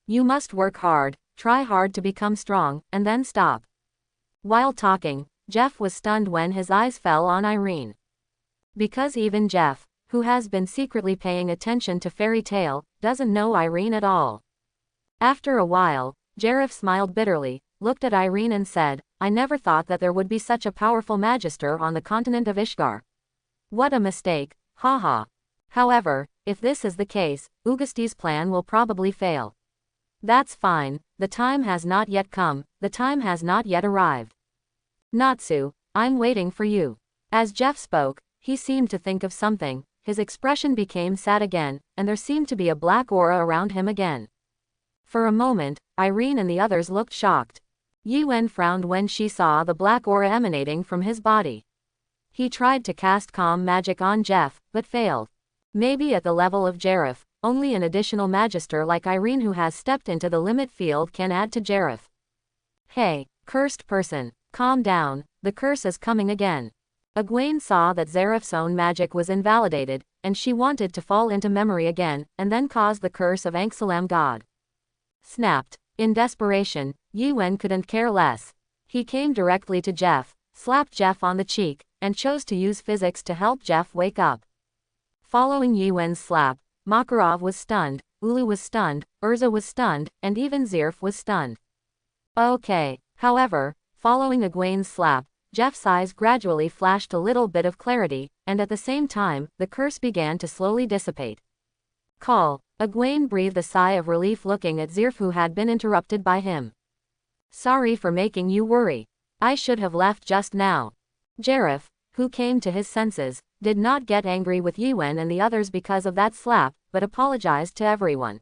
A: You must work hard, try hard to become strong, and then stop. While talking, Jeff was stunned when his eyes fell on Irene. Because even Jeff, who has been secretly paying attention to Fairy Tale, doesn't know Irene at all. After a while, Zeref smiled bitterly, looked at Irene and said, I never thought that there would be such a powerful magister on the continent of Ishgar. What a mistake, haha. However, if this is the case, Ugasti's plan will probably fail. That's fine, the time has not yet come, the time has not yet arrived. Natsu, I'm waiting for you. As Jeff spoke, he seemed to think of something, his expression became sad again, and there seemed to be a black aura around him again. For a moment, Irene and the others looked shocked. Yuen frowned when she saw the black aura emanating from his body. He tried to cast calm magic on Jeff, but failed. Maybe at the level of Zeref, only an additional magister like Irene who has stepped into the limit field can add to Zeref. Hey, cursed person, calm down, the curse is coming again. Egwene saw that Zeref's own magic was invalidated, and she wanted to fall into memory again, and then cause the curse of Anxalam God. Snapped. In desperation, Yuen couldn't care less. He came directly to Jeff, slapped Jeff on the cheek, and chose to use physics to help Jeff wake up. Following Yuen's slap, Makarov was stunned, Ulu was stunned, Erza was stunned, and even Zeref was stunned. Okay. However, following Egwene's slap, Jeff's eyes gradually flashed a little bit of clarity, and at the same time, the curse began to slowly dissipate. Call. Egwene breathed a sigh of relief looking at Zeref who had been interrupted by him. Sorry for making you worry. I should have left just now. Zeref, who came to his senses, did not get angry with Yuen and the others because of that slap, but apologized to everyone.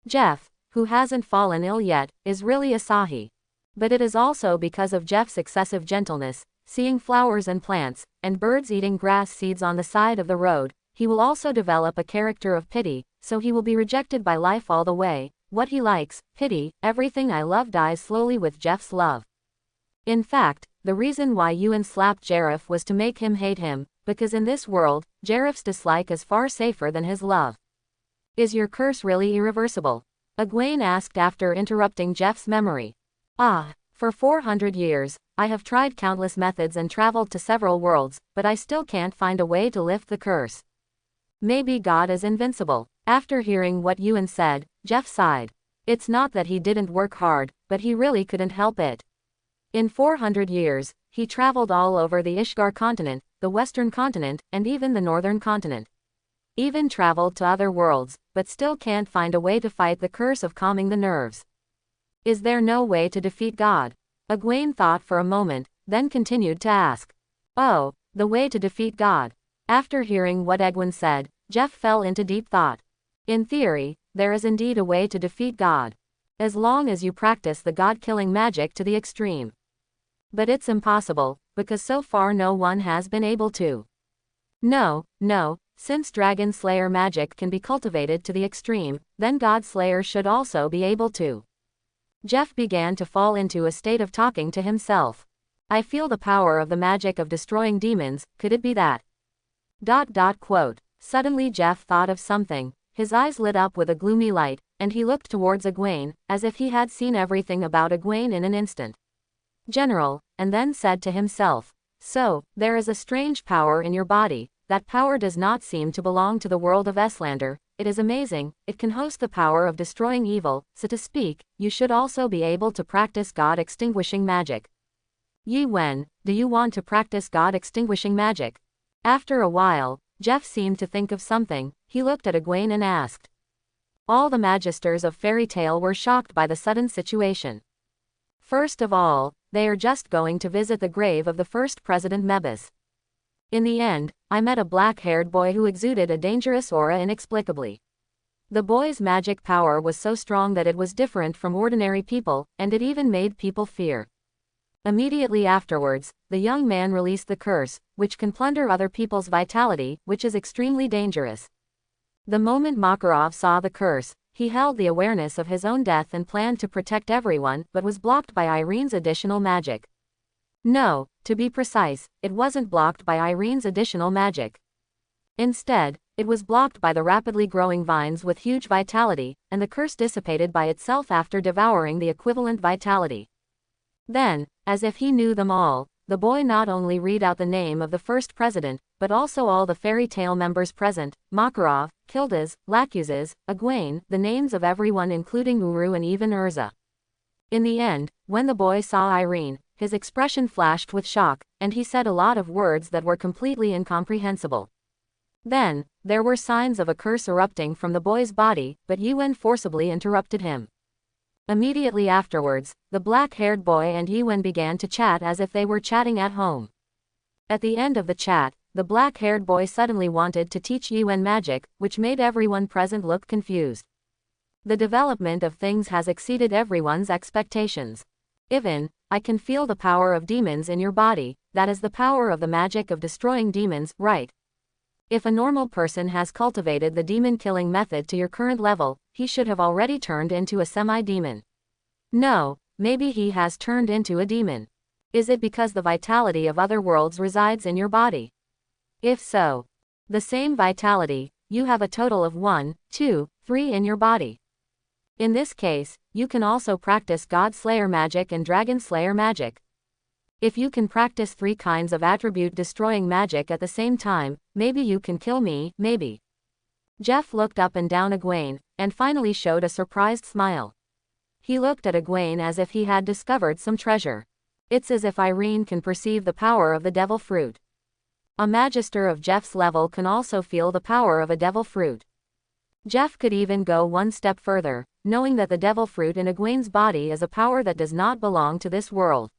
A: Jeff, who hasn't fallen ill yet, is really Asahi. But it is also because of Jeff's excessive gentleness, seeing flowers and plants, and birds eating grass seeds on the side of the road, he will also develop a character of pity, so he will be rejected by life all the way. What he likes, pity, everything I love dies slowly with Jeff's love. In fact, the reason why Yuen slapped Zeref was to make him hate him, because in this world, Zeref's dislike is far safer than his love. Is your curse really irreversible? Egwene asked after interrupting Jeff's memory. For 400 years, I have tried countless methods and traveled to several worlds, but I still can't find a way to lift the curse. Maybe God is invincible. After hearing what Yuen said, Jeff sighed. It's not that he didn't work hard, but he really couldn't help it. In 400 years, he traveled all over the Ishgar continent, the western continent, and even the northern continent. Even traveled to other worlds, but still can't find a way to fight the curse of calming the nerves. Is there no way to defeat God? Egwene thought for a moment, then continued to ask. Oh, the way to defeat God. After hearing what Egwene said, Jeff fell into deep thought. In theory, there is indeed a way to defeat God. As long as you practice the God-killing magic to the extreme. But it's impossible, because so far no one has been able to. No, since Dragon Slayer magic can be cultivated to the extreme, then God Slayer should also be able to. Jeff began to fall into a state of talking to himself. I feel the power of the magic of destroying demons, could it be that? Quote. Suddenly Jeff thought of something, his eyes lit up with a gloomy light, and he looked towards Egwene, as if he had seen everything about Egwene in an instant. General, and then said to himself, so, there is a strange power in your body, that power does not seem to belong to the world of Eslander, it is amazing, it can host the power of destroying evil, so to speak, you should also be able to practice God-extinguishing magic. Yuen, do you want to practice God-extinguishing magic? After a while, Jeff seemed to think of something, he looked at Egwene and asked. All the magisters of Fairy Tale were shocked by the sudden situation. First of all, they are just going to visit the grave of the first president Mavis. In the end, I met a black-haired boy who exuded a dangerous aura inexplicably. The boy's magic power was so strong that it was different from ordinary people, and it even made people fear. Immediately afterwards, the young man released the curse, which can plunder other people's vitality, which is extremely dangerous. The moment Makarov saw the curse, he held the awareness of his own death and planned to protect everyone, but was blocked by Irene's additional magic. No, to be precise, it wasn't blocked by Irene's additional magic. Instead, it was blocked by the rapidly growing vines with huge vitality, and the curse dissipated by itself after devouring the equivalent vitality. Then, as if he knew them all, the boy not only read out the name of the first president, but also all the Fairy Tale members present, Makarov, Gildas, Lacuzes, Egwene, the names of everyone including Uru and even Erza. In the end, when the boy saw Irene, his expression flashed with shock, and he said a lot of words that were completely incomprehensible. Then, there were signs of a curse erupting from the boy's body, but Yuen forcibly interrupted him. Immediately afterwards, the black-haired boy and Yuen began to chat as if they were chatting at home. At the end of the chat, the black-haired boy suddenly wanted to teach Yuen magic, which made everyone present look confused. The development of things has exceeded everyone's expectations. Even, I can feel the power of demons in your body, that is the power of the magic of destroying demons, right? If a normal person has cultivated the demon-killing method to your current level, he should have already turned into a semi-demon. No, maybe he has turned into a demon. Is it because the vitality of other worlds resides in your body? If so, the same vitality, you have a total of 1, 2, 3 in your body. In this case, you can also practice God Slayer magic and Dragon Slayer magic. If you can practice 3 kinds of attribute-destroying magic at the same time, maybe you can kill me, maybe. Jeff looked up and down Egwene, and finally showed a surprised smile. He looked at Egwene as if he had discovered some treasure. It's as if Irene can perceive the power of the devil fruit. A magister of Jeff's level can also feel the power of a devil fruit. Jeff could even go one step further, knowing that the devil fruit in Egwene's body is a power that does not belong to this world.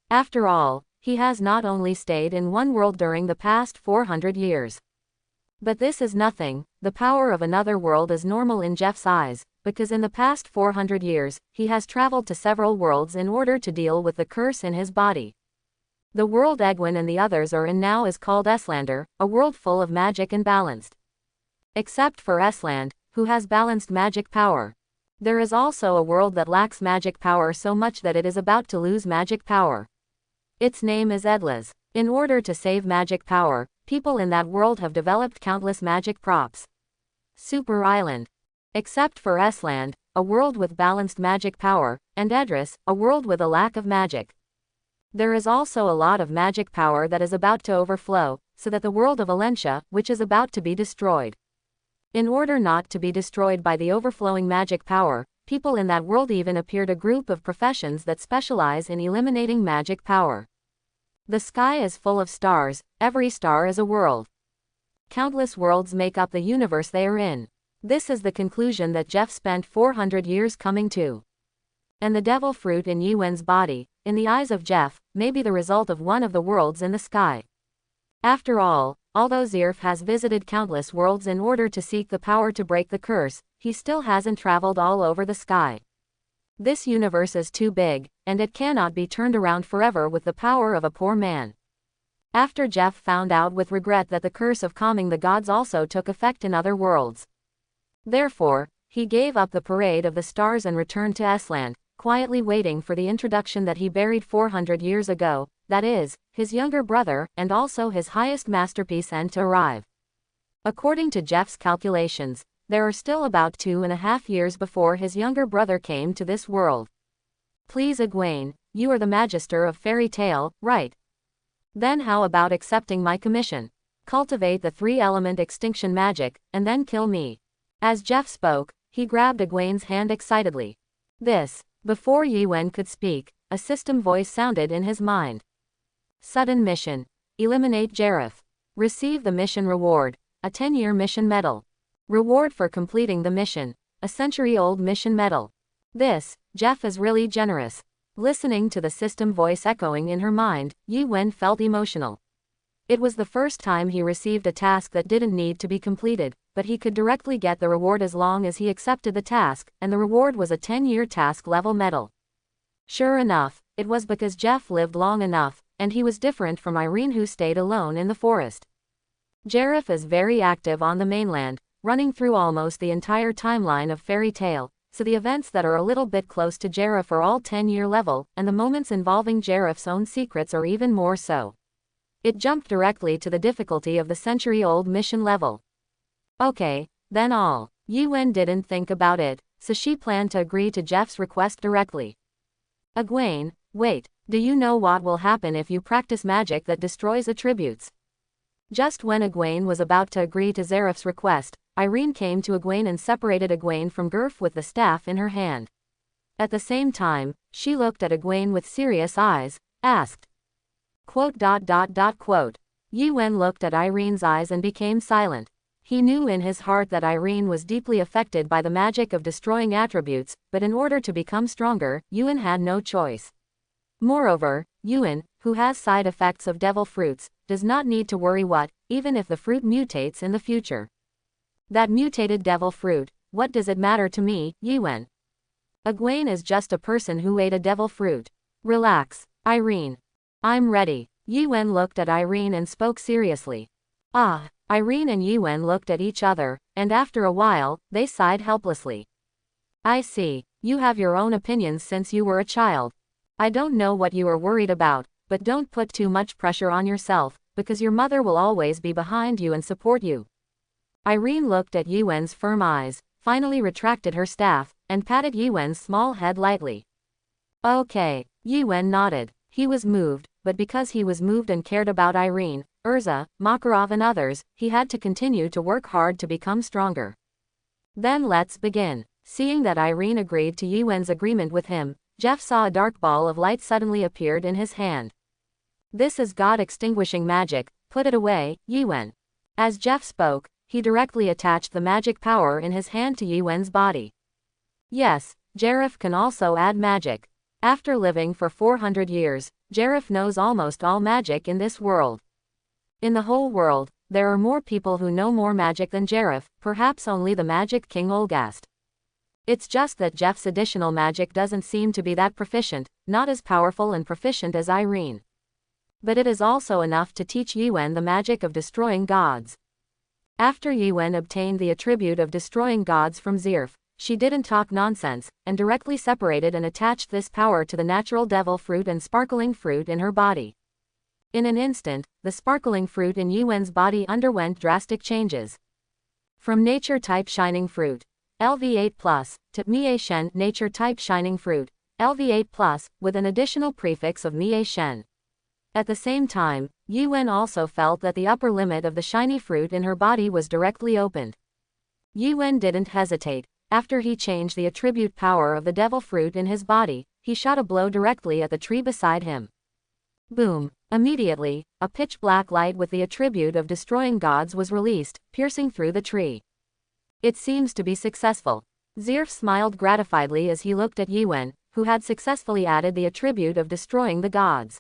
A: After all, he has not only stayed in one world during the past 400 years. But this is nothing, the power of another world is normal in Jeff's eyes, because in the past 400 years, he has traveled to several worlds in order to deal with the curse in his body. The world Egwene and the others are in now is called Eslander, a world full of magic and balanced. Except for Esland, who has balanced magic power. There is also a world that lacks magic power so much that it is about to lose magic power. Its name is Edlas. In order to save magic power, people in that world have developed countless magic props. Super Island. Except for Esland, a world with balanced magic power, and Edras, a world with a lack of magic. There is also a lot of magic power that is about to overflow, so that the world of Valencia, which is about to be destroyed. In order not to be destroyed by the overflowing magic power, people in that world even appeared a group of professions that specialize in eliminating magic power. The sky is full of stars, every star is a world. Countless worlds make up the universe they are in. This is the conclusion that Jeff spent 400 years coming to. And the devil fruit in Yuen's body, in the eyes of Jeff, may be the result of one of the worlds in the sky. After all, although Zeref has visited countless worlds in order to seek the power to break the curse, he still hasn't traveled all over the sky. This universe is too big, and it cannot be turned around forever with the power of a poor man. After Jeff found out with regret that the curse of calming the gods also took effect in other worlds. Therefore, he gave up the parade of the stars and returned to Esland, quietly waiting for the introduction that he buried 400 years ago, that is, his younger brother, and also his highest masterpiece End to arrive. According to Jeff's calculations, there are still about 2.5 years before his younger brother came to this world. Please Egwene, you are the magister of Fairy Tale, right? Then how about accepting my commission? Cultivate the 3-element extinction magic, and then kill me. As Jeff spoke, he grabbed Egwene's hand excitedly. Before Yuen could speak, a system voice sounded in his mind. Sudden mission. Eliminate Zeref. Receive the mission reward, a 10-year mission medal. Reward for completing the mission. a century-old mission medal. This, Jeff is really generous. Listening to the system voice echoing in her mind, Yi-Wen felt emotional. It was the first time he received a task that didn't need to be completed, but he could directly get the reward as long as he accepted the task, and the reward was a 10-year task-level medal. Sure enough, it was because Jeff lived long enough, and he was different from Irene who stayed alone in the forest. Zeref is very active on the mainland, running through almost the entire timeline of Fairy Tale, so the events that are a little bit close to Zeref are all 10-year level, and the moments involving Zeref's own secrets are even more so. It jumped directly to the difficulty of the century-old mission level. Okay, then Yi-Wen didn't think about it, so she planned to agree to Jeff's request directly. Egwene, wait, do you know what will happen if you practice magic that destroys attributes? Just when Egwene was about to agree to Zeref's request, Irene came to Egwene and separated Egwene from Gerf with the staff in her hand. At the same time, she looked at Egwene with serious eyes, asked. Yi-Wen looked at Irene's eyes and became silent. He knew in his heart that Irene was deeply affected by the magic of destroying attributes, but in order to become stronger, Yi-Wen had no choice. Moreover, Yi-Wen, who has side effects of devil fruits, does not need to worry even if the fruit mutates in the future. That mutated devil fruit, what does it matter to me, Yi-Wen? Egwene is just a person who ate a devil fruit. Relax, Irene. I'm ready. Yi-Wen looked at Irene and spoke seriously. Irene and Yi-Wen looked at each other, and after a while, they sighed helplessly. I see, you have your own opinions since you were a child. I don't know what you are worried about, but don't put too much pressure on yourself, because your mother will always be behind you and support you. Irene looked at Yi-Wen's firm eyes, finally retracted her staff, and patted Yi-Wen's small head lightly. Okay, Yi-Wen nodded. He was moved, but because he was moved and cared about Irene, Erza, Makarov and others, he had to continue to work hard to become stronger. Then let's begin. Seeing that Irene agreed to Yi-Wen's agreement with him, Jeff saw a dark ball of light suddenly appeared in his hand. This is God-extinguishing magic, put it away, Yi-Wen. As Jeff spoke, he directly attached the magic power in his hand to Yi-Wen's body. Yes, Zeref can also add magic. After living for 400 years, Zeref knows almost all magic in this world. In the whole world, there are more people who know more magic than Zeref, perhaps only the Magic King Olgast. It's just that Jeff's additional magic doesn't seem to be that proficient, not as powerful and proficient as Irene. But it is also enough to teach Yi-Wen the magic of destroying gods. After Yi-Wen obtained the attribute of destroying gods from Zeref, she didn't talk nonsense, and directly separated and attached this power to the natural devil fruit and sparkling fruit in her body. In an instant, the sparkling fruit in Yi-Wen's body underwent drastic changes. From nature-type shining fruit, LV8+, to Mie Shen nature-type shining fruit, LV8+, with an additional prefix of Mie Shen. At the same time, Yi-Wen also felt that the upper limit of the shiny fruit in her body was directly opened. Yi-Wen didn't hesitate. After he changed the attribute power of the devil fruit in his body, he shot a blow directly at the tree beside him. Boom! Immediately, a pitch-black light with the attribute of destroying gods was released, piercing through the tree. It seems to be successful. Zeref smiled gratifiedly as he looked at Yi-Wen, who had successfully added the attribute of destroying the gods.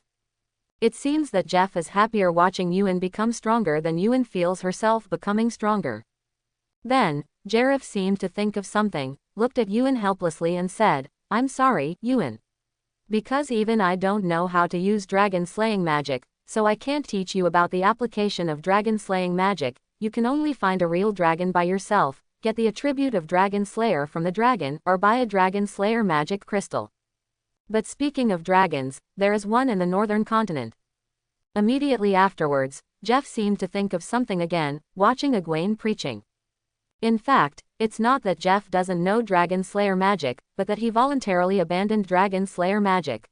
A: It seems that Jeff is happier watching Yi-Wen become stronger than Yi-Wen feels herself becoming stronger. Then, Zeref seemed to think of something, looked at Yi-Wen helplessly and said, I'm sorry, Yi-Wen. Because even I don't know how to use dragon-slaying magic, so I can't teach you about the application of dragon-slaying magic. You can only find a real dragon by yourself, get the attribute of Dragon Slayer from the dragon, or buy a Dragon Slayer magic crystal. But speaking of dragons, there is one in the northern continent. Immediately afterwards, Jeff seemed to think of something again, watching Egwene preaching. In fact, it's not that Jeff doesn't know Dragon Slayer magic, but that he voluntarily abandoned Dragon Slayer magic.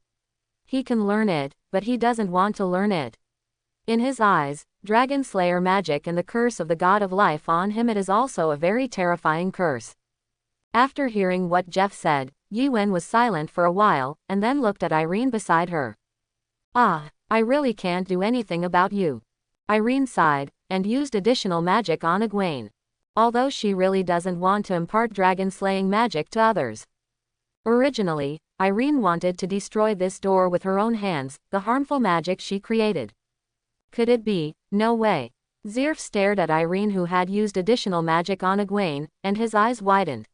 A: He can learn it, but he doesn't want to learn it. In his eyes, Dragon Slayer magic and the curse of the god of life on him, it is also a very terrifying curse. After hearing what Jeff said, Yi-Wen was silent for a while, and then looked at Irene beside her. I really can't do anything about you. Irene sighed, and used additional magic on Egwene. although she really doesn't want to impart dragon-slaying magic to others. Originally, Irene wanted to destroy this door with her own hands, the harmful magic she created. Could it be? No way. Zeref stared at Irene, who had used additional magic on Egwene, and his eyes widened.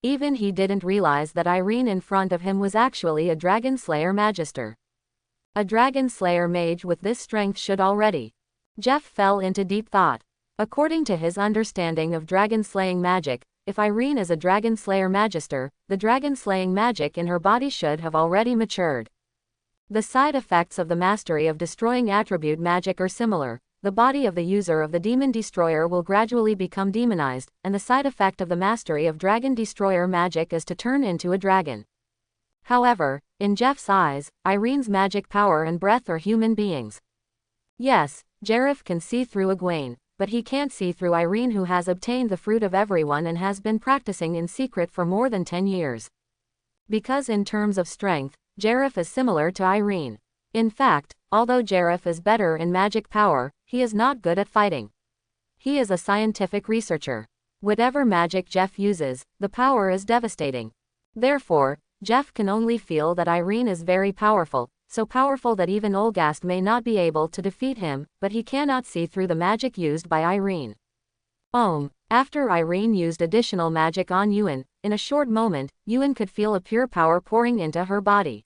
A: Even he didn't realize that Irene in front of him was actually a Dragon Slayer Magister. A Dragon Slayer mage with this strength should already. Jeff fell into deep thought. According to his understanding of dragon-slaying magic, if Irene is a Dragon Slayer Magister, the dragon-slaying magic in her body should have already matured. The side effects of the mastery of destroying attribute magic are similar. The body of the user of the Demon Destroyer will gradually become demonized, and the side effect of the mastery of Dragon Destroyer magic is to turn into a dragon. However, in Jeff's eyes, Irene's magic power and breath are human beings. Yes, Zeref can see through Egwene, but he can't see through Irene, who has obtained the fruit of everyone and has been practicing in secret for more than 10 years. Because in terms of strength, Zeref is similar to Irene. In fact, although Zeref is better in magic power, he is not good at fighting. He is a scientific researcher. Whatever magic Jeff uses, the power is devastating. Therefore, Jeff can only feel that Irene is very powerful, so powerful that even Olgast may not be able to defeat him, but he cannot see through the magic used by Irene. After Irene used additional magic on Yuan, in a short moment, Yuan could feel a pure power pouring into her body.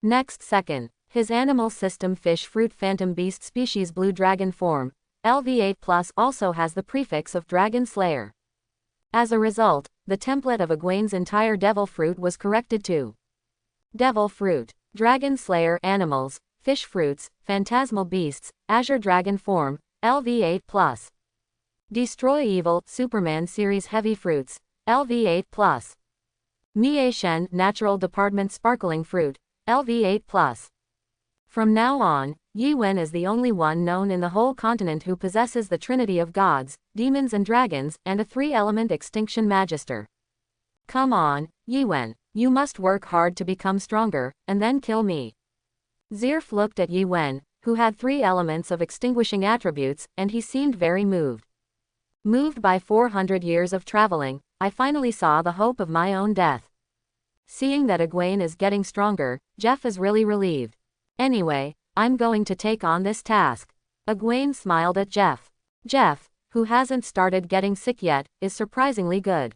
A: Next second, his animal system fish fruit phantom beast species blue dragon form, LV8+, also has the prefix of Dragon Slayer. As a result, the template of Egwene's entire devil fruit was corrected to Devil Fruit, Dragon Slayer animals, fish fruits, phantasmal beasts, azure dragon form, LV8+. Destroy evil, Superman series heavy fruits, LV8+. Mie Shen natural department sparkling fruit, LV8+. From now on, Yi Wen is the only one known in the whole continent who possesses the trinity of gods, demons and dragons, and a 3-element extinction magister. Come on, Yi Wen, you must work hard to become stronger, and then kill me. Zeref looked at Yi Wen, who had 3 elements of extinguishing attributes, and he seemed very moved. Moved by 400 years of traveling, I finally saw the hope of my own death. Seeing that Egwene is getting stronger, Jeff is really relieved. Anyway, I'm going to take on this task. Egwene smiled at Jeff. Jeff, who hasn't started getting sick yet, is surprisingly good.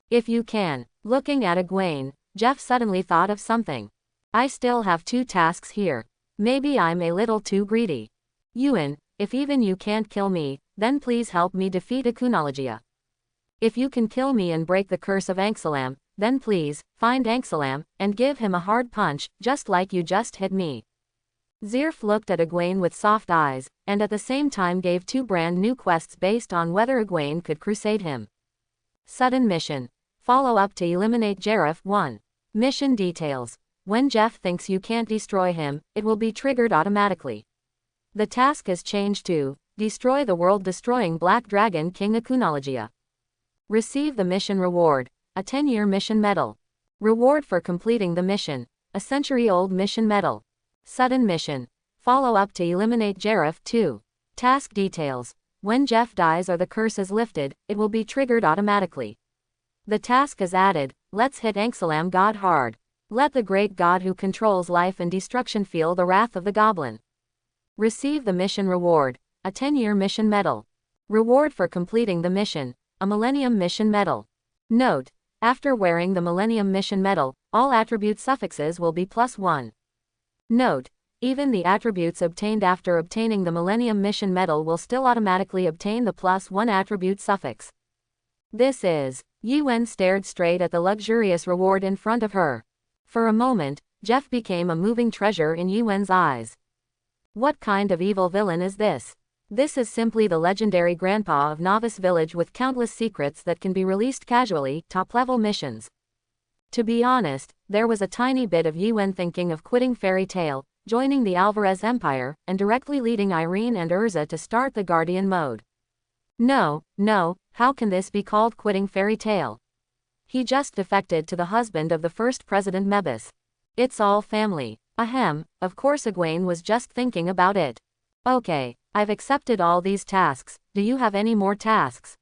A: If you can. Looking at Egwene, Jeff suddenly thought of something. I still have 2 tasks here. Maybe I'm a little too greedy. Yuan, if even you can't kill me, then please help me defeat Converges. If you can kill me and break the curse of Anxalam, then please, find Anxalam, and give him a hard punch, just like you just hit me. Zeref looked at Egwene with soft eyes, and at the same time gave 2 brand new quests based on whether Egwene could crusade him. Sudden mission. Follow up to eliminate Zeref 1. Mission details. When Jeff thinks you can't destroy him, it will be triggered automatically. The task is changed to destroy the world-destroying Black Dragon King Converges. Receive the mission reward, a 10-year mission medal. Reward for completing the mission, a century-old mission medal. Sudden mission. Follow up to eliminate Zeref 2. Task details. When Jeff dies or the curse is lifted, it will be triggered automatically. The task is added, let's hit Anxalam God hard. Let the great god who controls life and destruction feel the wrath of the goblin. Receive the mission reward, a 10-year mission medal. Reward for completing the mission, a Millennium Mission Medal. Note: after wearing the Millennium Mission Medal, all attribute suffixes will be +1. Note: even the attributes obtained after obtaining the Millennium Mission Medal will still automatically obtain the +1 attribute suffix. This is. Yi Wen stared straight at the luxurious reward in front of her. For a moment, Jeff became a moving treasure in Yi Wen's eyes. What kind of evil villain is this? This is simply the legendary grandpa of Novice Village with countless secrets that can be released casually, top-level missions. To be honest, there was a tiny bit of Yi Wen thinking of quitting Fairy Tail, joining the Alvarez Empire, and directly leading Irene and Erza to start the Guardian mode. No, how can this be called quitting Fairy Tail? He just defected to the husband of the first President Mavis. It's all family. Ahem, of course Egwene was just thinking about it. Okay, I've accepted all these tasks, do you have any more tasks?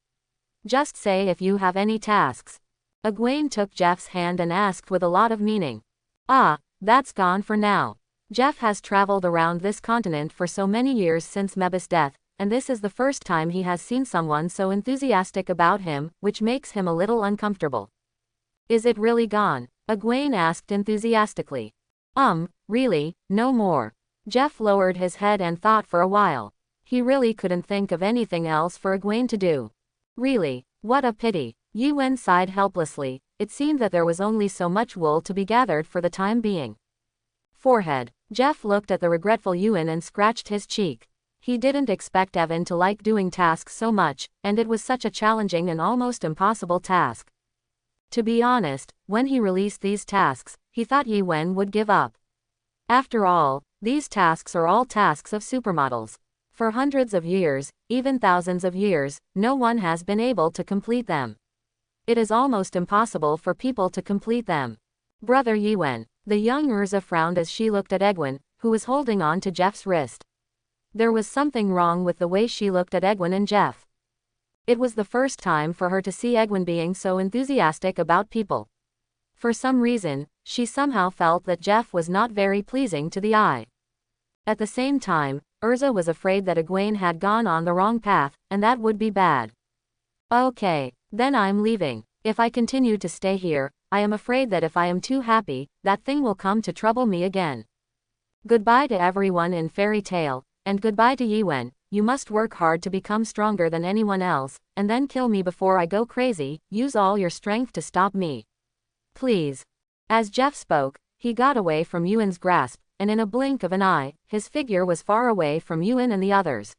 A: Just say if you have any tasks. Egwene took Jeff's hand and asked with a lot of meaning. Ah, that's gone for now. Jeff has traveled around this continent for so many years since Mavis' death, and this is the first time he has seen someone so enthusiastic about him, which makes him a little uncomfortable. Is it really gone? Egwene asked enthusiastically. Really, no more. Jeff lowered his head and thought for a while. He really couldn't think of anything else for Egwene to do. Really, what a pity. Yuen sighed helplessly. It seemed that there was only so much wool to be gathered for the time being. Forehead. Jeff looked at the regretful Yuen and scratched his cheek. He didn't expect Evan to like doing tasks so much, and it was such a challenging and almost impossible task. To be honest, when he released these tasks, he thought Yuen would give up. After all, these tasks are all tasks of supermodels. For hundreds of years, even thousands of years, no one has been able to complete them. It is almost impossible for people to complete them. Brother Yuen. The young Erza frowned as she looked at Egwene, who was holding on to Jeff's wrist. There was something wrong with the way she looked at Egwene and Jeff. It was the first time for her to see Egwene being so enthusiastic about people. For some reason, she somehow felt that Jeff was not very pleasing to the eye. At the same time, Erza was afraid that Egwene had gone on the wrong path, and that would be bad. Okay, then I'm leaving. If I continue to stay here, I am afraid that if I am too happy, that thing will come to trouble me again. Goodbye to everyone in Fairy Tale, and goodbye to Yuen. You must work hard to become stronger than anyone else, and then kill me before I go crazy. Use all your strength to stop me. Please. As Jeff spoke, he got away from Yuen's grasp, and in a blink of an eye, his figure was far away from Yuen and the others.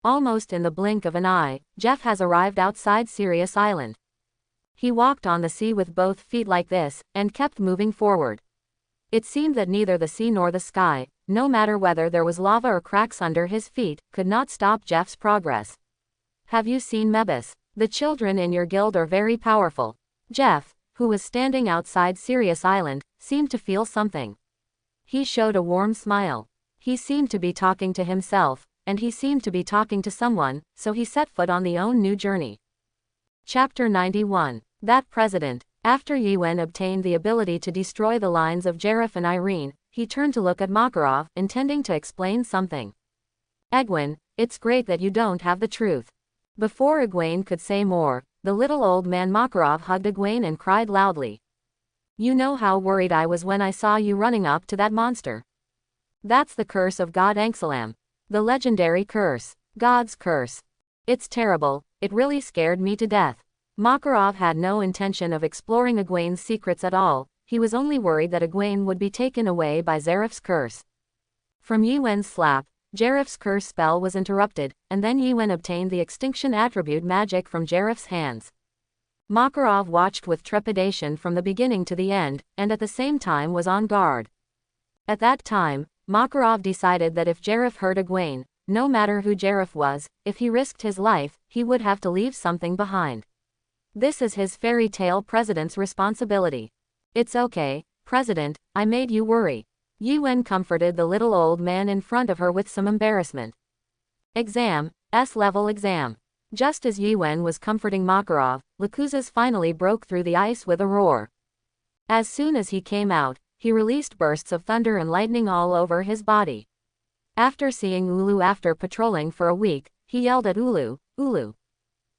A: Almost in the blink of an eye, Jeff has arrived outside Sirius Island. He walked on the sea with both feet like this, and kept moving forward. It seemed that neither the sea nor the sky, no matter whether there was lava or cracks under his feet, could not stop Jeff's progress. Have you seen Mavis? The children in your guild are very powerful. Jeff, who was standing outside Sirius Island, seemed to feel something. He showed a warm smile. He seemed to be talking to himself, and he seemed to be talking to someone, so he set foot on the own new journey. Chapter 91. That president. After Yuen obtained the ability to destroy the lines of Zeref and Irene, he turned to look at Makarov, intending to explain something. Egwene, it's great that you don't have the truth. Before Egwene could say more, the little old man Makarov hugged Egwene and cried loudly. You know how worried I was when I saw you running up to that monster. That's the curse of God Anxelam. The legendary curse. God's curse. It's terrible, it really scared me to death. Makarov had no intention of exploring Egwene's secrets at all, he was only worried that Egwene would be taken away by Zeref's curse. From Yuen's slap, Zeref's curse spell was interrupted, and then Yuen obtained the extinction attribute magic from Zeref's hands. Makarov watched with trepidation from the beginning to the end, and at the same time was on guard. At that time, Makarov decided that if Zeref hurt Egwene, no matter who Zeref was, if he risked his life, he would have to leave something behind. This is his fairy tale president's responsibility. It's okay, President, I made you worry. Yuen comforted the little old man in front of her with some embarrassment. Exam, S-level exam. Just as Yuen was comforting Makarov, Lakuzas finally broke through the ice with a roar. As soon as he came out, he released bursts of thunder and lightning all over his body. After seeing Ulu after patrolling for a week, he yelled at Ulu, Ulu.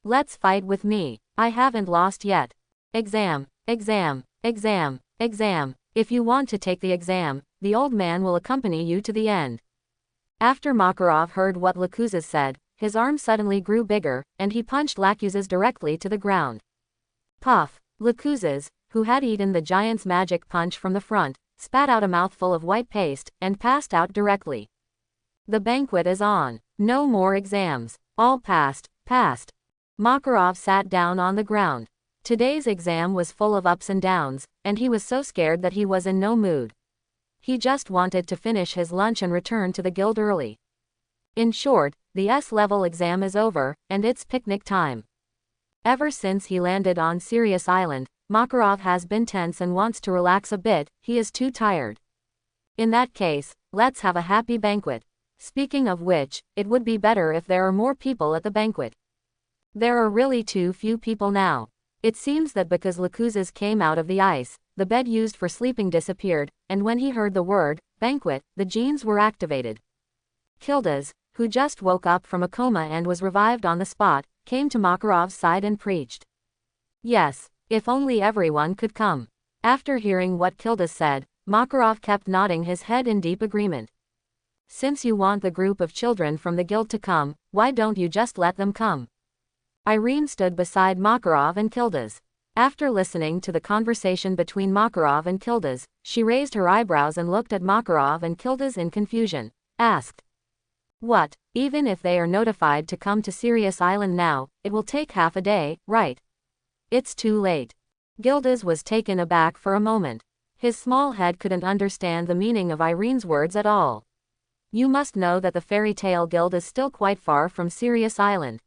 A: Let's fight with me. I haven't lost yet. Exam, exam, exam, exam. If you want to take the exam, the old man will accompany you to the end. After Makarov heard what Lakuzas said, his arm suddenly grew bigger, and he punched Lakuzas directly to the ground. Puff. Lakuzas, who had eaten the giant's magic punch from the front, spat out a mouthful of white paste, and passed out directly. The banquet is on. No more exams. All passed, passed. Makarov sat down on the ground. Today's exam was full of ups and downs, and he was so scared that he was in no mood. He just wanted to finish his lunch and return to the guild early. In short, the S-level exam is over, and it's picnic time. Ever since he landed on Sirius Island, Makarov has been tense and wants to relax a bit, he is too tired. In that case, let's have a happy banquet. Speaking of which, it would be better if there are more people at the banquet. There are really too few people now. It seems that because Lucuzes came out of the ice, the bed used for sleeping disappeared, and when he heard the word, banquet, the genes were activated. Gildas, who just woke up from a coma and was revived on the spot, came to Makarov's side and preached. Yes, if only everyone could come. After hearing what Gildas said, Makarov kept nodding his head in deep agreement. Since you want the group of children from the guild to come, why don't you just let them come? Irene stood beside Makarov and Gildas. After listening to the conversation between Makarov and Gildas, she raised her eyebrows and looked at Makarov and Gildas in confusion, asked. What, even if they are notified to come to Sirius Island now, it will take half a day, right? It's too late. Gildas was taken aback for a moment. His small head couldn't understand the meaning of Irene's words at all. You must know that the fairy tale guild is still quite far from Sirius Island.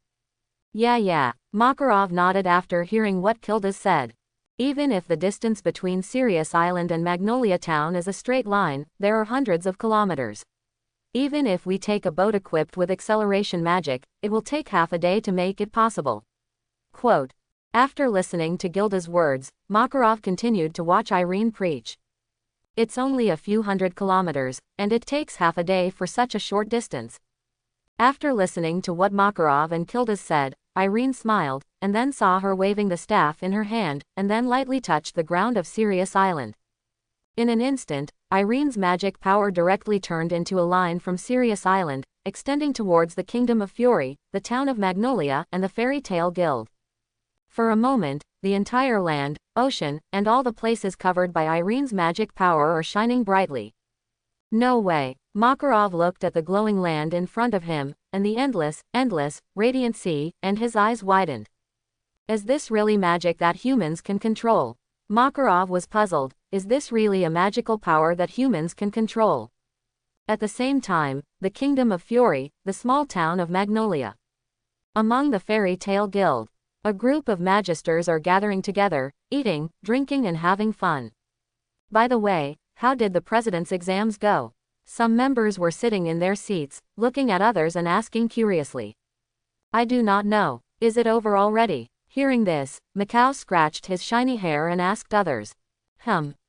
A: Yeah, Makarov nodded after hearing what Gildas said. Even if the distance between Sirius Island and Magnolia Town is a straight line, there are hundreds of kilometers. Even if we take a boat equipped with acceleration magic, it will take half a day to make it possible. Quote. After listening to Gildas' words, Makarov continued to watch Irene preach. It's only a few hundred kilometers, and it takes half a day for such a short distance. After listening to what Makarov and Gildas said, Irene smiled, and then saw her waving the staff in her hand, and then lightly touched the ground of Sirius Island. In an instant, Irene's magic power directly turned into a line from Sirius Island, extending towards the Kingdom of Fury, the town of Magnolia, and the Fairy Tale Guild. For a moment, the entire land, ocean, and all the places covered by Irene's magic power are shining brightly. No way. Makarov looked at the glowing land in front of him, and the endless, radiant sea, and his eyes widened. Is this really magic that humans can control? Makarov was puzzled. Is this really a magical power that humans can control? At the same time, the Kingdom of Fury, the small town of Magnolia. Among the Fairy Tale Guild, a group of magisters are gathering together, eating, drinking and having fun. By the way, how did the president's exams go? Some members were sitting in their seats, looking at others and asking curiously. I do not know. Is it over already? Hearing this, Mikau scratched his shiny hair and asked others.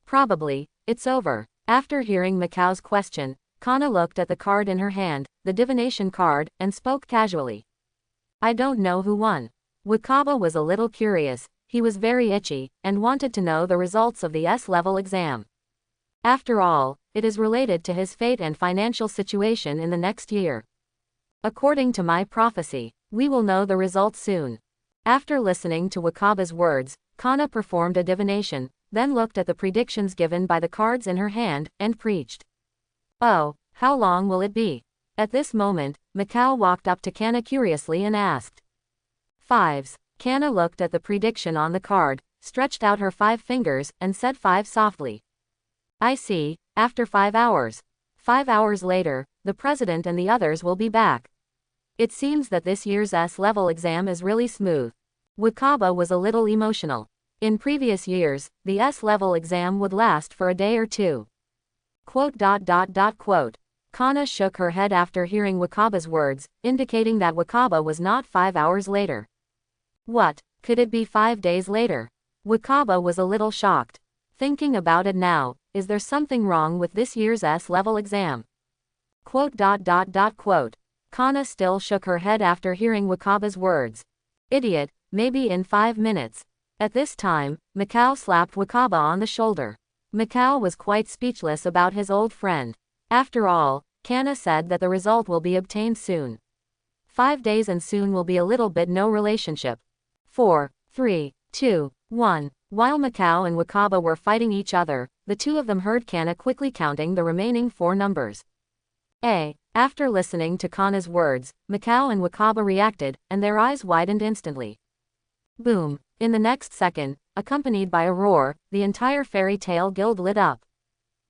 A: Probably, it's over. After hearing Mikau's question, Kana looked at the card in her hand, the divination card, and spoke casually. I don't know who won. Wakaba was a little curious, he was very itchy, and wanted to know the results of the S-level exam. After all, it is related to his fate and financial situation in the next year. According to my prophecy, we will know the results soon. After listening to Wakaba's words, Kana performed a divination, then looked at the predictions given by the cards in her hand, and preached. Oh, how long will it be? At this moment, Mikau walked up to Kana curiously and asked. 5s. Kana looked at the prediction on the card, stretched out her 5 fingers, and said 5 softly. I see, after 5 hours. 5 hours later, the president and the others will be back. It seems that this year's S-level exam is really smooth. Wakaba was a little emotional. In previous years, the S-level exam would last for a day or two. Quote. Kana shook her head after hearing Wakaba's words, indicating that Wakaba was not 5 hours later. What, could it be 5 days later? Wakaba was a little shocked. Thinking about it now, is there something wrong with this year's S-level exam? Quote. Kana still shook her head after hearing Wakaba's words. Idiot, maybe in 5 minutes. At this time, Mikau slapped Wakaba on the shoulder. Mikau was quite speechless about his old friend. After all, Kana said that the result will be obtained soon. 5 days and soon will be a little bit no relationship. 4, 3, 2, 1. While Mikau and Wakaba were fighting each other, the two of them heard Kana quickly counting the remaining 4 numbers. After listening to Kana's words, Mikau and Wakaba reacted, and their eyes widened instantly. Boom! In the next second, accompanied by a roar, the entire Fairy Tale Guild lit up.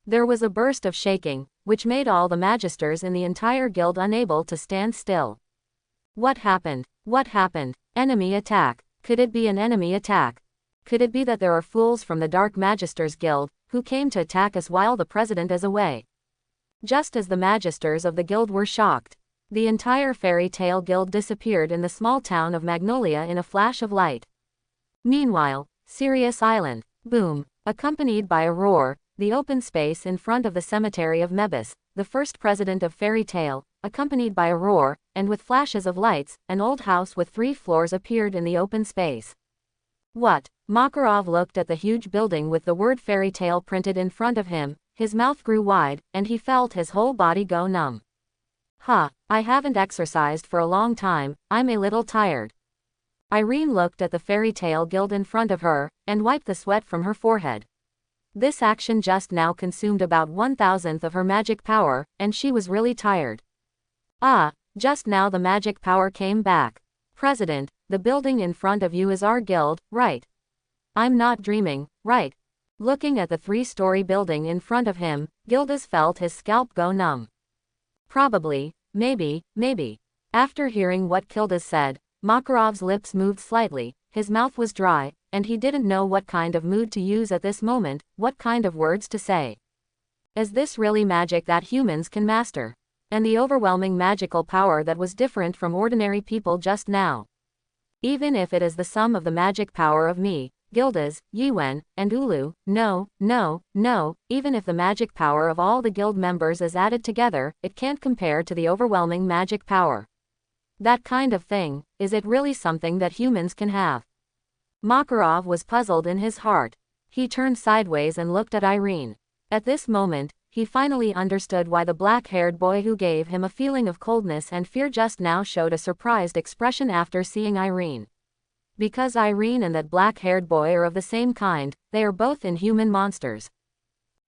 A: There was a burst of shaking, which made all the magisters in the entire guild unable to stand still. What happened? What happened? Enemy attack. Could it be an enemy attack? Could it be that there are fools from the Dark Magisters Guild, who came to attack us while the president is away? Just as the magisters of the guild were shocked, The entire fairy tale guild disappeared in the small town of Magnolia in a flash of light. Meanwhile, Sirius Island. Boom. Accompanied by a roar, the open space in front of the cemetery of Mavis, the first president of Fairy Tale, accompanied by a roar, and with flashes of lights, an old house with 3 floors appeared in the open space. What? Makarov looked at the huge building with the word Fairy Tale printed in front of him, his mouth grew wide, and he felt his whole body go numb. I haven't exercised for a long time, I'm a little tired. Irene looked at the Fairy Tale Guild in front of her, and wiped the sweat from her forehead. This action just now consumed about 1,000th of her magic power, and she was really tired. Just now the magic power came back. President, the building in front of you is our guild, right? I'm not dreaming, right? Looking at the 3-story building in front of him, Gildas felt his scalp go numb. Probably, maybe. After hearing what Gildas said, Makarov's lips moved slightly, his mouth was dry, and he didn't know what kind of mood to use at this moment, what kind of words to say. Is this really magic that humans can master? And the overwhelming magical power that was different from ordinary people just now. Even if it is the sum of the magic power of me, Gildas, Yiwen, and Ulu, no, even if the magic power of all the guild members is added together, it can't compare to the overwhelming magic power. That kind of thing, is it really something that humans can have? Makarov was puzzled in his heart. He turned sideways and looked at Irene. At this moment, he finally understood why the black-haired boy who gave him a feeling of coldness and fear just now showed a surprised expression after seeing Irene. Because Irene and that black-haired boy are of the same kind, they are both inhuman monsters.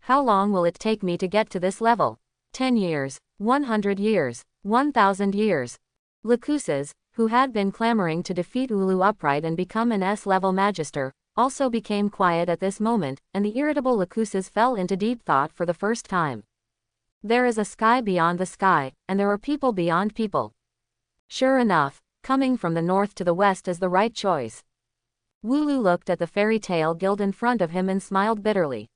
A: How long will it take me to get to this level? 10 years, 100 years, 1,000 years. Lucuses, who had been clamoring to defeat Ulu upright and become an S-level magister, also became quiet at this moment, and the irritable Lucuses fell into deep thought for the first time. There is a sky beyond the sky, and there are people beyond people. Sure enough, coming from the north to the west is the right choice. Wulu looked at the Fairy Tale Guild in front of him and smiled bitterly.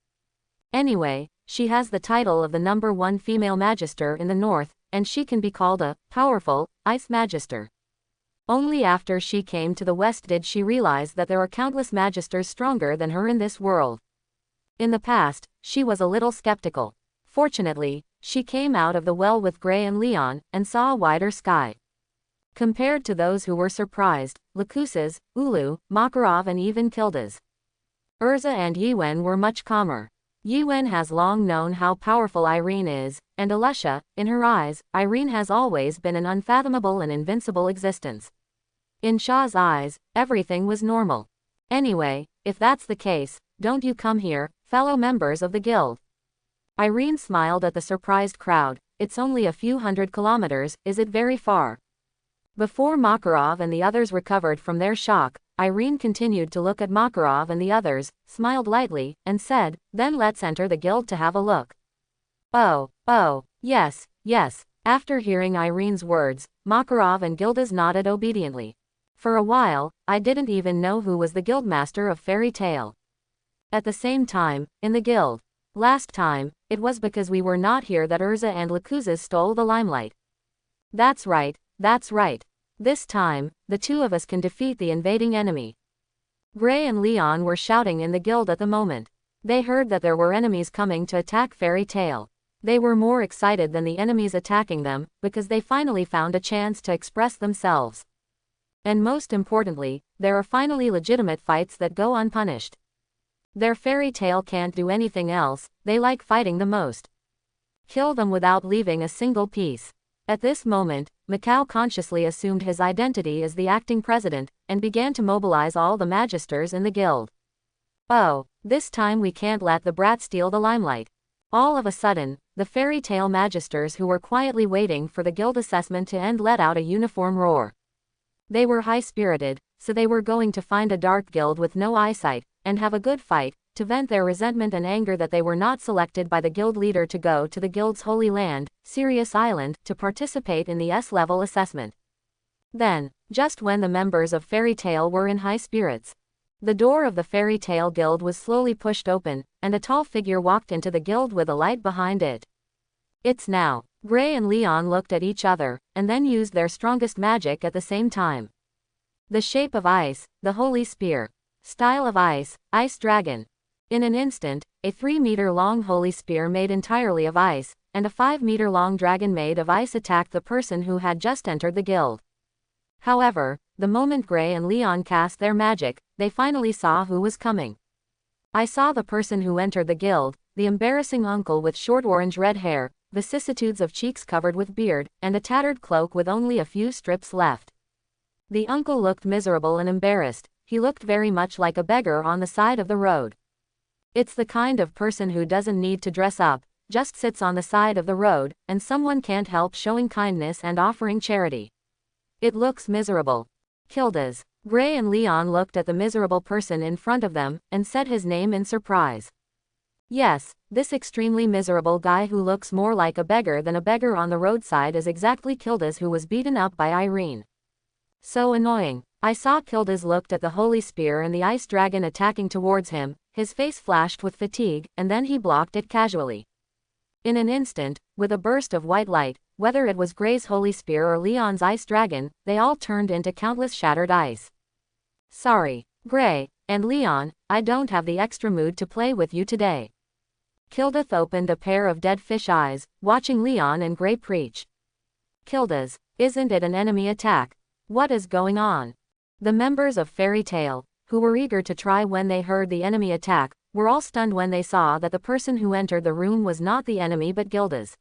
A: Anyway, she has the title of the #1 female magister in the north, and she can be called a powerful ice magister. Only after she came to the west did she realize that there are countless magisters stronger than her in this world. In the past, she was a little skeptical. Fortunately, she came out of the well with Gray and Leon, and saw a wider sky. Compared to those who were surprised, Lucuses, Ulu, Makarov and even Gildas, Erza and Yiwen were much calmer. Yiwen has long known how powerful Irene is, and Alessia, in her eyes, Irene has always been an unfathomable and invincible existence. In Shaw's eyes, everything was normal. Anyway, if that's the case, don't you come here, fellow members of the guild. Irene smiled at the surprised crowd. It's only a few 100 kilometers, is it very far? Before Makarov and the others recovered from their shock, Irene continued to look at Makarov and the others, smiled lightly, and said, then let's enter the guild to have a look. Oh, yes. After hearing Irene's words, Makarov and Gildas nodded obediently. For a while, I didn't even know who was the guildmaster of Fairy Tale. At the same time, in the guild. Last time, it was because we were not here that Erza and Lucuses stole the limelight. That's right. This time, the two of us can defeat the invading enemy. Gray and Leon were shouting in the guild at the moment. They heard that there were enemies coming to attack Fairy Tale. They were more excited than the enemies attacking them, because they finally found a chance to express themselves. And most importantly, there are finally legitimate fights that go unpunished. Their Fairy Tale can't do anything else, they like fighting the most. Kill them without leaving a single piece. At this moment, Macau consciously assumed his identity as the acting president, and began to mobilize all the magisters in the guild. Oh, this time we can't let the brat steal the limelight. All of a sudden, the Fairy Tale magisters who were quietly waiting for the guild assessment to end let out a uniform roar. They were high-spirited, so they were going to find a dark guild with no eyesight, and have a good fight, to vent their resentment and anger that they were not selected by the guild leader to go to the guild's holy land, Sirius Island, to participate in the S-level assessment. Then, just when the members of Fairy Tale were in high spirits, the door of the Fairy Tale Guild was slowly pushed open, and a tall figure walked into the guild with a light behind it. It's now. Gray and Leon looked at each other, and then used their strongest magic at the same time. The shape of ice, the holy spear. Style of ice, ice dragon. In an instant, a 3-meter-long holy spear made entirely of ice, and a 5-meter-long dragon made of ice attacked the person who had just entered the guild. However, the moment Gray and Leon cast their magic, they finally saw who was coming. I saw the person who entered the guild, the embarrassing uncle with short orange-red hair, vicissitudes of cheeks covered with beard, and a tattered cloak with only a few strips left. The uncle looked miserable and embarrassed. He looked very much like a beggar on the side of the road. It's the kind of person who doesn't need to dress up, just sits on the side of the road, and someone can't help showing kindness and offering charity. It looks miserable. Gildas. Gray and Leon looked at the miserable person in front of them, and said his name in surprise. Yes, this extremely miserable guy who looks more like a beggar than a beggar on the roadside is exactly Gildas, who was beaten up by Irene. So annoying. I saw Gildas looked at the holy spear and the ice dragon attacking towards him, his face flashed with fatigue, and then he blocked it casually. In an instant, with a burst of white light, whether it was Gray's holy spear or Leon's ice dragon, they all turned into countless shattered ice. Sorry, Gray and Leon, I don't have the extra mood to play with you today. Gildas opened a pair of dead fish eyes, watching Leon and Gray preach. Gildas, isn't it an enemy attack? What is going on? The members of Fairy Tale, who were eager to try when they heard the enemy attack, were all stunned when they saw that the person who entered the room was not the enemy but Gildas.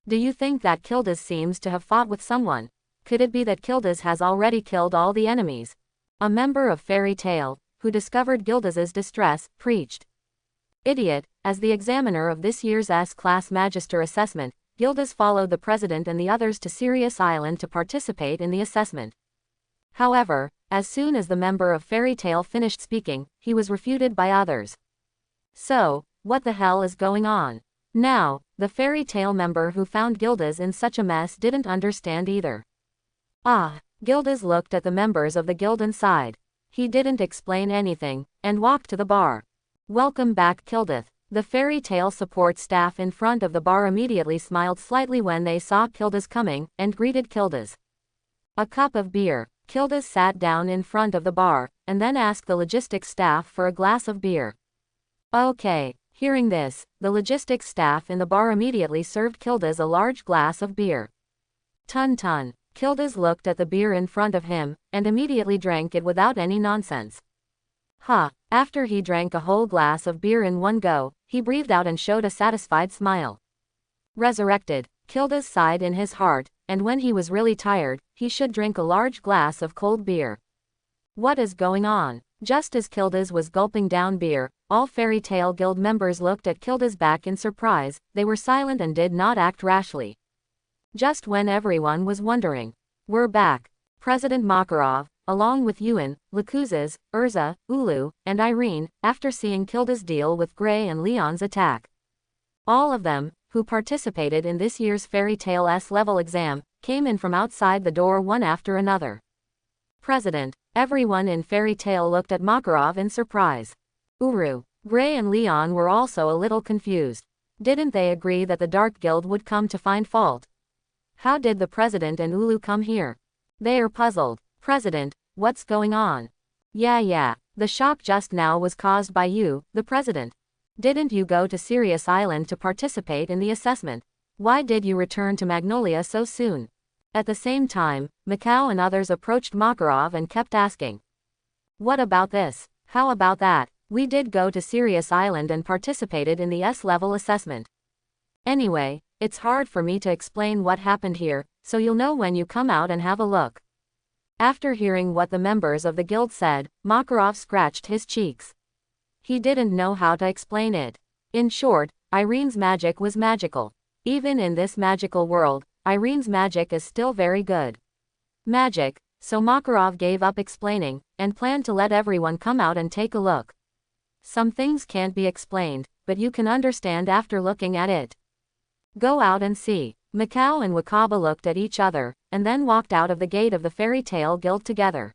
A: Do you think that Gildas seems to have fought with someone? Could it be that Gildas has already killed all the enemies? A member of Fairy Tale, who discovered Gildas's distress, preached. Idiot, as the examiner of this year's S-Class Magister assessment, Gildas followed the president and the others to Sirius Island to participate in the assessment. However, as soon as the member of Fairy Tale finished speaking, he was refuted by others. So, what the hell is going on? Now, the Fairy Tale member who found Gildas in such a mess didn't understand either. Gildas looked at the members of the guild and sighed. He didn't explain anything, and walked to the bar. Welcome back, Gildas. The Fairy Tale support staff in front of the bar immediately smiled slightly when they saw Gildas coming, and greeted Gildas. A cup of beer. Gildas sat down in front of the bar, and then asked the logistics staff for a glass of beer. Okay. Hearing this, the logistics staff in the bar immediately served Gildas a large glass of beer. Tun. Gildas looked at the beer in front of him, and immediately drank it without any nonsense. After he drank a whole glass of beer in one go, he breathed out and showed a satisfied smile. Resurrected. Gildas sighed in his heart, and when he was really tired, he should drink a large glass of cold beer. What is going on? Just as Gildas was gulping down beer, all Fairy Tale Guild members looked at Gildas back in surprise. They were silent and did not act rashly. Just when everyone was wondering, we're back. President Makarov, along with Yuan, Lakuzes, Erza, Ulu, and Irene, after seeing Gildas deal with Gray and Leon's attack. All of them, who participated in this year's Fairy Tale S-level exam, came in from outside the door one after another. President, everyone in Fairy Tale looked at Makarov in surprise. Uru, Gray and Leon were also a little confused. Didn't they agree that the Dark Guild would come to find fault? How did the president and Ulu come here? They are puzzled. President, what's going on? Yeah, the shock just now was caused by you, the president. Didn't you go to Sirius Island to participate in the assessment? Why did you return to Magnolia so soon? At the same time, Mikau and others approached Makarov and kept asking. What about this? How about that? We did go to Sirius Island and participated in the S-level assessment. Anyway, it's hard for me to explain what happened here, so you'll know when you come out and have a look. After hearing what the members of the guild said, Makarov scratched his cheeks. He didn't know how to explain it. In short, Irene's magic was magical. Even in this magical world, Irene's magic is still very good. Magic, so Makarov gave up explaining, and planned to let everyone come out and take a look. Some things can't be explained, but you can understand after looking at it. Go out and see. Mikau and Wakaba looked at each other, and then walked out of the gate of the Fairy Tale Guild together.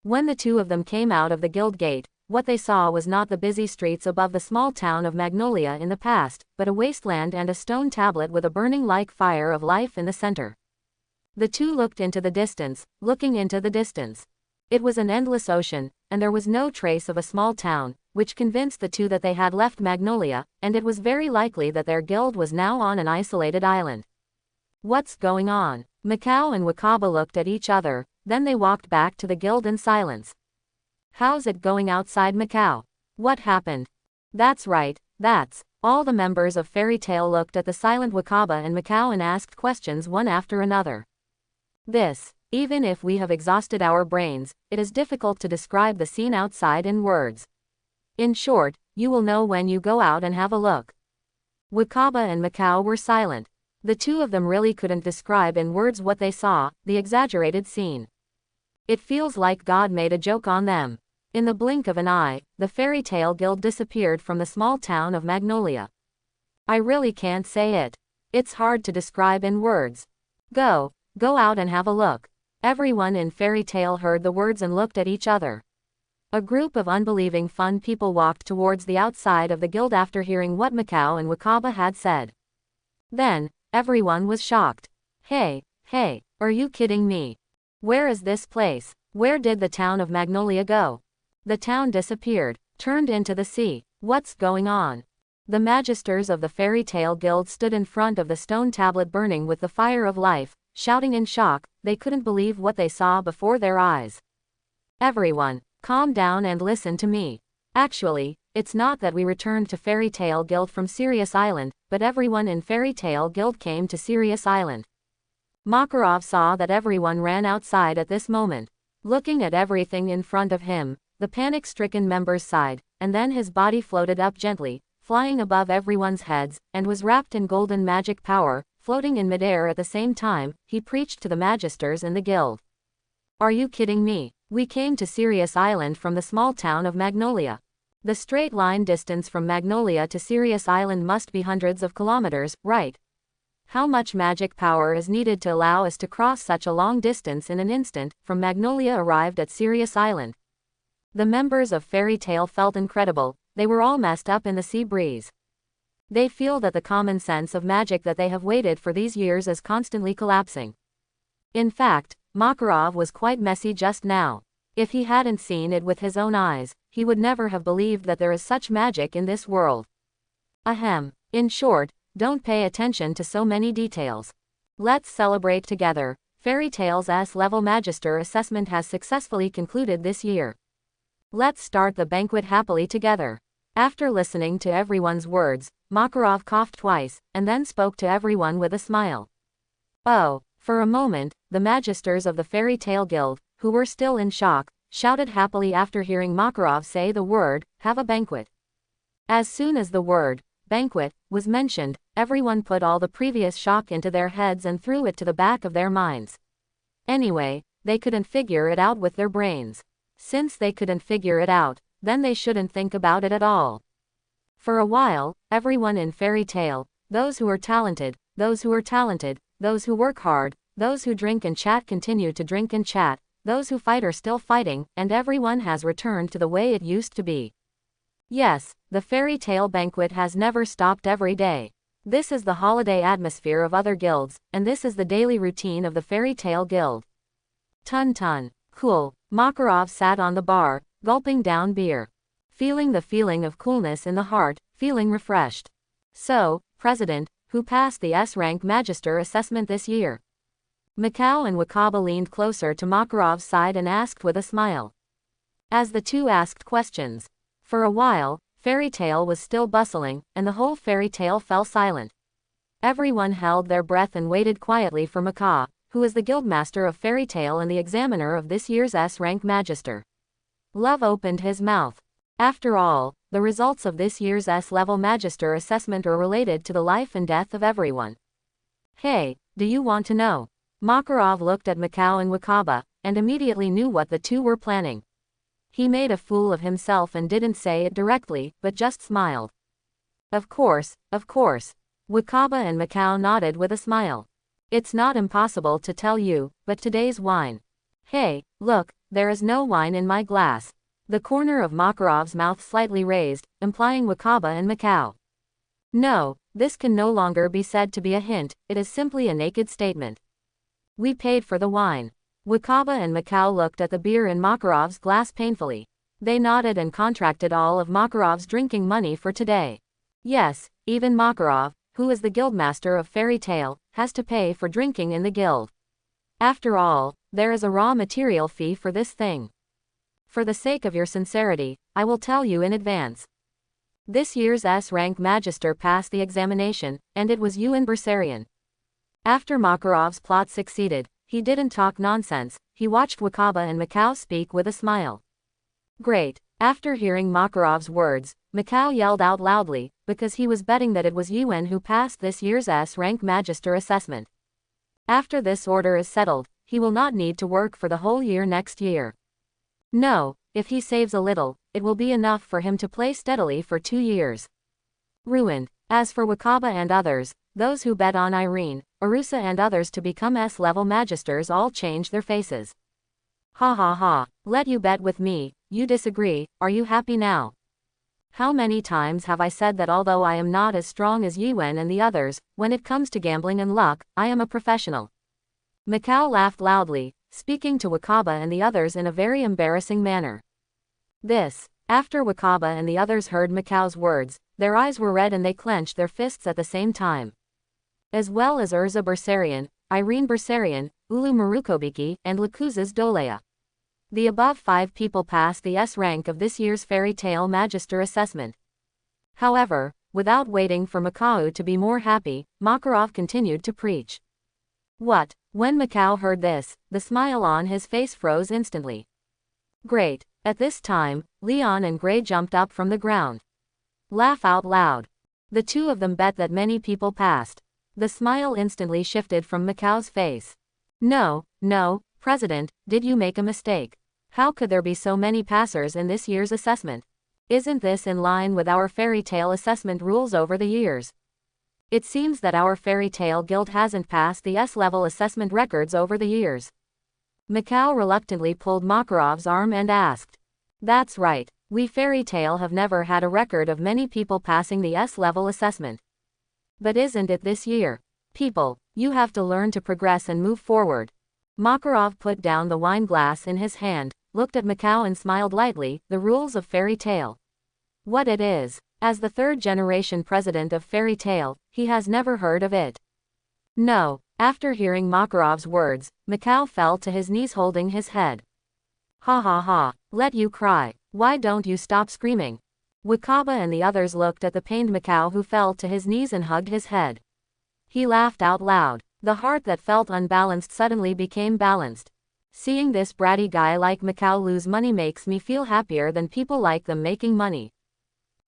A: When the two of them came out of the guild gate, what they saw was not the busy streets above the small town of Magnolia in the past, but a wasteland and a stone tablet with a burning like fire of life in the center. The two looked into the distance, looking into the distance. It was an endless ocean, and there was no trace of a small town, which convinced the two that they had left Magnolia, and it was very likely that their guild was now on an isolated island. What's going on? Macau and Wakaba looked at each other, then they walked back to the guild in silence. How's it going outside Macau? What happened? That's right, that's. All the members of Fairy Tale looked at the silent Wakaba and Macau and asked questions one after another. Even if we have exhausted our brains, it is difficult to describe the scene outside in words. In short, you will know when you go out and have a look. Wakaba and Macau were silent. The two of them really couldn't describe in words what they saw, the exaggerated scene. It feels like God made a joke on them. In the blink of an eye, the Fairy Tale Guild disappeared from the small town of Magnolia. I really can't say it. It's hard to describe in words. Go out and have a look. Everyone in Fairy Tale heard the words and looked at each other. A group of unbelieving fun people walked towards the outside of the guild after hearing what Macau and Wakaba had said. Then, everyone was shocked. Hey, are you kidding me? Where is this place? Where did the town of Magnolia go? The town disappeared, turned into the sea. What's going on? The magisters of the Fairy Tale Guild stood in front of the stone tablet burning with the fire of life, shouting in shock. They couldn't believe what they saw before their eyes. Everyone, calm down and listen to me. Actually, it's not that we returned to Fairy Tale Guild from Sirius Island, but everyone in Fairy Tale Guild came to Sirius Island. Makarov saw that everyone ran outside at this moment. Looking at everything in front of him, the panic-stricken members sighed, and then his body floated up gently, flying above everyone's heads, and was wrapped in golden magic power, floating in midair at the same time. He preached to the magisters in the guild. Are you kidding me? We came to Sirius Island from the small town of Magnolia. The straight line distance from Magnolia to Sirius Island must be hundreds of kilometers, right? How much magic power is needed to allow us to cross such a long distance in an instant? From Magnolia arrived at Sirius Island. The members of Fairy Tale felt incredible. They were all messed up in the sea breeze. They feel that the common sense of magic that they have waited for these years is constantly collapsing. In fact, Makarov was quite messy just now. If he hadn't seen it with his own eyes, he would never have believed that there is such magic in this world. Ahem. In short, don't pay attention to so many details. Let's celebrate together. Fairy Tale's S-level Magister assessment has successfully concluded this year. Let's start the banquet happily together. After listening to everyone's words, Makarov coughed twice, and then spoke to everyone with a smile. Oh, for a moment, the magisters of the Fairy Tale Guild, who were still in shock, shouted happily after hearing Makarov say the word, have a banquet. As soon as the word, banquet, was mentioned, everyone put all the previous shock into their heads and threw it to the back of their minds. Anyway, they couldn't figure it out with their brains. Since they couldn't figure it out, then they shouldn't think about it at all. For a while, everyone in Fairy Tale, those who are talented, those who work hard, those who drink and chat continue to drink and chat, those who fight are still fighting, and everyone has returned to the way it used to be. Yes, the Fairy Tale banquet has never stopped every day. This is the holiday atmosphere of other guilds, and this is the daily routine of the Fairy Tale Guild. Tun. Cool. Makarov sat on the bar, gulping down beer. Feeling the feeling of coolness in the heart, feeling refreshed. So, President, who passed the S-rank Magister assessment this year? Macau and Wakaba leaned closer to Makarov's side and asked with a smile. As the two asked questions. For a while, Fairy Tale was still bustling, and the whole Fairy Tale fell silent. Everyone held their breath and waited quietly for Macau, who is the Guildmaster of Fairy Tale and the examiner of this year's S-rank Magister. Love opened his mouth. After all, the results of this year's S-level Magister assessment are related to the life and death of everyone. Hey, do you want to know? Makarov looked at Macau and Wakaba, and immediately knew what the two were planning. He made a fool of himself and didn't say it directly, but just smiled. Of course. Wakaba and Macau nodded with a smile. It's not impossible to tell you, but today's wine. Hey, look, there is no wine in my glass. The corner of Makarov's mouth slightly raised, implying Wakaba and Macau. No, this can no longer be said to be a hint, it is simply a naked statement. We paid for the wine. Wakaba and Macau looked at the beer in Makarov's glass painfully. They nodded and contracted all of Makarov's drinking money for today. Yes, even Makarov, who is the guildmaster of Fairy Tale, has to pay for drinking in the guild. After all, there is a raw material fee for this thing. For the sake of your sincerity, I will tell you in advance. This year's S-rank Magister passed the examination, and it was Yuan Bersarian. After Makarov's plot succeeded, he didn't talk nonsense, he watched Wakaba and Macau speak with a smile. Great. After hearing Makarov's words, Macau yelled out loudly, because he was betting that it was Yuan who passed this year's S-rank Magister assessment. After this order is settled, he will not need to work for the whole year next year. No, if he saves a little, it will be enough for him to play steadily for 2 years. Ruined. As for Wakaba and others, those who bet on Irene, Erza and others to become S-level magisters all changed their faces. Ha ha ha, let you bet with me, you disagree, are you happy now? How many times have I said that although I am not as strong as Yuan and the others, when it comes to gambling and luck, I am a professional. Macau laughed loudly, speaking to Wakaba and the others in a very embarrassing manner. After Wakaba and the others heard Macau's words, their eyes were red and they clenched their fists at the same time. As well as Erza Bersarian, Irene Bersarian, Ulu Marukobiki, and Lakuz's Dolea. The above 5 people passed the S rank of this year's Fairy Tale Magister assessment. However, without waiting for Macau to be more happy, Makarov continued to preach. What? When Macau heard this, the smile on his face froze instantly. Great. At this time, Leon and Gray jumped up from the ground. Laugh out loud. The two of them bet that many people passed. The smile instantly shifted from Macau's face. No, President, did you make a mistake? How could there be so many passers in this year's assessment? Isn't this in line with our fairy tale assessment rules over the years? It seems that our fairy tale guild hasn't passed the S-level assessment records over the years. Macau reluctantly pulled Makarov's arm and asked. That's right, we fairy tale have never had a record of many people passing the S-level assessment. But isn't it this year? People, you have to learn to progress and move forward. Makarov put down the wine glass in his hand, looked at Macau and smiled lightly. The rules of fairy tale. What it is. As the 3rd generation president of Fairy Tale, he has never heard of it. No. After hearing Makarov's words, Macau fell to his knees holding his head. Ha ha ha, let you cry, why don't you stop screaming? Wakaba and the others looked at the pained Macau who fell to his knees and hugged his head. He laughed out loud. The heart that felt unbalanced suddenly became balanced. Seeing this bratty guy like Macau lose money makes me feel happier than people like them making money.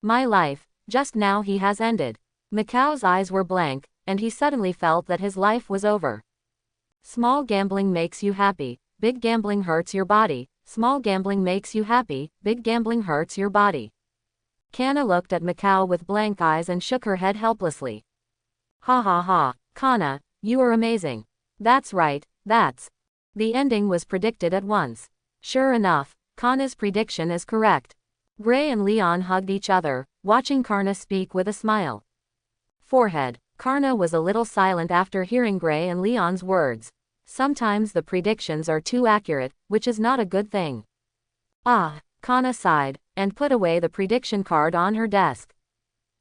A: My life, just now he has ended. Macau's eyes were blank, and he suddenly felt that his life was over. Small gambling makes you happy, big gambling hurts your body. Small gambling makes you happy, big gambling hurts your body. Kana looked at Macau with blank eyes and shook her head helplessly. Ha ha ha, Kana, you are amazing. That's right, that's. The ending was predicted at once. Sure enough, Kana's prediction is correct. Gray and Leon hugged each other, watching Karna speak with a smile. Forehead. Karna was a little silent after hearing Gray and Leon's words. Sometimes the predictions are too accurate, which is not a good thing. Ah, Karna sighed, and put away the prediction card on her desk.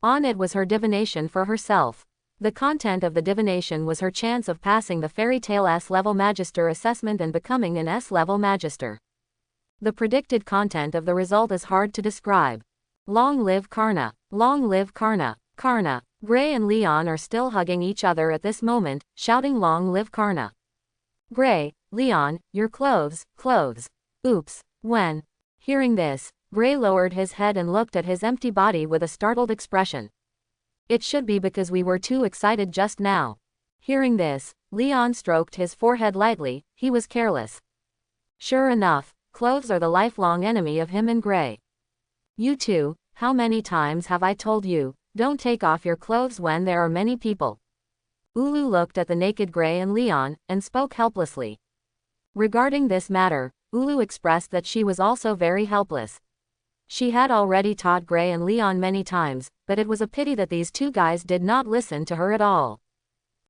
A: On it was her divination for herself. The content of the divination was her chance of passing the Fairy Tale S-level Magister assessment and becoming an S-level Magister. The predicted content of the result is hard to describe. Long live Karna! Long live Karna! Karna! Gray and Leon are still hugging each other at this moment, shouting long live Karna. Gray, Leon, your clothes. Oops. When? Hearing this, Gray lowered his head and looked at his empty body with a startled expression. It should be because we were too excited just now. Hearing this, Leon stroked his forehead lightly. He was careless. Sure enough, clothes are the lifelong enemy of him and Gray. You two, how many times have I told you, don't take off your clothes when there are many people? Ulu looked at the naked Gray and Leon, and spoke helplessly. Regarding this matter, Ulu expressed that she was also very helpless. She had already taught Gray and Leon many times, but it was a pity that these two guys did not listen to her at all.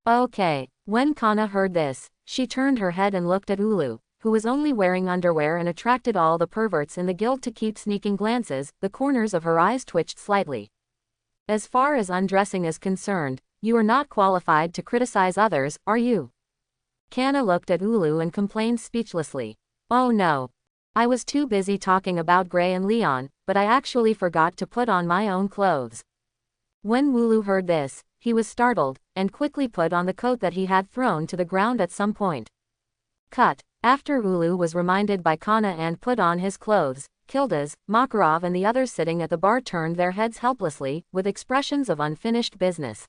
A: Okay. When Kana heard this, she turned her head and looked at Ulu, who was only wearing underwear and attracted all the perverts in the guild to keep sneaking glances. The corners of her eyes twitched slightly. As far as undressing is concerned, you are not qualified to criticize others, are you? Kana looked at Ulu and complained speechlessly. Oh no. I was too busy talking about Gray and Leon, but I actually forgot to put on my own clothes. When Ulu heard this, he was startled, and quickly put on the coat that he had thrown to the ground at some point. Cut. After Ulu was reminded by Kana and put on his clothes, Gildas, Makarov and the others sitting at the bar turned their heads helplessly, with expressions of unfinished business.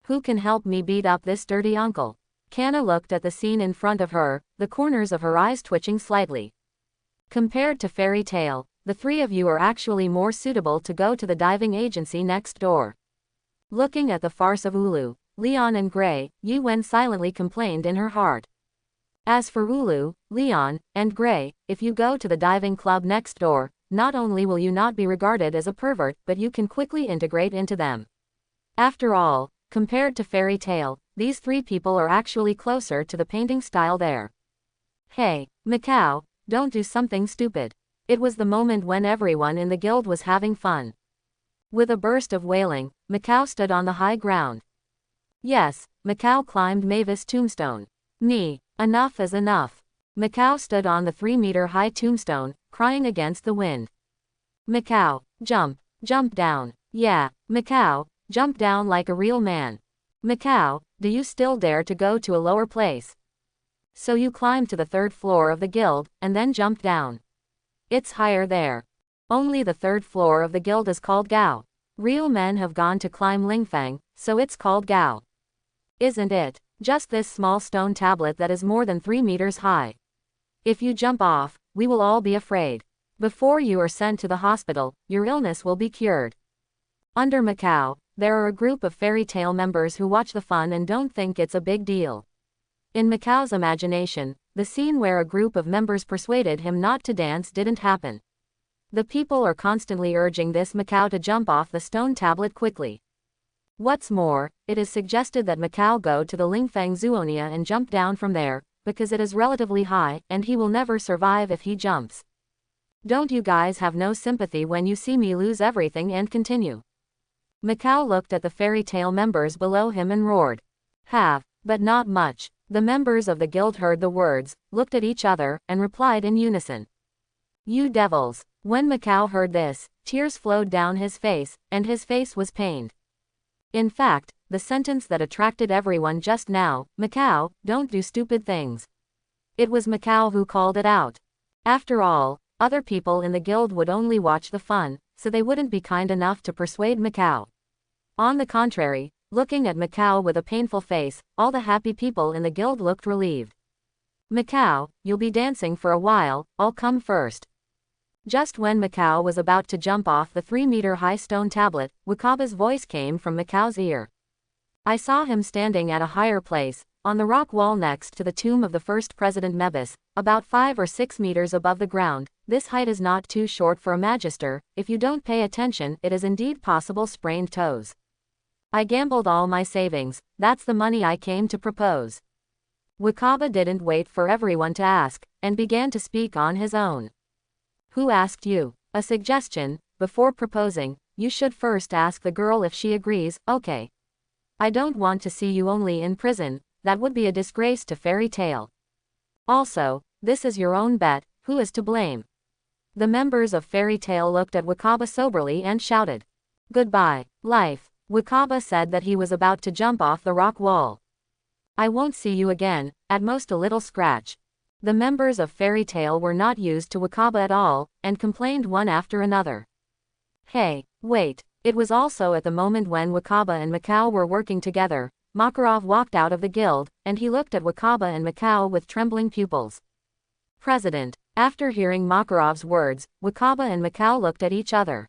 A: Who can help me beat up this dirty uncle? Kana looked at the scene in front of her, the corners of her eyes twitching slightly. Compared to Fairy Tale, the three of you are actually more suitable to go to the diving agency next door. Looking at the farce of Ulu, Leon and Gray, Yuen silently complained in her heart. As for Ulu, Leon, and Gray, if you go to the diving club next door, not only will you not be regarded as a pervert, but you can quickly integrate into them. After all, compared to Fairy Tale, these three people are actually closer to the painting style there. Hey, Macau, don't do something stupid. It was the moment when everyone in the guild was having fun. With a burst of wailing, Macau stood on the high ground. Yes, Macau climbed Mavis' tombstone. Enough is enough. Macau stood on the 3-meter-high tombstone, crying against the wind. Macau, jump down. Yeah, Macau, jump down like a real man. Macau, do you still dare to go to a lower place? So you climbed to the 3rd floor of the guild, and then jumped down. It's higher there. Only the 3rd floor of the guild is called Gao. Real men have gone to climb Lingfang, so it's called Gao. Isn't it? Just this small stone tablet that is more than 3 meters high. If you jump off, we will all be afraid. Before you are sent to the hospital, your illness will be cured. Under Macau, there are a group of Fairy Tale members who watch the fun and don't think it's a big deal. In Macau's imagination, the scene where a group of members persuaded him not to dance didn't happen. The people are constantly urging this Macau to jump off the stone tablet quickly. What's more, it is suggested that Macau go to the Lingfang Zoonia and jump down from there, because it is relatively high, and he will never survive if he jumps. Don't you guys have no sympathy when you see me lose everything and continue? Macau looked at the Fairy Tale members below him and roared. Have, but not much. The members of the guild heard the words, looked at each other, and replied in unison. You devils. When Macau heard this, tears flowed down his face, and his face was pained. In fact, the sentence that attracted everyone just now, Macau, don't do stupid things. It was Macau who called it out. After all, other people in the guild would only watch the fun, so they wouldn't be kind enough to persuade Macau. On the contrary, looking at Macau with a painful face, all the happy people in the guild looked relieved. Macau, you'll be dancing for a while, I'll come first. Just when Macau was about to jump off the 3-meter-high stone tablet, Wakaba's voice came from Macau's ear. I saw him standing at a higher place, on the rock wall next to the tomb of the first President Mavis, about 5 or 6 meters above the ground. This height is not too short for a magister. If you don't pay attention, it is indeed possible sprained toes. I gambled all my savings, that's the money I came to propose. Wakaba didn't wait for everyone to ask, and began to speak on his own. Who asked you? A suggestion, before proposing, you should first ask the girl if she agrees. Okay. I don't want to see you only in prison, that would be a disgrace to Fairy Tale. Also, this is your own bet, who is to blame? The members of Fairy Tale looked at Wakaba soberly and shouted. Goodbye, life. Wakaba said that he was about to jump off the rock wall. I won't see you again, at most a little scratch. The members of Fairy Tale were not used to Wakaba at all, and complained one after another. Hey, wait. It was also at the moment when Wakaba and Macau were working together. Makarov walked out of the guild, and he looked at Wakaba and Macau with trembling pupils. President. After hearing Makarov's words, Wakaba and Macau looked at each other.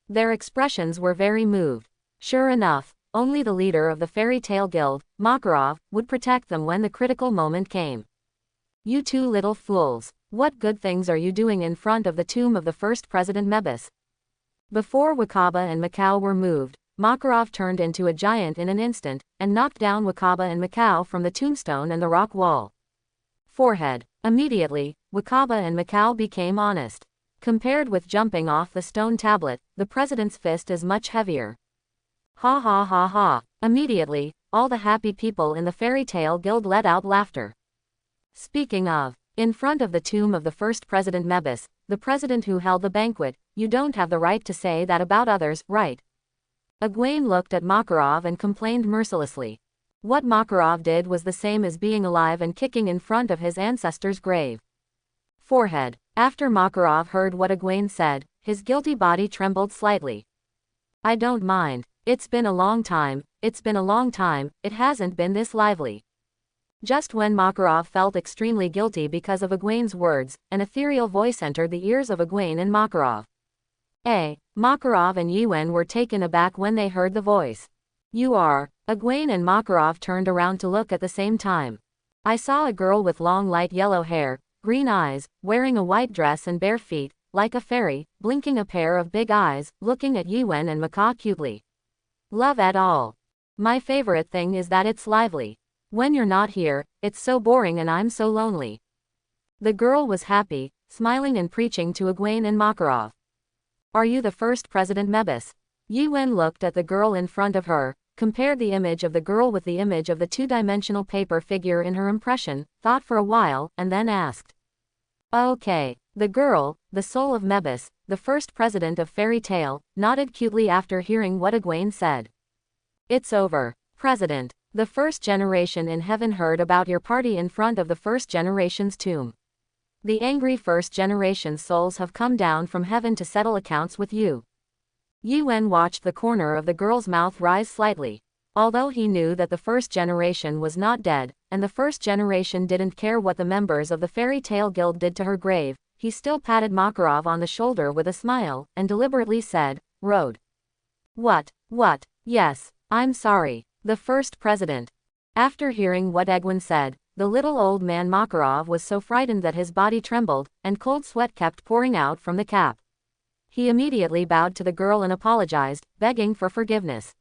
A: Their expressions were very moved. Sure enough, only the leader of the Fairy Tale Guild, Makarov, would protect them when the critical moment came. You two little fools. What good things are you doing in front of the tomb of the first President Mavis? Before Wakaba and Macau were moved, Makarov turned into a giant in an instant, and knocked down Wakaba and Macau from the tombstone and the rock wall. Forehead. Immediately, Wakaba and Macau became honest. Compared with jumping off the stone tablet, the president's fist is much heavier. Ha ha ha ha. Immediately, all the happy people in the fairy tale guild let out laughter. Speaking of, in front of the tomb of the first President Mavis, the president who held the banquet, you don't have the right to say that about others, right? Egwene looked at Makarov and complained mercilessly. What Makarov did was the same as being alive and kicking in front of his ancestor's grave. Forehead. After Makarov heard what Egwene said, his guilty body trembled slightly. I don't mind. It's been a long time, it hasn't been this lively. Just when Makarov felt extremely guilty because of Egwene's words, an ethereal voice entered the ears of Egwene and Makarov. Makarov and Yuen were taken aback when they heard the voice. You are. Egwene and Makarov turned around to look at the same time. I saw a girl with long light yellow hair, green eyes, wearing a white dress and bare feet, like a fairy, blinking a pair of big eyes, looking at Yuen and Maka cutely. Love at all. My favorite thing is that it's lively. When you're not here, it's so boring and I'm so lonely. The girl was happy, smiling and preaching to Egwene and Makarov. Are you the first President Mavis? Yuen looked at the girl in front of her, compared the image of the girl with the image of the two-dimensional paper figure in her impression, thought for a while, and then asked. Okay. The girl, the soul of Mavis, the first president of Fairy Tale, nodded cutely after hearing what Egwene said. It's over. President. The first generation in heaven heard about your party in front of the first generation's tomb. The angry first generation's souls have come down from heaven to settle accounts with you. Yuen watched the corner of the girl's mouth rise slightly. Although he knew that the first generation was not dead, and the first generation didn't care what the members of the Fairy Tale Guild did to her grave, he still patted Makarov on the shoulder with a smile, and deliberately said, Road. What? Yes, I'm sorry. The first president. After hearing what Egwene said, the little old man Makarov was so frightened that his body trembled, and cold sweat kept pouring out from the cap. He immediately bowed to the girl and apologized, begging for forgiveness.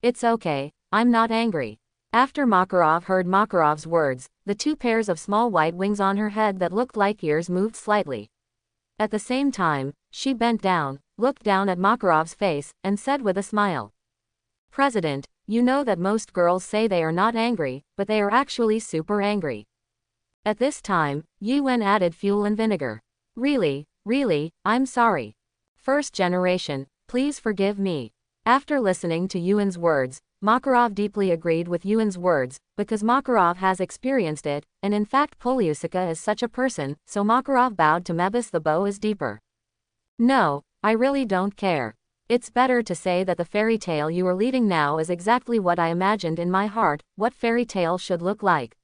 A: It's okay, I'm not angry. After Makarov heard Makarov's words, the two pairs of small white wings on her head that looked like ears moved slightly. At the same time, she bent down, looked down at Makarov's face, and said with a smile. President, you know that most girls say they are not angry, but they are actually super angry. At this time, Yuen added fuel and vinegar. Really, I'm sorry. First generation, please forgive me. After listening to Yuen's words, Makarov deeply agreed with Yuen's words, because Makarov has experienced it, and in fact Poliusica is such a person, so Makarov bowed to Mavis. The bow is deeper. No, I really don't care. It's better to say that the fairy tale you are leading now is exactly what I imagined in my heart, what fairy tale should look like.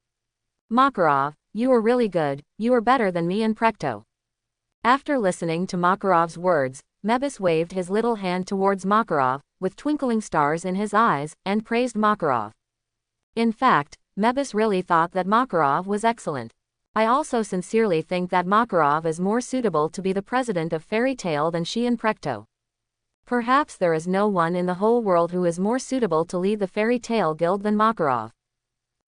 A: Makarov, you are really good, you are better than me and Precto. After listening to Makarov's words, Mavis waved his little hand towards Makarov, with twinkling stars in his eyes, and praised Makarov. In fact, Mavis really thought that Makarov was excellent. I also sincerely think that Makarov is more suitable to be the president of Fairy Tale than she and Precto. Perhaps there is no one in the whole world who is more suitable to lead the Fairy Tale Guild than Makarov.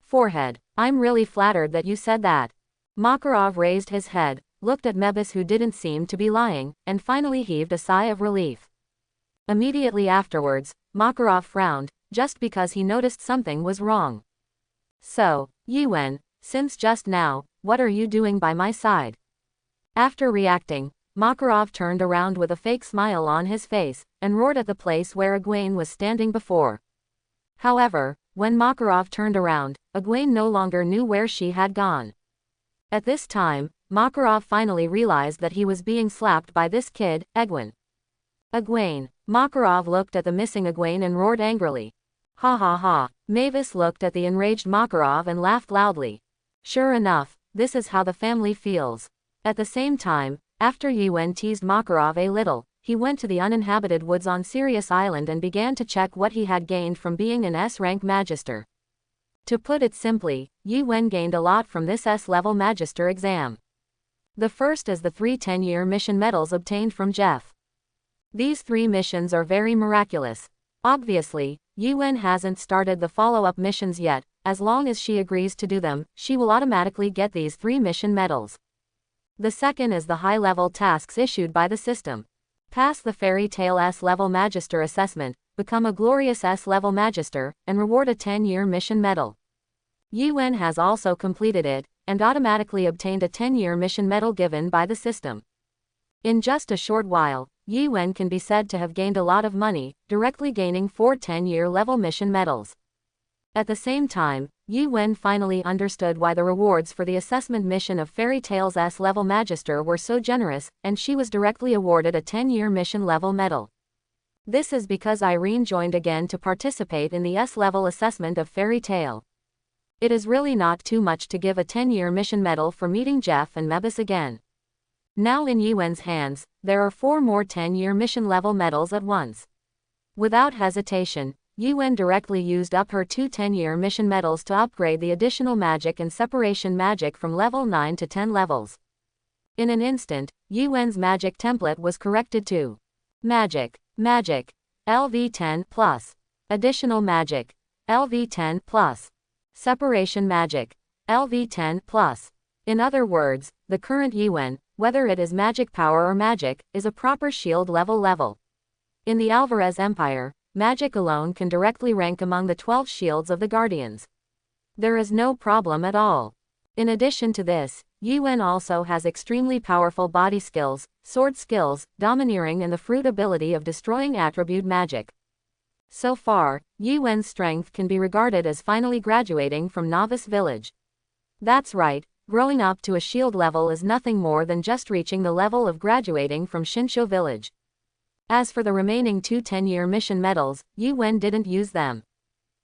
A: Forehead. I'm really flattered that you said that. Makarov raised his head, looked at Mavis who didn't seem to be lying, and finally heaved a sigh of relief. Immediately afterwards, Makarov frowned, just because he noticed something was wrong. So, Yuen, since just now, what are you doing by my side? After reacting, Makarov turned around with a fake smile on his face, and roared at the place where Egwene was standing before. However, when Makarov turned around, Egwene no longer knew where she had gone. At this time, Makarov finally realized that he was being slapped by this kid, Egwene. Egwene. Makarov looked at the missing Egwene and roared angrily. Ha ha ha. Mavis looked at the enraged Makarov and laughed loudly. Sure enough, this is how the family feels. At the same time, after Yuen teased Makarov a little, he went to the uninhabited woods on Sirius Island and began to check what he had gained from being an S-rank magister. To put it simply, Yuwen gained a lot from this S-level Magister exam. The first is the 3 10-year mission medals obtained from Jeff. These 3 missions are very miraculous. Obviously, Yuwen hasn't started the follow-up missions yet. As long as she agrees to do them, she will automatically get these 3 mission medals. The second is the high-level tasks issued by the system. Pass the Fairy Tale S-level Magister assessment, become a glorious S-level Magister, and reward a 10-year mission medal. Yuwen has also completed it, and automatically obtained a 10-year mission medal given by the system. In just a short while, Yuwen can be said to have gained a lot of money, directly gaining 4 10-year level mission medals. At the same time, Yuwen finally understood why the rewards for the assessment mission of Fairy Tale's S-level Magister were so generous, and she was directly awarded a 10-year mission level medal. This is because Irene joined again to participate in the S-level assessment of Fairy Tale. It is really not too much to give a 10-year mission medal for meeting Jeff and Mavis again. Now in Yuwen's hands, there are 4 more 10-year mission level medals at once. Without hesitation, Yuwen directly used up her 2 10-year mission medals to upgrade the additional magic and separation magic from level 9 to 10 levels. In an instant, Yuwen's magic template was corrected to Magic, LV10 plus. Additional Magic, LV10 plus. Separation Magic, LV10 plus. In other words, the current Yuwen, whether it is magic power or magic, is a proper shield level. In the Alvarez Empire, magic alone can directly rank among the 12 shields of the Guardians. There is no problem at all. In addition to this, Yuwen also has extremely powerful body skills, sword skills, domineering and the fruit ability of destroying attribute magic. So far, Yuwen's strength can be regarded as finally graduating from Novice Village. That's right, growing up to a shield level is nothing more than just reaching the level of graduating from Shinsho Village. As for the remaining 2 10-year mission medals, Yuwen didn't use them.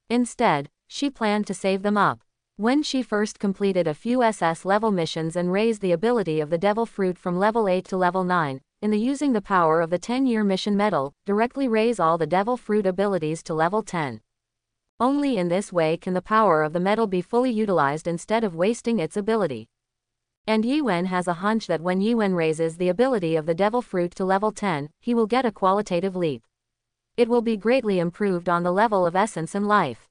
A: Instead, she planned to save them up. When she first completed a few SS level missions and raised the ability of the Devil Fruit from level 8 to level 9, in the using the power of the 10-year mission medal, directly raise all the Devil Fruit abilities to level 10. Only in this way can the power of the medal be fully utilized instead of wasting its ability. And Yuwen has a hunch that when Yuwen raises the ability of the Devil Fruit to level 10, he will get a qualitative leap. It will be greatly improved on the level of essence and life.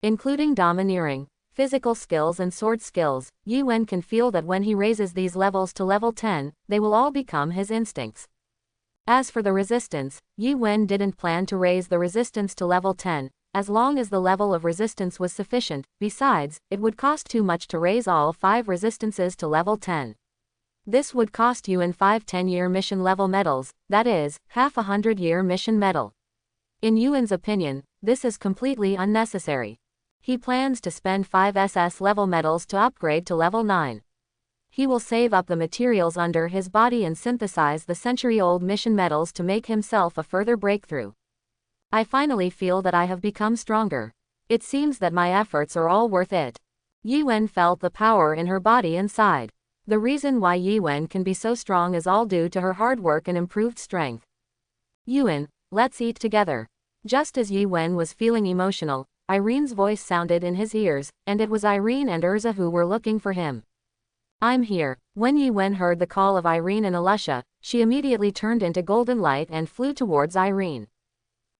A: Including domineering, physical skills and sword skills, Yuwen can feel that when he raises these levels to level 10, they will all become his instincts. As for the resistance, Yuwen didn't plan to raise the resistance to level 10, as long as the level of resistance was sufficient. Besides, it would cost too much to raise all 5 resistances to level 10. This would cost Yuwen 5 10-year mission level medals, that is, half a 100-year mission medal. In Yuwen's opinion, this is completely unnecessary. He plans to spend 5 SS level medals to upgrade to level 9. He will save up the materials under his body and synthesize the century-old mission medals to make himself a further breakthrough. I finally feel that I have become stronger. It seems that my efforts are all worth it. Yuwen felt the power in her body and sighed. The reason why Yuwen can be so strong is all due to her hard work and improved strength. Yuwen, let's eat together. Just as Yuwen was feeling emotional, Irene's voice sounded in his ears, and it was Irene and Erza who were looking for him. I'm here. When Yuwen heard the call of Irene and Alusha, she immediately turned into golden light and flew towards Irene.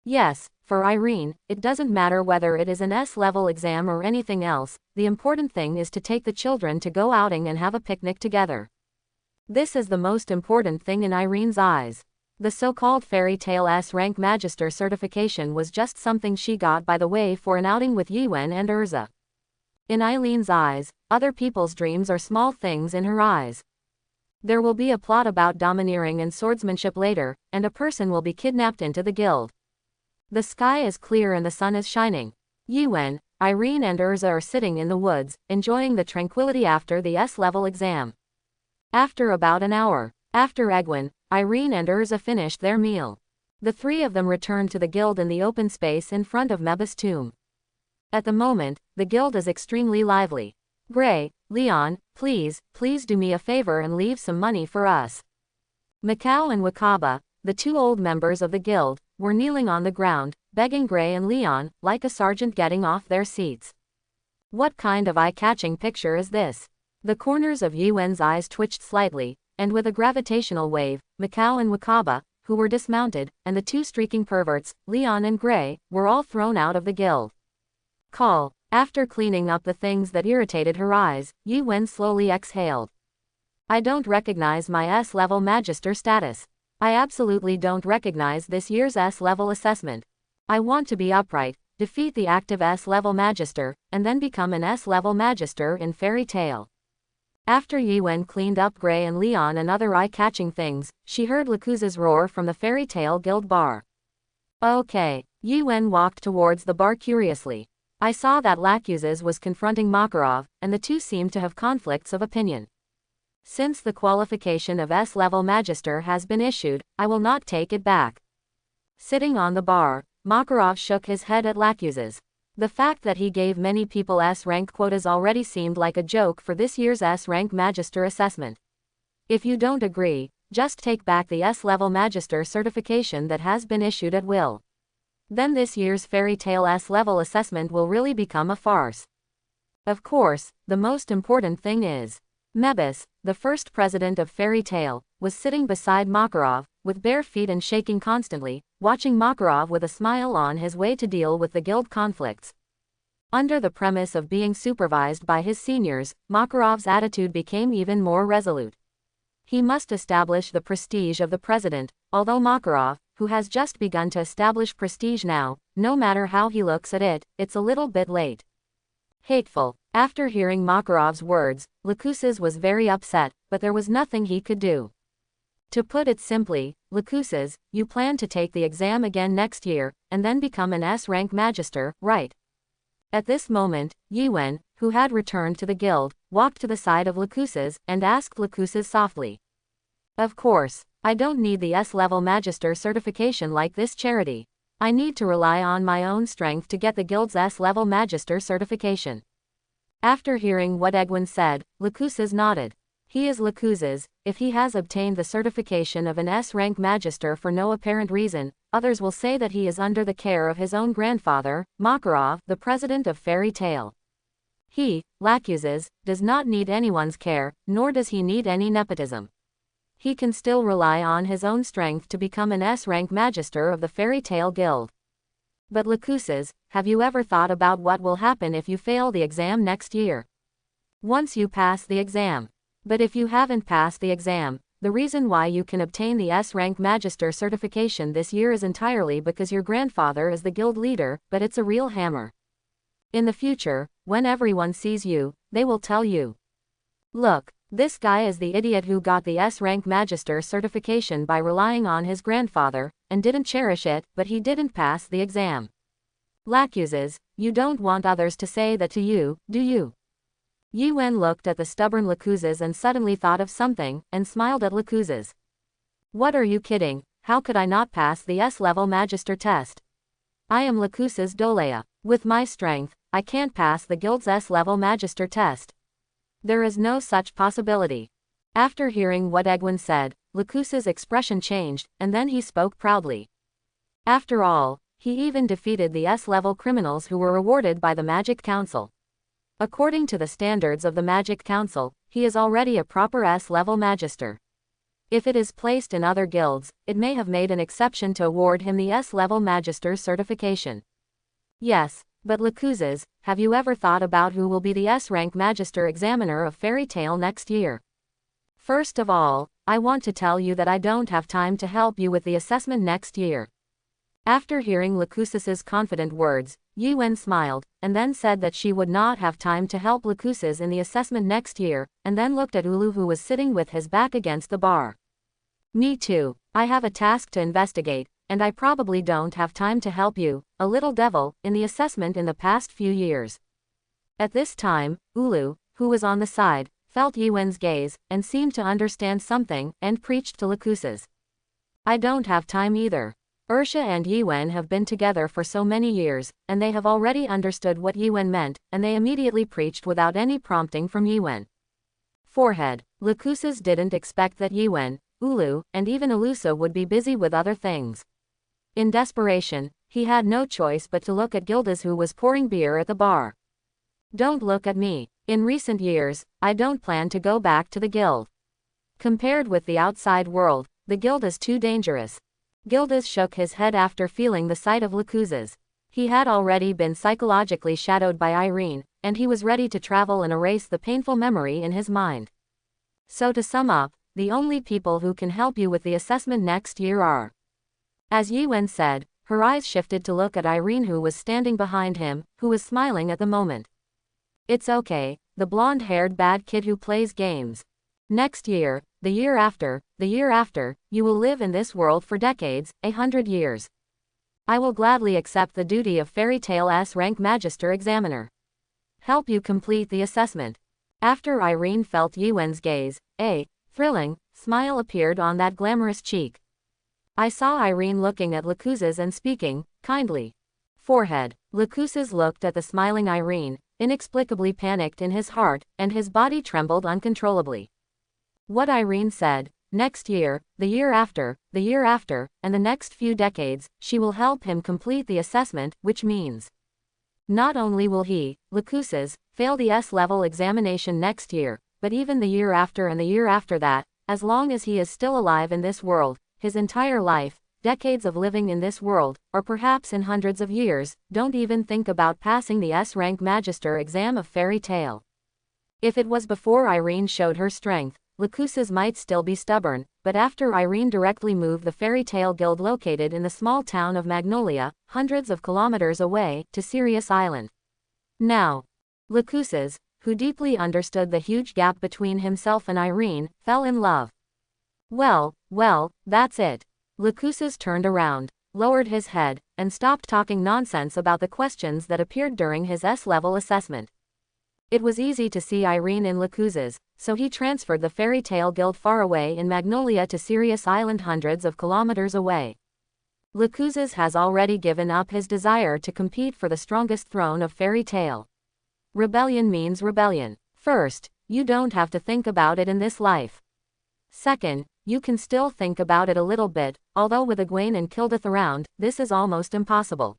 A: Yes, for Irene, it doesn't matter whether it is an S-level exam or anything else, the important thing is to take the children to go outing and have a picnic together. This is the most important thing in Irene's eyes. The so-called Fairy Tale S-rank Magister certification was just something she got by the way for an outing with Yuwen and Erza. In Eileen's eyes, other people's dreams are small things in her eyes. There will be a plot about domineering and swordsmanship later, and a person will be kidnapped into the guild. The sky is clear and the sun is shining. Yuwen, Irene and Erza are sitting in the woods, enjoying the tranquility after the S-level exam. After about an hour, after Egwin, Irene and Erza finished their meal. The 3 of them returned to the guild in the open space in front of Mavis' tomb. At the moment, the guild is extremely lively. Gray, Leon, please do me a favor and leave some money for us. Mikau and Wakaba, the 2 old members of the guild, were kneeling on the ground, begging Gray and Leon, like a sergeant getting off their seats. What kind of eye-catching picture is this? The corners of Yuen's eyes twitched slightly, and with a gravitational wave, Macau and Wakaba, who were dismounted, and the two streaking perverts, Leon and Gray, were all thrown out of the guild. Call. After cleaning up the things that irritated her eyes, Yuen slowly exhaled. I don't recognize my S-level Magister status. I absolutely don't recognize this year's S-level assessment. I want to be upright, defeat the active S-level Magister, and then become an S-level Magister in Fairy Tail. After Yuen cleaned up Gray and Leon and other eye-catching things, she heard Lacuza's roar from the Fairy Tail Guild bar. Okay. Yuen walked towards the bar curiously. I saw that Lacuzes was confronting Makarov, and the two seemed to have conflicts of opinion. Since the qualification of S-level Magister has been issued, I will not take it back. Sitting on the bar, Makarov shook his head at Lacuzes. The fact that he gave many people S-rank quotas already seemed like a joke for this year's S-rank Magister assessment. If you don't agree, just take back the S-level Magister certification that has been issued at will. Then this year's Fairy Tail S-level assessment will really become a farce. Of course, the most important thing is, Mavis, the first president of Fairy Tail, was sitting beside Makarov, with bare feet and shaking constantly, watching Makarov with a smile on his way to deal with the guild conflicts. Under the premise of being supervised by his seniors, Makarov's attitude became even more resolute. He must establish the prestige of the president, although Makarov, who has just begun to establish prestige now, no matter how he looks at it, it's a little bit late. Hateful. After hearing Makarov's words, Lacuzes was very upset, but there was nothing he could do. To put it simply, Lacuzes, you plan to take the exam again next year, and then become an S-rank Magister, right? At this moment, Yuen, who had returned to the guild, walked to the side of Lacuzes, and asked Lacuzes softly. Of course, I don't need the S-level Magister certification like this charity. I need to rely on my own strength to get the guild's S-level Magister certification. After hearing what Egwene said, Lacuzes nodded. He is Lacuzes. If he has obtained the certification of an S-rank Magister for no apparent reason, others will say that he is under the care of his own grandfather, Makarov, the president of Fairy Tail. He, Lacuzes, does not need anyone's care, nor does he need any nepotism. He can still rely on his own strength to become an S-rank Magister of the Fairy Tail Guild. But Lacuzes, have you ever thought about what will happen if you fail the exam next year? Once you pass the exam. But if you haven't passed the exam, the reason why you can obtain the S-rank Magister certification this year is entirely because your grandfather is the guild leader, but it's a real hammer. In the future, when everyone sees you, they will tell you. Look, this guy is the idiot who got the S-rank Magister certification by relying on his grandfather, and didn't cherish it, but he didn't pass the exam. Lacuzes, you don't want others to say that to you, do you? Yuen looked at the stubborn Lacuzes and suddenly thought of something, and smiled at Lacuzes. What are you kidding? How could I not pass the S-level Magister test? I am Lacuzes Dolea. With my strength, I can't pass the guild's S-level Magister test. There is no such possibility. After hearing what Egwene said, Lacuzes' expression changed, and then he spoke proudly. After all, he even defeated the S-level criminals who were rewarded by the Magic Council. According to the standards of the Magic Council, he is already a proper S-level Magister. If it is placed in other guilds, it may have made an exception to award him the S-level Magister certification. Yes, but Lacuzes, have you ever thought about who will be the S-rank Magister examiner of Fairy Tail next year? First of all, I want to tell you that I don't have time to help you with the assessment next year. After hearing Lacuzes' confident words, Yuen smiled, and then said that she would not have time to help Lacuzes in the assessment next year, and then looked at Ulu who was sitting with his back against the bar. Me too. I have a task to investigate, and I probably don't have time to help you, a little devil, in the assessment in the past few years. At this time, Ulu, who was on the side, felt Yuen's gaze, and seemed to understand something, and preached to Lacuzes. I don't have time either. Erza and Yuen have been together for so many years, and they have already understood what Yuen meant, and they immediately preached without any prompting from Yuen. Forehead. Lacuzes didn't expect that Yuen, Ulu, and even Alusa would be busy with other things. In desperation, he had no choice but to look at Gildas who was pouring beer at the bar. Don't look at me. In recent years, I don't plan to go back to the guild. Compared with the outside world, the guild is too dangerous. Gildas shook his head after feeling the sight of Lucuzes. He had already been psychologically shadowed by Irene, and he was ready to travel and erase the painful memory in his mind. So to sum up, the only people who can help you with the assessment next year are. As Yuen said, her eyes shifted to look at Irene, who was standing behind him, who was smiling at the moment. It's okay, the blonde-haired bad kid who plays games. Next year, the year after, you will live in this world for decades, 100 years. I will gladly accept the duty of Fairy Tale S rank Magister Examiner. Help you complete the assessment. After Irene felt Yuen's gaze, a thrilling smile appeared on that glamorous cheek. I saw Irene looking at Lucuzes and speaking kindly. Forehead. Lucuzes looked at the smiling Irene, inexplicably panicked in his heart, and his body trembled uncontrollably. What Irene said, next year, the year after, and the next few decades, she will help him complete the assessment, which means not only will he, Lucuzes, fail the S-level examination next year, but even the year after and the year after that, as long as he is still alive in this world, his entire life, decades of living in this world, or perhaps in hundreds of years. Don't even think about passing the S-rank Magister exam of Fairy Tale. If it was before Irene showed her strength, Lucuzes might still be stubborn, but after Irene directly moved the Fairy Tale Guild located in the small town of Magnolia, hundreds of kilometers away, to Sirius Island. Now, Lucuzes, who deeply understood the huge gap between himself and Irene, fell in love. Well, that's it. Lucuzes turned around, lowered his head, and stopped talking nonsense about the questions that appeared during his S-level assessment. It was easy to see Irene in Lucuzes, so he transferred the Fairy Tale Guild far away in Magnolia to Sirius Island hundreds of kilometers away. Lucuzes has already given up his desire to compete for the strongest throne of Fairy Tale. Rebellion means rebellion. First, you don't have to think about it in this life. Second, you can still think about it a little bit, although with Egwene and Gildas around, this is almost impossible.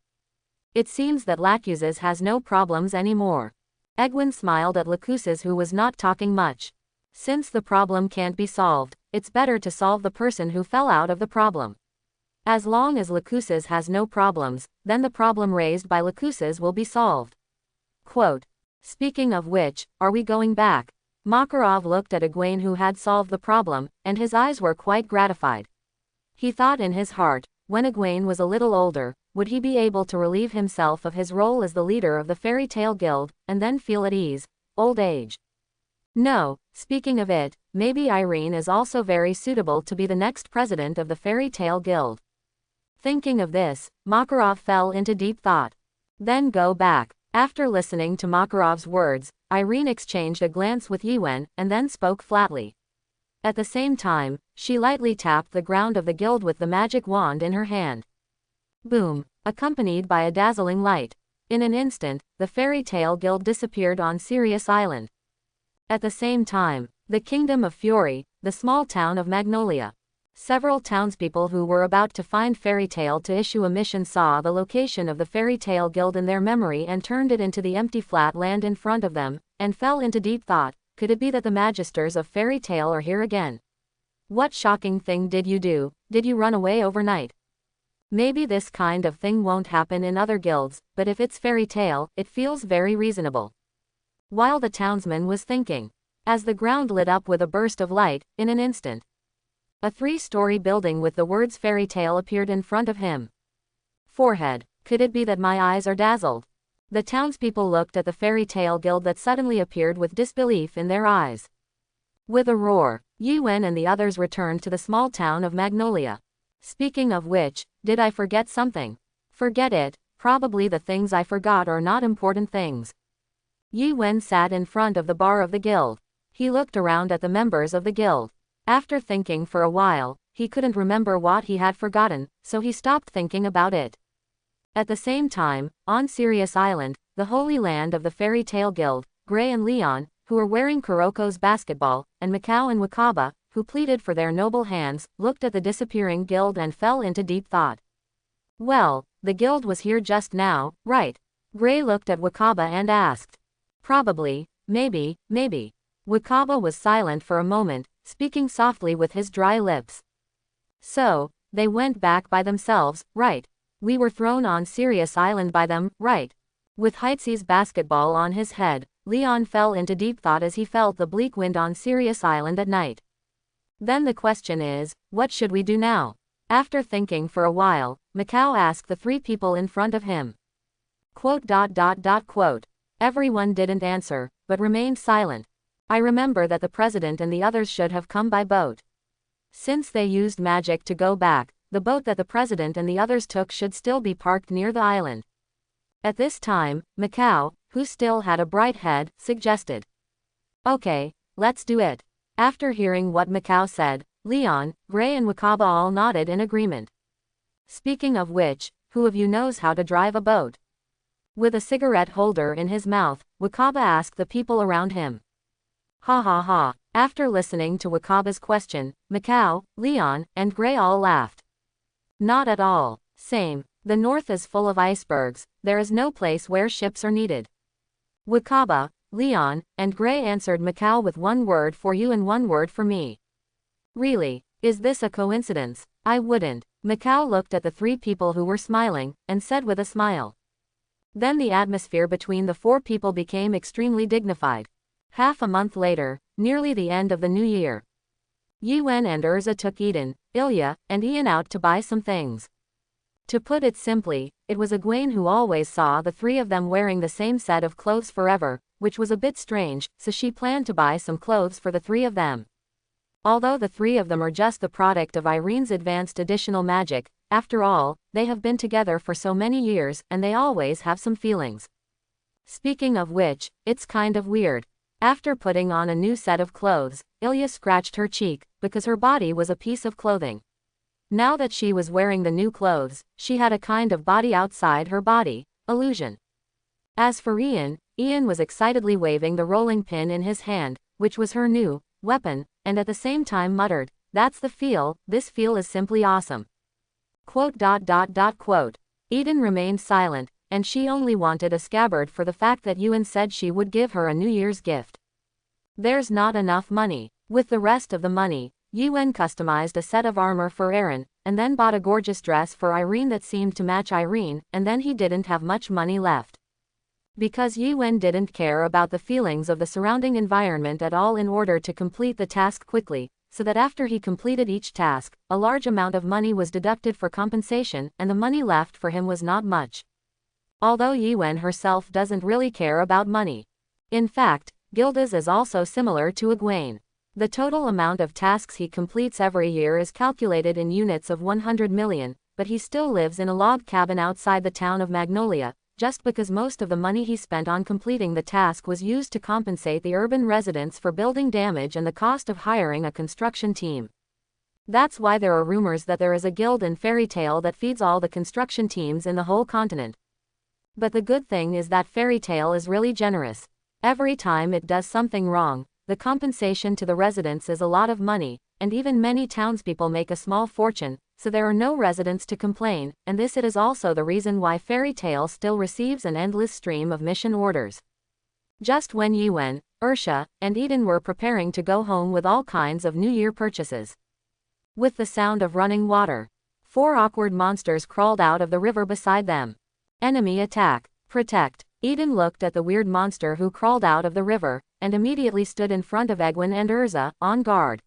A: It seems that Lucuzes has no problems anymore. Egwene smiled at Lucuzes, who was not talking much. Since the problem can't be solved, it's better to solve the person who fell out of the problem. As long as Lucuzes has no problems, then the problem raised by Lucuzes will be solved. Quote. Speaking of which, are we going back? Makarov looked at Egwene, who had solved the problem, and his eyes were quite gratified. He thought in his heart, when Egwene was a little older, would he be able to relieve himself of his role as the leader of the Fairy Tale Guild, and then feel at ease? Old age. No, speaking of it, maybe Irene is also very suitable to be the next president of the Fairy Tale Guild. Thinking of this, Makarov fell into deep thought. Then go back. After listening to Makarov's words, Irene exchanged a glance with Yuen, and then spoke flatly. At the same time, she lightly tapped the ground of the guild with the magic wand in her hand. Boom, accompanied by a dazzling light. In an instant, the Fairy Tale Guild disappeared on Sirius Island. At the same time, the Kingdom of Fury, the small town of Magnolia. Several townspeople who were about to find Fairy Tale to issue a mission saw the location of the Fairy Tale Guild in their memory and turned it into the empty flat land in front of them, and fell into deep thought. Could it be that the Magisters of Fairy Tale are here again? What shocking thing did you do? Did you run away overnight? Maybe this kind of thing won't happen in other guilds, but if it's Fairy Tale, it feels very reasonable. While the townsman was thinking, as the ground lit up with a burst of light, in an instant, a 3-story building with the words Fairy Tale appeared in front of him. Forehead. Could it be that my eyes are dazzled? The townspeople looked at the Fairy Tale Guild that suddenly appeared with disbelief in their eyes. With a roar, Yuen and the others returned to the small town of Magnolia. Speaking of which, did I forget something? Forget it, probably the things I forgot are not important things. Yuen sat in front of the bar of the guild. He looked around at the members of the guild. After thinking for a while, he couldn't remember what he had forgotten, so he stopped thinking about it. At the same time, on Sirius Island, the holy land of the Fairy Tale Guild, Gray and Leon, who were wearing Kuroko's basketball, and Mikau and Wakaba, who pleaded for their noble hands, looked at the disappearing guild and fell into deep thought. Well, the guild was here just now, right? Gray looked at Wakaba and asked. Probably, maybe. Wakaba was silent for a moment, speaking softly with his dry lips. So, they went back by themselves, right? We were thrown on Sirius Island by them, right? With Heitzi's basketball on his head, Leon fell into deep thought as he felt the bleak wind on Sirius Island at night. Then the question is, what should we do now? After thinking for a while, Macau asked the three people in front of him. Quote. Everyone didn't answer, but remained silent. I remember that the president and the others should have come by boat. Since they used magic to go back, the boat that the president and the others took should still be parked near the island. At this time, Macau, who still had a bright head, suggested. Okay, let's do it. After hearing what Macau said, Leon, Gray and Wakaba all nodded in agreement. Speaking of which, who of you knows how to drive a boat? With a cigarette holder in his mouth, Wakaba asked the people around him. Ha ha ha. After listening to Wakaba's question, Macau, Leon, and Gray all laughed. Not at all. Same. The north is full of icebergs, there is no place where ships are needed. Wakaba, Leon, and Gray answered Macau with one word for you and one word for me. Really? Is this a coincidence? I wouldn't. Macau looked at the three people who were smiling, and said with a smile. Then the atmosphere between the four people became extremely dignified. Half a month later, nearly the end of the new year. Yuen and Erza took Eden, Ilya, and Ian out to buy some things. To put it simply, it was Egwene who always saw the three of them wearing the same set of clothes forever, which was a bit strange, so she planned to buy some clothes for the three of them. Although the three of them are just the product of Irene's advanced additional magic, after all, they have been together for so many years and they always have some feelings. Speaking of which, it's kind of weird. After putting on a new set of clothes, Ilya scratched her cheek, because her body was a piece of clothing. Now that she was wearing the new clothes, she had a kind of body outside her body, illusion. As for Ian was excitedly waving the rolling pin in his hand, which was her new weapon, and at the same time muttered, "That's the feel, this feel is simply awesome." Quote. Eden remained silent, and she only wanted a scabbard for the fact that Yuen said she would give her a New Year's gift. There's not enough money. With the rest of the money, Yuen customized a set of armor for Eren, and then bought a gorgeous dress for Irene that seemed to match Irene, and then he didn't have much money left. Because Yuen didn't care about the feelings of the surrounding environment at all in order to complete the task quickly, so that after he completed each task, a large amount of money was deducted for compensation and the money left for him was not much. Although Yuen herself doesn't really care about money. In fact, Gildas is also similar to Egwene. The total amount of tasks he completes every year is calculated in units of 100 million, but he still lives in a log cabin outside the town of Magnolia, just because most of the money he spent on completing the task was used to compensate the urban residents for building damage and the cost of hiring a construction team. That's why there are rumors that there is a guild in Fairy Tail that feeds all the construction teams in the whole continent. But the good thing is that Fairy Tail is really generous. Every time it does something wrong, the compensation to the residents is a lot of money, and even many townspeople make a small fortune, so there are no residents to complain, and this it is also the reason why Fairy Tail still receives an endless stream of mission orders. Just when Yuen, Erza, and Eden were preparing to go home with all kinds of New Year purchases. With the sound of running water, 4 awkward monsters crawled out of the river beside them. Enemy attack. Protect. Eden looked at the weird monster who crawled out of the river, and immediately stood in front of Egwene and Erza, on guard.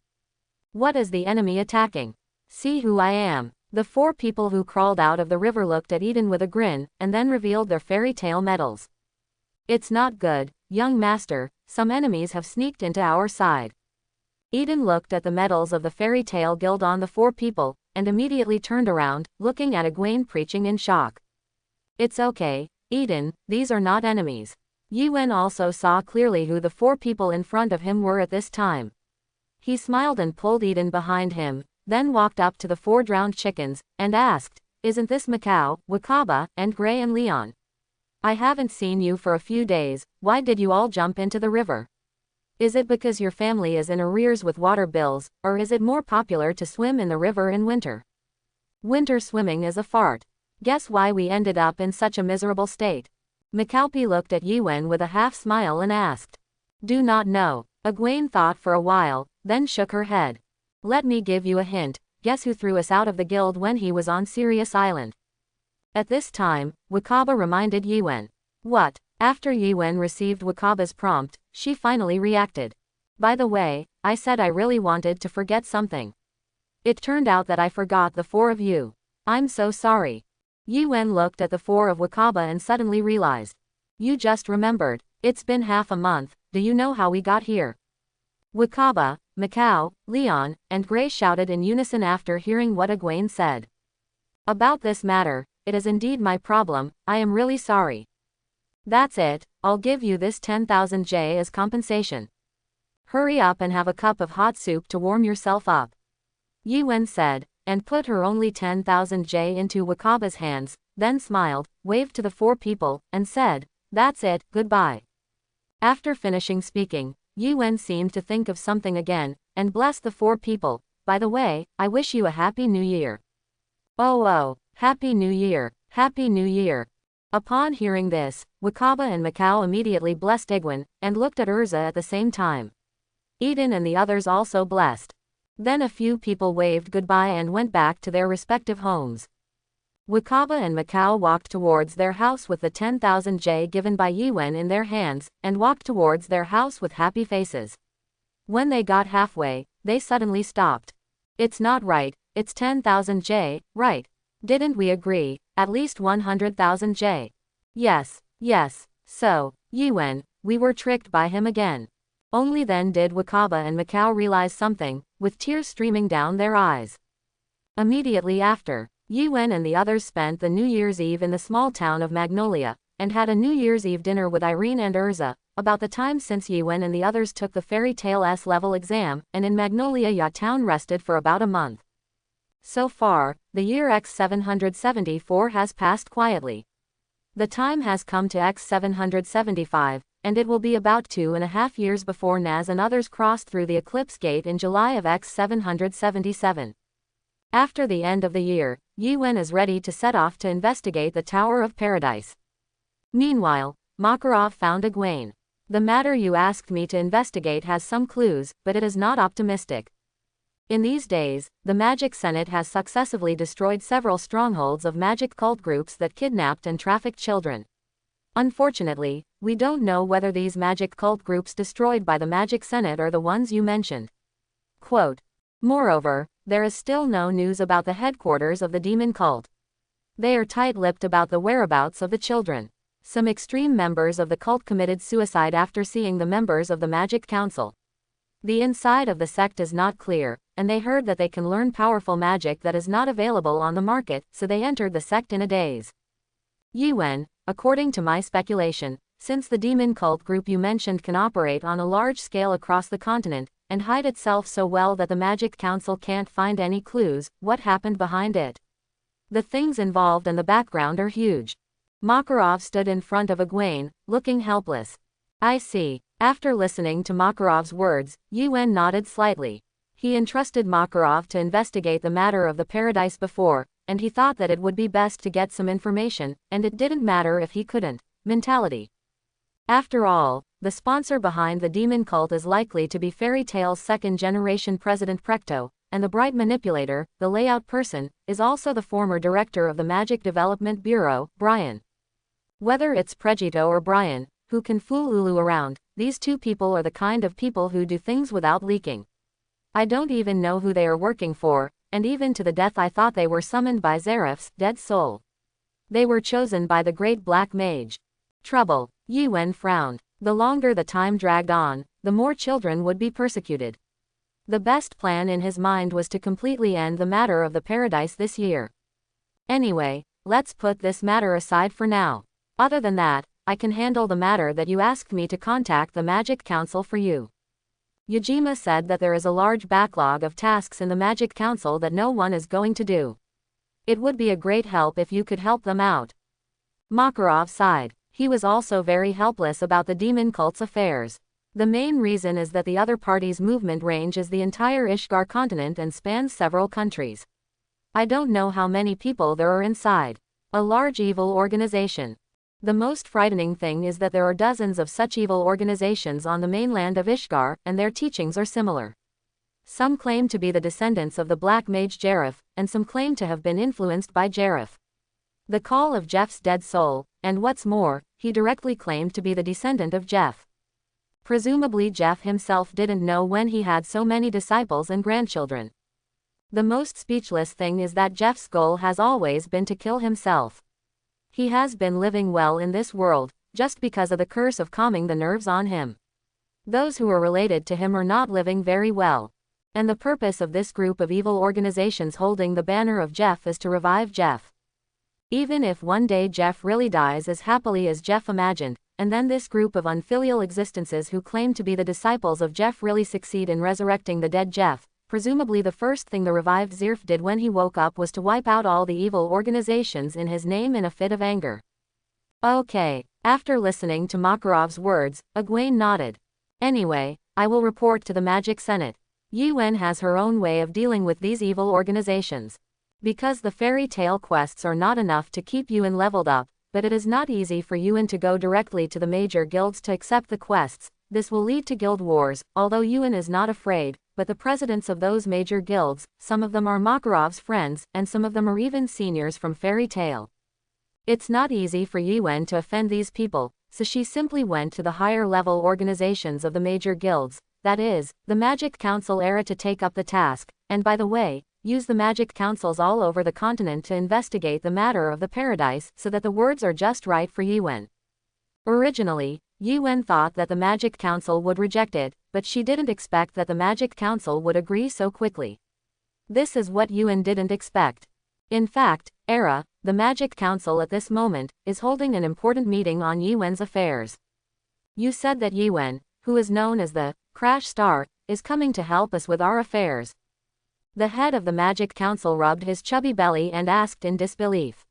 A: What is the enemy attacking? See who I am. The 4 people who crawled out of the river looked at Eden with a grin, and then revealed their Fairy Tail medals. It's not good, young master, some enemies have sneaked into our side. Eden looked at the medals of the Fairy Tail Guild on the 4 people, and immediately turned around, looking at Egwene preaching in shock. It's okay, Eden, these are not enemies. Yuen also saw clearly who the 4 people in front of him were at this time. He smiled and pulled Eden behind him, then walked up to the 4 drowned chickens, and asked, "Isn't this Macau, Wakaba, and Gray and Leon? I haven't seen you for a few days, why did you all jump into the river? Is it because your family is in arrears with water bills, or is it more popular to swim in the river in winter? Winter swimming is a fart. Guess why we ended up in such a miserable state. Macalpi looked at Yuen with a half-smile and asked. Do not know. Egwene thought for a while, then shook her head. Let me give you a hint, guess who threw us out of the guild when he was on Sirius Island? At this time, Wakaba reminded Yuen. What? After Yuen received Wakaba's prompt, she finally reacted. By the way, I said I really wanted to forget something. It turned out that I forgot the four of you. I'm so sorry. Yuen looked at the four of Wakaba and suddenly realized. You just remembered. It's been half a month, do you know how we got here? Wakaba, Macau, Leon, and Gray shouted in unison after hearing what Egwene said. About this matter, it is indeed my problem, I am really sorry. That's it, I'll give you this 10,000 J as compensation. Hurry up and have a cup of hot soup to warm yourself up. Yuen said, and put her only 10,000 J into Wakaba's hands, then smiled, waved to the four people, and said, that's it, goodbye. After finishing speaking, Yuen seemed to think of something again, and blessed the four people. By the way, I wish you a Happy New Year. Oh, Happy New Year, Happy New Year. Upon hearing this, Wakaba and Macau immediately blessed Egwene, and looked at Erza at the same time. Eden and the others also blessed. Then a few people waved goodbye and went back to their respective homes. Wakaba and Macau walked towards their house with the 10,000 J given by Yuen in their hands, and walked towards their house with happy faces. When they got halfway, they suddenly stopped. It's not right, it's 10,000 J, right? Didn't we agree, at least 100,000 J? Yes. So, Yuen, we were tricked by him again. Only then did Wakaba and Macau realize something, with tears streaming down their eyes. Immediately after, Yuen and the others spent the New Year's Eve in the small town of Magnolia, and had a New Year's Eve dinner with Irene and Erza, about the time since Yuen and the others took the Fairy Tale S-level exam, and in Magnolia Yacht Town rested for about a month. So far, the year X774 has passed quietly. The time has come to X775, and it will be about 2.5 years before Naz and others crossed through the Eclipse Gate in July of X777. After the end of the year, Yuen is ready to set off to investigate the Tower of Paradise. Meanwhile, Makarov found Egwene. The matter you asked me to investigate has some clues, but it is not optimistic. In these days, the Magic Senate has successively destroyed several strongholds of magic cult groups that kidnapped and trafficked children. Unfortunately, we don't know whether these magic cult groups destroyed by the Magic Senate are the ones you mentioned. Quote. Moreover, there is still no news about the headquarters of the demon cult. They are tight-lipped about the whereabouts of the children. Some extreme members of the cult committed suicide after seeing the members of the Magic Council. The inside of the sect is not clear, and they heard that they can learn powerful magic that is not available on the market, so they entered the sect in a daze. Yuen, according to my speculation, since the demon cult group you mentioned can operate on a large scale across the continent, and hide itself so well that the Magic Council can't find any clues, what happened behind it? The things involved and the background are huge. Makarov stood in front of Egwene, looking helpless. I see. After listening to Makarov's words, Yuen nodded slightly. He entrusted Makarov to investigate the matter of the paradise before, and he thought that it would be best to get some information, and it didn't matter if he couldn't. Mentality. After all, the sponsor behind the demon cult is likely to be Fairy Tale's second-generation President Precto, and the bright manipulator, the layout person, is also the former director of the Magic Development Bureau, Brian. Whether it's Pregito or Brian, who can fool Ulu around, these two people are the kind of people who do things without leaking. I don't even know who they are working for, and even to the death I thought they were summoned by Zeref's dead soul. They were chosen by the great black mage. Trouble. Yuen frowned. The longer the time dragged on, the more children would be persecuted. The best plan in his mind was to completely end the matter of the paradise this year. Anyway, let's put this matter aside for now. Other than that, I can handle the matter that you asked me to contact the Magic Council for you. Yajima said that there is a large backlog of tasks in the Magic Council that no one is going to do. It would be a great help if you could help them out. Makarov sighed. He was also very helpless about the demon cult's affairs. The main reason is that the other party's movement range is the entire Ishgar continent and spans several countries. I don't know how many people there are inside. A large evil organization. The most frightening thing is that there are dozens of such evil organizations on the mainland of Ishgar, and their teachings are similar. Some claim to be the descendants of the black mage Zeref, and some claim to have been influenced by Zeref. The call of Jeff's dead soul, and what's more, he directly claimed to be the descendant of Jeff. Presumably Jeff himself didn't know when he had so many disciples and grandchildren. The most speechless thing is that Jeff's goal has always been to kill himself. He has been living well in this world, just because of the curse of calming the nerves on him. Those who are related to him are not living very well. And the purpose of this group of evil organizations holding the banner of Jeff is to revive Jeff. Even if one day Jeff really dies as happily as Jeff imagined, and then this group of unfilial existences who claim to be the disciples of Jeff really succeed in resurrecting the dead Jeff, presumably the first thing the revived Zeref did when he woke up was to wipe out all the evil organizations in his name in a fit of anger. Okay. After listening to Makarov's words, Egwene nodded. Anyway, I will report to the Magic Senate. Yuen has her own way of dealing with these evil organizations. Because the fairy tale quests are not enough to keep Yuen leveled up, but it is not easy for Yuen to go directly to the major guilds to accept the quests. This will lead to guild wars, although Yuen is not afraid, but the presidents of those major guilds, some of them are Makarov's friends, and some of them are even seniors from Fairy Tale. It's not easy for Yuen to offend these people, so she simply went to the higher level organizations of the major guilds, that is, the Magic Council era, to take up the task, and by the way, use the magic councils all over the continent to investigate the matter of the paradise so that the words are just right for Yuen. Originally, Yuen thought that the Magic Council would reject it, but she didn't expect that the Magic Council would agree so quickly. This is what Yuen didn't expect. In fact, Erza, the Magic Council at this moment, is holding an important meeting on Yuen's affairs. You said that Yuen, who is known as the Crash Star, is coming to help us with our affairs. The head of the Magic Council rubbed his chubby belly and asked in disbelief.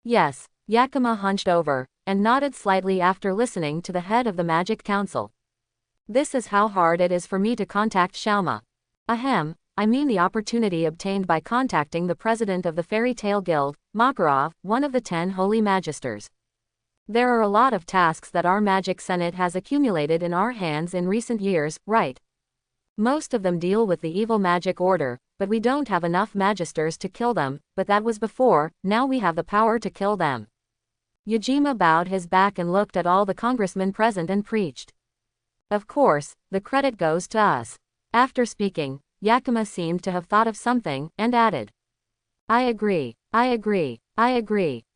A: Yes, Yakima hunched over, and nodded slightly after listening to the head of the Magic Council. This is how hard it is for me to contact Shalma. Ahem, I mean the opportunity obtained by contacting the president of the Fairy Tale Guild, Makarov, one of the 10 Holy Magisters. There are a lot of tasks that our Magic Senate has accumulated in our hands in recent years, right? Most of them deal with the evil magic order, but we don't have enough magisters to kill them, but that was before, now we have the power to kill them. Yajima bowed his back and looked at all the congressmen present and preached. Of course, the credit goes to us. After speaking, Yakima seemed to have thought of something, and added. I agree.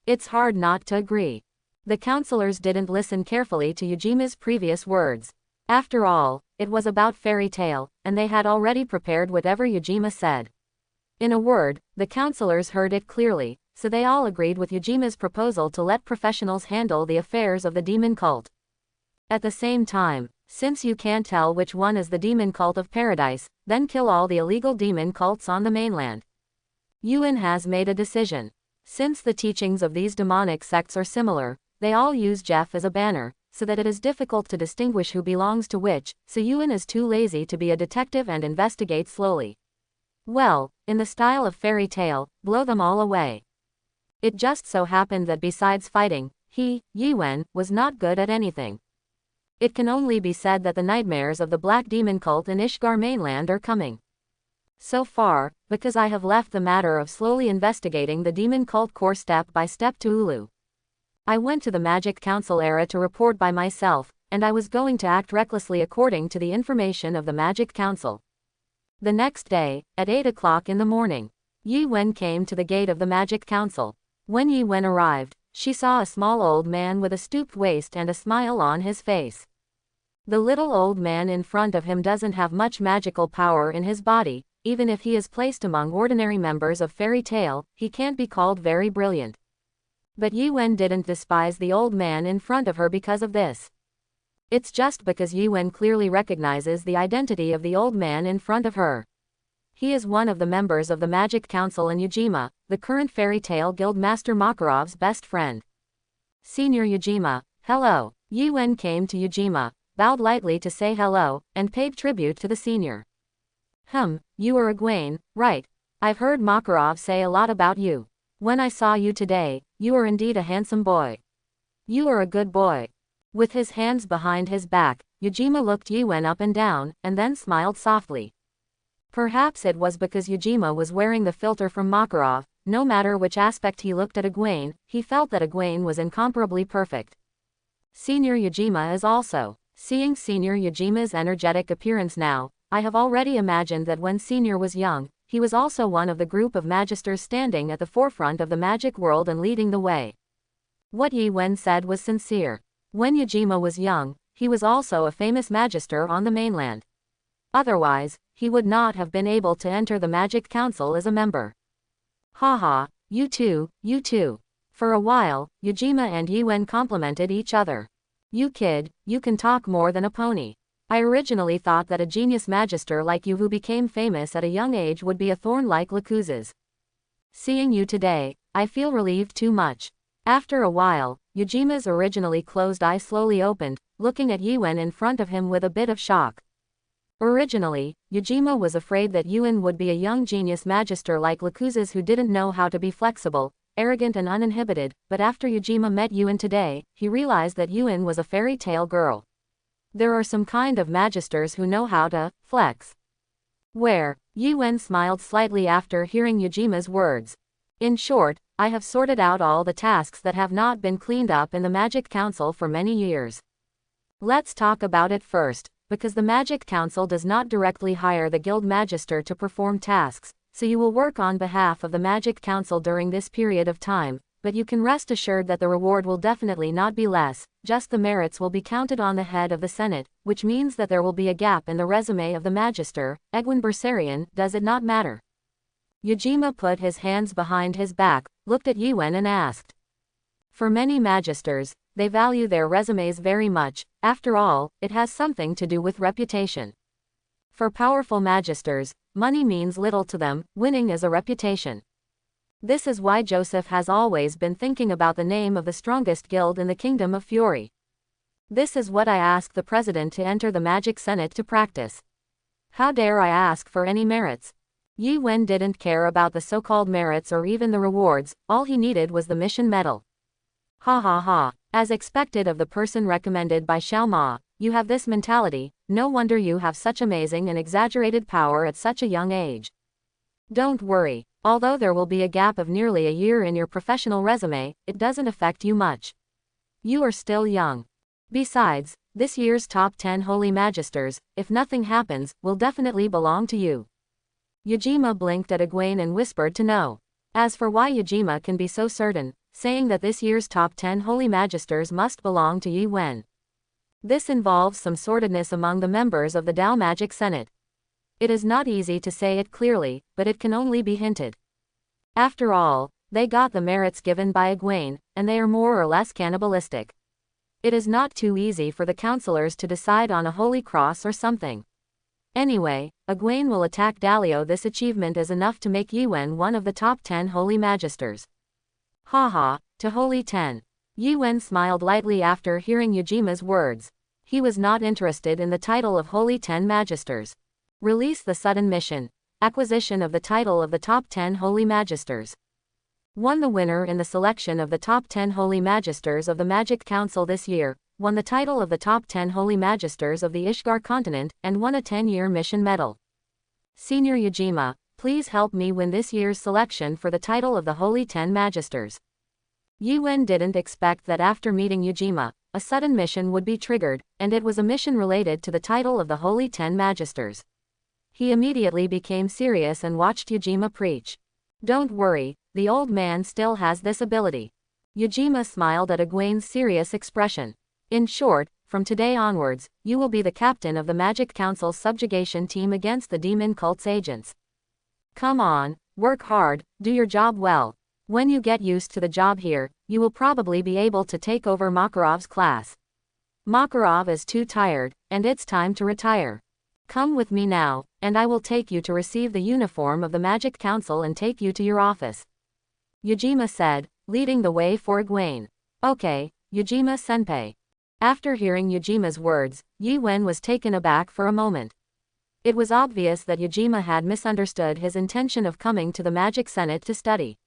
A: It's hard not to agree. The counselors didn't listen carefully to Yajima's previous words. After all, it was about Fairy Tale, and they had already prepared whatever Yajima said. In a word, the counselors heard it clearly, so they all agreed with Yajima's proposal to let professionals handle the affairs of the demon cult. At the same time, since you can't tell which one is the demon cult of paradise, then kill all the illegal demon cults on the mainland. Yuen has made a decision. Since the teachings of these demonic sects are similar, they all use Jeff as a banner, so that it is difficult to distinguish who belongs to which, so Yuen is too lazy to be a detective and investigate slowly. Well, in the style of Fairy Tale, blow them all away. It just so happened that besides fighting, Yuen, was not good at anything. It can only be said that the nightmares of the Black Demon cult in Ishgar mainland are coming. So far, because I have left the matter of slowly investigating the demon cult core step by step to Ulu. I went to the Magic Council era to report by myself, and I was going to act recklessly according to the information of the Magic Council. The next day, at 8 o'clock in the morning, Yuen came to the gate of the Magic Council. When Yuen arrived, she saw a small old man with a stooped waist and a smile on his face. The little old man in front of him doesn't have much magical power in his body, even if he is placed among ordinary members of Fairy Tale, he can't be called very brilliant. But Yuen didn't despise the old man in front of her because of this. It's just because Yuen clearly recognizes the identity of the old man in front of her. He is one of the members of the Magic Council and Yajima, the current Fairy Tale Guild Master Makarov's best friend. Senior Yajima, hello. Yuen came to Yajima, bowed lightly to say hello, and paid tribute to the senior. You are Egwene, right? I've heard Makarov say a lot about you. When I saw you today, you are indeed a handsome boy. You are a good boy. With his hands behind his back, Yujima looked Yuen up and down, and then smiled softly. Perhaps it was because Yujima was wearing the filter from Makarov. No matter which aspect he looked at Egwene, he felt that Egwene was incomparably perfect. Senior Yujima is also. Seeing Senior Yujima's energetic appearance now, I have already imagined that when Senior was young, he was also one of the group of magisters standing at the forefront of the magic world and leading the way. What Yi Wen said was sincere. When Yujima was young, he was also a famous magister on the mainland. Otherwise, he would not have been able to enter the Magic Council as a member. Haha, you too, you too. For a while, Yujima and Yi Wen complimented each other. You kid, you can talk more than a pony. I originally thought that a genius magister like you who became famous at a young age would be a thorn like Lakuz's. Seeing you today, I feel relieved too much. After a while, Yujima's originally closed eye slowly opened, looking at Yuen in front of him with a bit of shock. Originally, Yujima was afraid that Yuen would be a young genius magister like Lakuz's who didn't know how to be flexible, arrogant and uninhibited, but after Yujima met Yuen today, he realized that Yuen was a fairy tale girl. There are some kind of magisters who know how to flex. Where? Yuen smiled slightly after hearing Yujima's words. In short, I have sorted out all the tasks that have not been cleaned up in the Magic Council for many years. Let's talk about it first, because the Magic Council does not directly hire the Guild Magister to perform tasks, so you will work on behalf of the Magic Council during this period of time, but you can rest assured that the reward will definitely not be less, just the merits will be counted on the head of the Senate, which means that there will be a gap in the resume of the Magister. Egwene Bersarion, does it not matter? Yujima put his hands behind his back, looked at Yuen and asked. For many magisters, they value their resumes very much. After all, it has something to do with reputation. For powerful magisters, money means little to them, winning is a reputation. This is why Joseph has always been thinking about the name of the strongest guild in the Kingdom of Fury. This is what I ask the president to enter the Magic Senate to practice. How dare I ask for any merits? Yi Wen didn't care about the so-called merits or even the rewards, all he needed was the mission medal. Ha ha ha, as expected of the person recommended by Xiao Ma, you have this mentality, no wonder you have such amazing and exaggerated power at such a young age. Don't worry, although there will be a gap of nearly a year in your professional resume, it doesn't affect you much. You are still young. Besides, this year's top 10 Holy Magisters, if nothing happens, will definitely belong to you. Yujima blinked at Egwene and whispered to know. As for why Yujima can be so certain, saying that this year's top 10 Holy Magisters must belong to Yi Wen. This involves some sordidness among the members of the Dao Magic Senate. It is not easy to say it clearly, but it can only be hinted. After all, they got the merits given by Egwene, and they are more or less cannibalistic. It is not too easy for the counselors to decide on a holy cross or something. Anyway, Egwene will attack Dalio. This achievement is enough to make Yuen one of the top 10 Holy Magisters. Haha, to Holy 10. Yuen smiled lightly after hearing Yujima's words. He was not interested in the title of Holy 10 Magisters. Release the sudden mission. Acquisition of the title of the top 10 Holy Magisters. Won the winner in the selection of the top 10 Holy Magisters of the Magic Council this year, won the title of the top 10 Holy Magisters of the Ishgar continent, and won a 10-year mission medal. Senior Yujima, please help me win this year's selection for the title of the Holy 10 Magisters. Yuen didn't expect that after meeting Yujima, a sudden mission would be triggered, and it was a mission related to the title of the Holy 10 Magisters. He immediately became serious and watched Yujima preach. Don't worry, the old man still has this ability. Yujima smiled at Egwene's serious expression. In short, from today onwards, you will be the captain of the Magic Council's subjugation team against the demon cult's agents. Come on, work hard, do your job well. When you get used to the job here, you will probably be able to take over Makarov's class. Makarov is too tired, and it's time to retire. Come with me now, and I will take you to receive the uniform of the Magic Council and take you to your office. Yujima said, leading the way for Egwene. Okay, Yujima-senpai. After hearing Yujima's words, Yuen was taken aback for a moment. It was obvious that Yujima had misunderstood his intention of coming to the Magic Senate to study.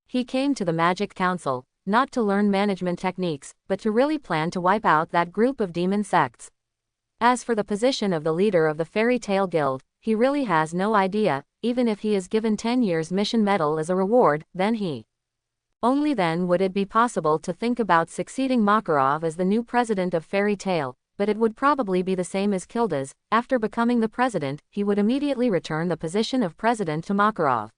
A: He came to the Magic Council, not to learn management techniques, but to really plan to wipe out that group of demon sects. As for the position of the leader of the Fairy Tale Guild, he really has no idea. Even if he is given 10 years mission medal as a reward, only then would it be possible to think about succeeding Makarov as the new president of Fairy Tale, but it would probably be the same as Gildas. After becoming the president, he would immediately return the position of president to Makarov.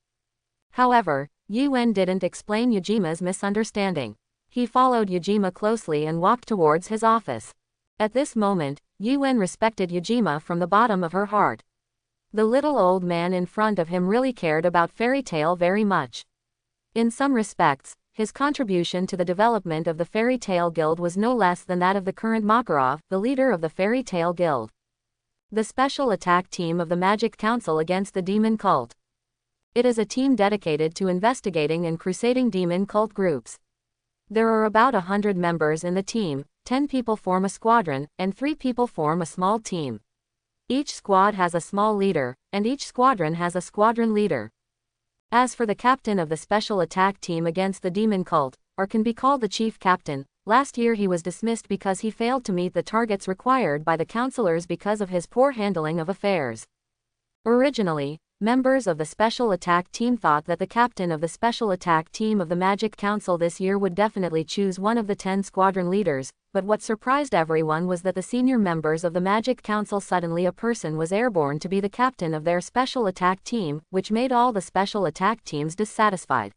A: However, Yuen didn't explain Yujima's misunderstanding. He followed Yujima closely and walked towards his office. At this moment, Yuen respected Yujima from the bottom of her heart. The little old man in front of him really cared about Fairy Tale very much. In some respects, his contribution to the development of the Fairy Tale Guild was no less than that of the current Makarov, the leader of the Fairy Tale Guild. The special attack team of the Magic Council against the Demon Cult. It is a team dedicated to investigating and crusading demon cult groups. There are about 100 members in the team, 10 people form a squadron, and 3 people form a small team. Each squad has a small leader, and each squadron has a squadron leader. As for the captain of the special attack team against the demon cult, or can be called the chief captain, last year he was dismissed because he failed to meet the targets required by the counselors because of his poor handling of affairs. Originally, members of the special attack team thought that the captain of the special attack team of the Magic Council this year would definitely choose one of the 10 squadron leaders, but what surprised everyone was that the senior members of the Magic Council suddenly a person was airborne to be the captain of their special attack team, which made all the special attack teams dissatisfied.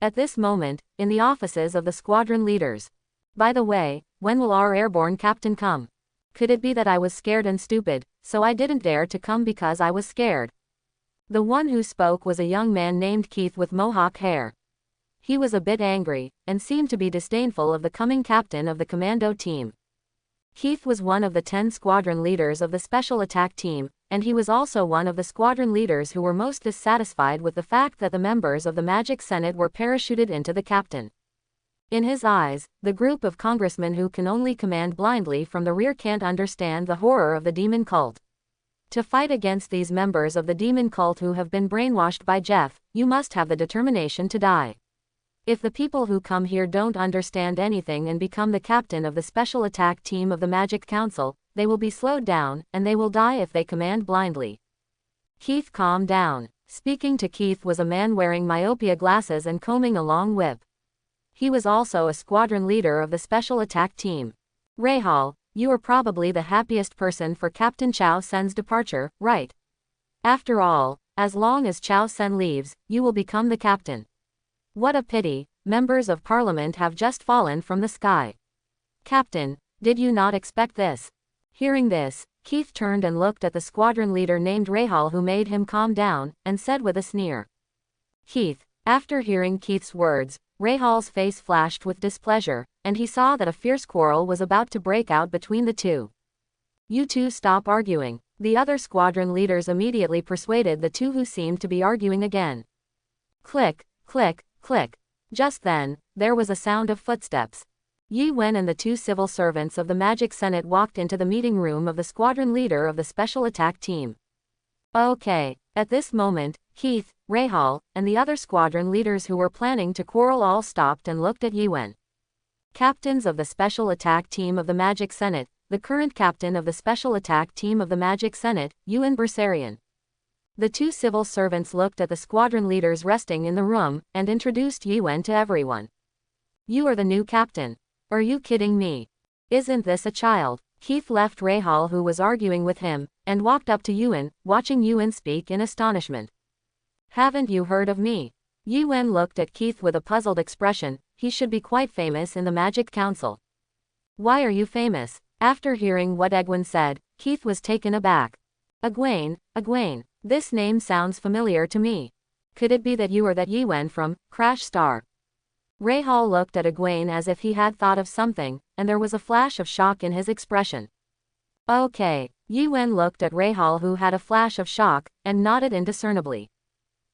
A: At this moment, in the offices of the squadron leaders. By the way, when will our airborne captain come? Could it be that I was scared and stupid, so I didn't dare to come because I was scared? The one who spoke was a young man named Keith with mohawk hair. He was a bit angry, and seemed to be disdainful of the coming captain of the commando team. Keith was one of the 10 squadron leaders of the special attack team, and he was also one of the squadron leaders who were most dissatisfied with the fact that the members of the Magic Senate were parachuted into the captain. In his eyes, the group of congressmen who can only command blindly from the rear can't understand the horror of the demon cult. To fight against these members of the demon cult who have been brainwashed by Jeff, you must have the determination to die. If the people who come here don't understand anything and become the captain of the special attack team of the Magic Council, they will be slowed down, and they will die if they command blindly. Keith, calm down. Speaking to Keith was a man wearing myopia glasses and combing a long whip. He was also a squadron leader of the special attack team. Rahal, you are probably the happiest person for Captain Chao Sen's departure, right? After all, as long as Chao Sen leaves, you will become the captain. What a pity, members of parliament have just fallen from the sky. Captain, did you not expect this? Hearing this, Keith turned and looked at the squadron leader named Rahal, who made him calm down, and said with a sneer. Keith. After hearing Keith's words, Rahal's face flashed with displeasure, and he saw that a fierce quarrel was about to break out between the two. You two stop arguing. The other squadron leaders immediately persuaded the two who seemed to be arguing again. Click, click, click. Just then, there was a sound of footsteps. Yi Wen and the 2 civil servants of the Magic Senate walked into the meeting room of the squadron leader of the special attack team. Okay. At this moment, Keith, Rahal, and the other squadron leaders who were planning to quarrel all stopped and looked at Yi Wen. Captains of the special attack team of the Magic Senate, the current captain of the special attack team of the Magic Senate, Yuen Bersarian. The 2 civil servants looked at the squadron leaders resting in the room, and introduced Yi Wen to everyone. You are the new captain. Are you kidding me? Isn't this a child? Keith left Rahal, who was arguing with him, and walked up to Yuen, watching Yuen speak in astonishment. Haven't you heard of me? Yuen looked at Keith with a puzzled expression. He should be quite famous in the Magic Council. Why are you famous? After hearing what Egwene said, Keith was taken aback. Egwene, this name sounds familiar to me. Could it be that you are that Yuen from Crash Star? Rahal looked at Egwene as if he had thought of something, and there was a flash of shock in his expression. Okay. Yuen looked at Rahal, who had a flash of shock, and nodded indiscernibly.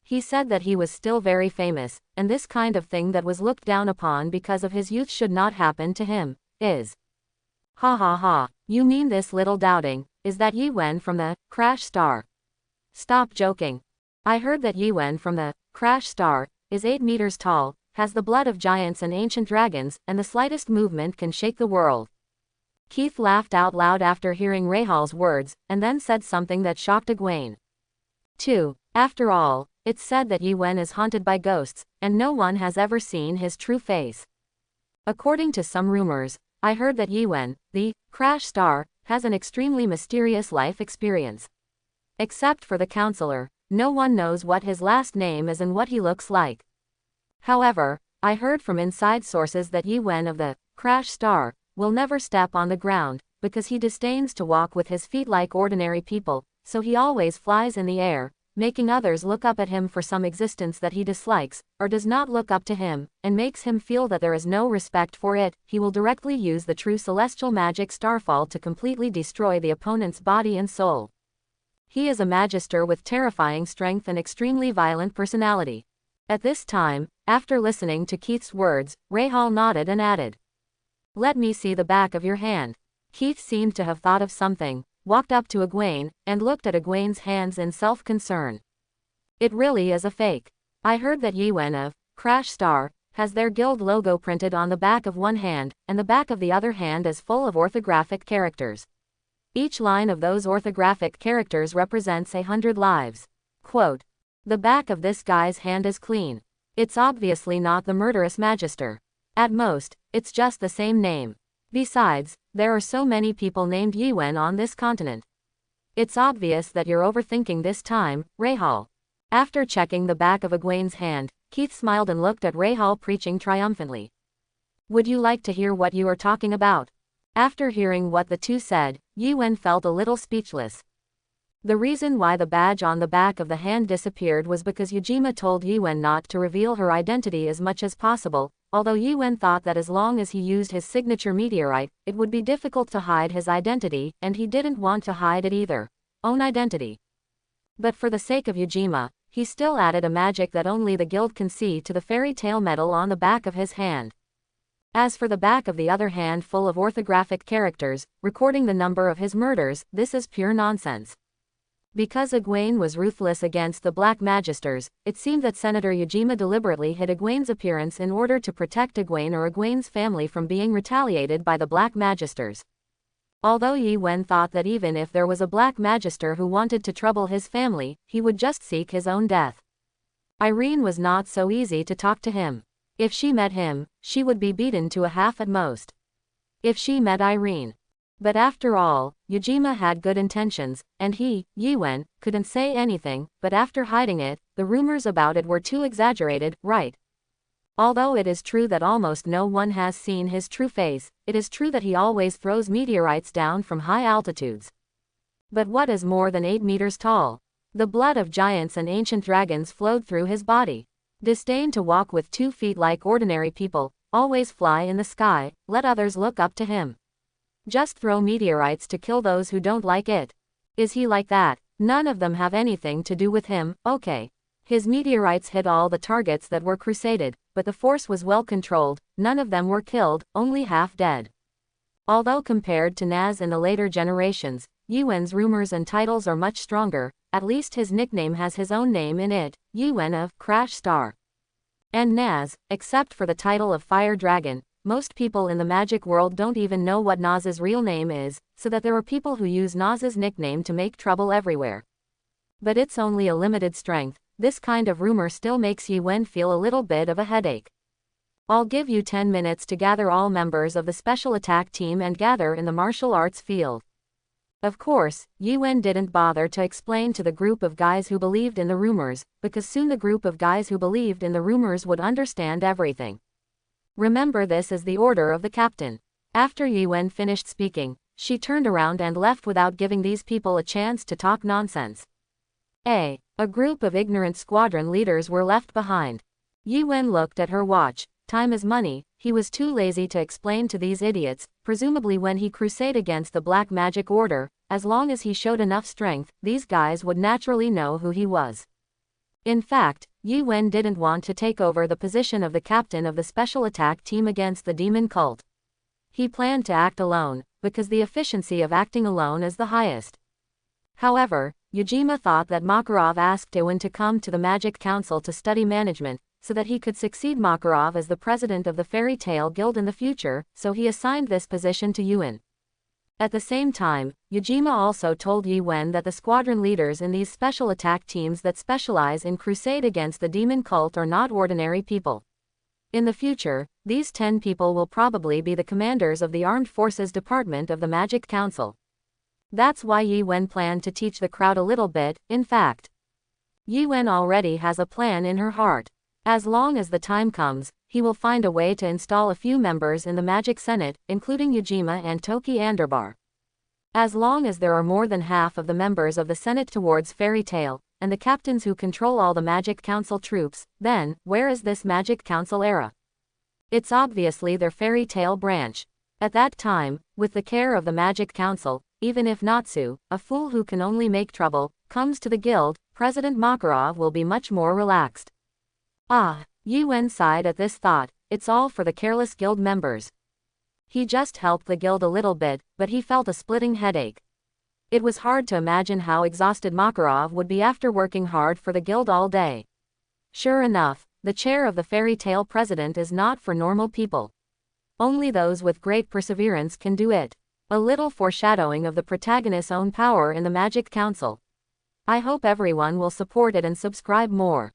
A: He said that he was still very famous, and this kind of thing that was looked down upon because of his youth should not happen to him, is. Ha ha ha, you mean this little doubting, is that Yuen from the Crash Star? Stop joking. I heard that Yuen from the Crash Star is 8 meters tall. has the blood of giants and ancient dragons, and the slightest movement can shake the world. Keith laughed out loud after hearing Rahal's words, and then said something that shocked Egwene. 2. After all, it's said that Yuen is haunted by ghosts, and no one has ever seen his true face. According to some rumors, I heard that Yuen, the crash star, has an extremely mysterious life experience. Except for the counselor, no one knows what his last name is and what he looks like. However, I heard from inside sources that Yuen of the crash star will never step on the ground, because he disdains to walk with his feet like ordinary people, so he always flies in the air, making others look up at him for some existence that he dislikes, or does not look up to him, and makes him feel that there is no respect for it. He will directly use the true celestial magic starfall to completely destroy the opponent's body and soul. He is a magister with terrifying strength and extremely violent personality. At this time, after listening to Keith's words, Rahal nodded and added, "Let me see the back of your hand." Keith seemed to have thought of something, walked up to Egwene, and looked at Egwene's hands in self-concern. "It really is a fake. I heard that Yuen of Crash Star has their guild logo printed on the back of one hand, and the back of the other hand is full of orthographic characters. Each line of those orthographic characters represents 100 lives. Quote, the back of this guy's hand is clean. It's obviously not the murderous magister. At most, it's just the same name. Besides, there are so many people named Yuen on this continent. It's obvious that you're overthinking this time, Rahal." After checking the back of Egwene's hand, Keith smiled and looked at Rahal preaching triumphantly. "Would you like to hear what you are talking about?" After hearing what the two said, Yuen felt a little speechless. The reason why the badge on the back of the hand disappeared was because Ujima told Yuen not to reveal her identity as much as possible, although Yuen thought that as long as he used his signature meteorite, it would be difficult to hide his identity, and he didn't want to hide it either. Own identity. But for the sake of Ujima, he still added a magic that only the guild can see to the fairy tale medal on the back of his hand. As for the back of the other hand full of orthographic characters, recording the number of his murders, this is pure nonsense. Because Egwene was ruthless against the Black Magisters, it seemed that Senator Ujima deliberately hid Egwene's appearance in order to protect Egwene or Egwene's family from being retaliated by the Black Magisters. Although Yuen thought that even if there was a Black Magister who wanted to trouble his family, he would just seek his own death. Irene was not so easy to talk to him. If she met him, she would be beaten to a half at most. If she met Irene. But after all, Ujima had good intentions, and he, Yuen, couldn't say anything, but after hiding it, the rumors about it were too exaggerated, right? Although it is true that almost no one has seen his true face, it is true that he always throws meteorites down from high altitudes. But what is more than 8 meters tall? The blood of giants and ancient dragons flowed through his body. Disdain to walk with 2 feet like ordinary people, always fly in the sky, let others look up to him. Just throw meteorites to kill those who don't like it. Is he like that? None of them have anything to do with him, okay. His meteorites hit all the targets that were crusaded, but the force was well controlled, none of them were killed, only half dead. Although compared to Naz in the later generations, Yuen's rumors and titles are much stronger, at least his nickname has his own name in it, Yuen of Crash Star. And Naz, except for the title of Fire Dragon, most people in the magic world don't even know what Naz's real name is, so that there are people who use Naz's nickname to make trouble everywhere. But it's only a limited strength. This kind of rumor still makes Yuen feel a little bit of a headache. I'll give you 10 minutes to gather all members of the special attack team and gather in the martial arts field. Of course, Yuen didn't bother to explain to the group of guys who believed in the rumors, because soon the group of guys who believed in the rumors would understand everything. Remember, this is the order of the captain. After Yuen finished speaking, she turned around and left without giving these people a chance to talk nonsense. A group of ignorant squadron leaders were left behind. Yuen looked at her watch. Time is money. He was too lazy to explain to these idiots, presumably when he crusade against the Black Magic Order. As long as he showed enough strength, these guys would naturally know who he was. In fact, Yuen didn't want to take over the position of the captain of the special attack team against the demon cult. He planned to act alone, because the efficiency of acting alone is the highest. However, Ujima thought that Makarov asked Yuen to come to the Magic Council to study management, so that he could succeed Makarov as the president of the Fairy Tale Guild in the future, so he assigned this position to Yuan. At the same time, Yajima also told Yi Wen that the squadron leaders in these special attack teams that specialize in crusade against the demon cult are not ordinary people. In the future, these 10 people will probably be the commanders of the Armed Forces Department of the Magic Council. That's why Yi Wen planned to teach the crowd a little bit. In fact, Yi Wen already has a plan in her heart. As long as the time comes, he will find a way to install a few members in the Magic Senate, including Yajima and Toki Anderbar. As long as there are more than half of the members of the Senate towards Fairy Tale, and the captains who control all the Magic Council troops, then, where is this Magic Council era? It's obviously their Fairy Tale branch. At that time, with the care of the Magic Council, even if Natsu, a fool who can only make trouble, comes to the guild, President Makarov will be much more relaxed. Ah, Yi Wen sighed at this thought. It's all for the careless guild members. He just helped the guild a little bit, but he felt a splitting headache. It was hard to imagine how exhausted Makarov would be after working hard for the guild all day. Sure enough, the chair of the Fairy Tale president is not for normal people. Only those with great perseverance can do it. A little foreshadowing of the protagonist's own power in the Magic Council. I hope everyone will support it and subscribe more.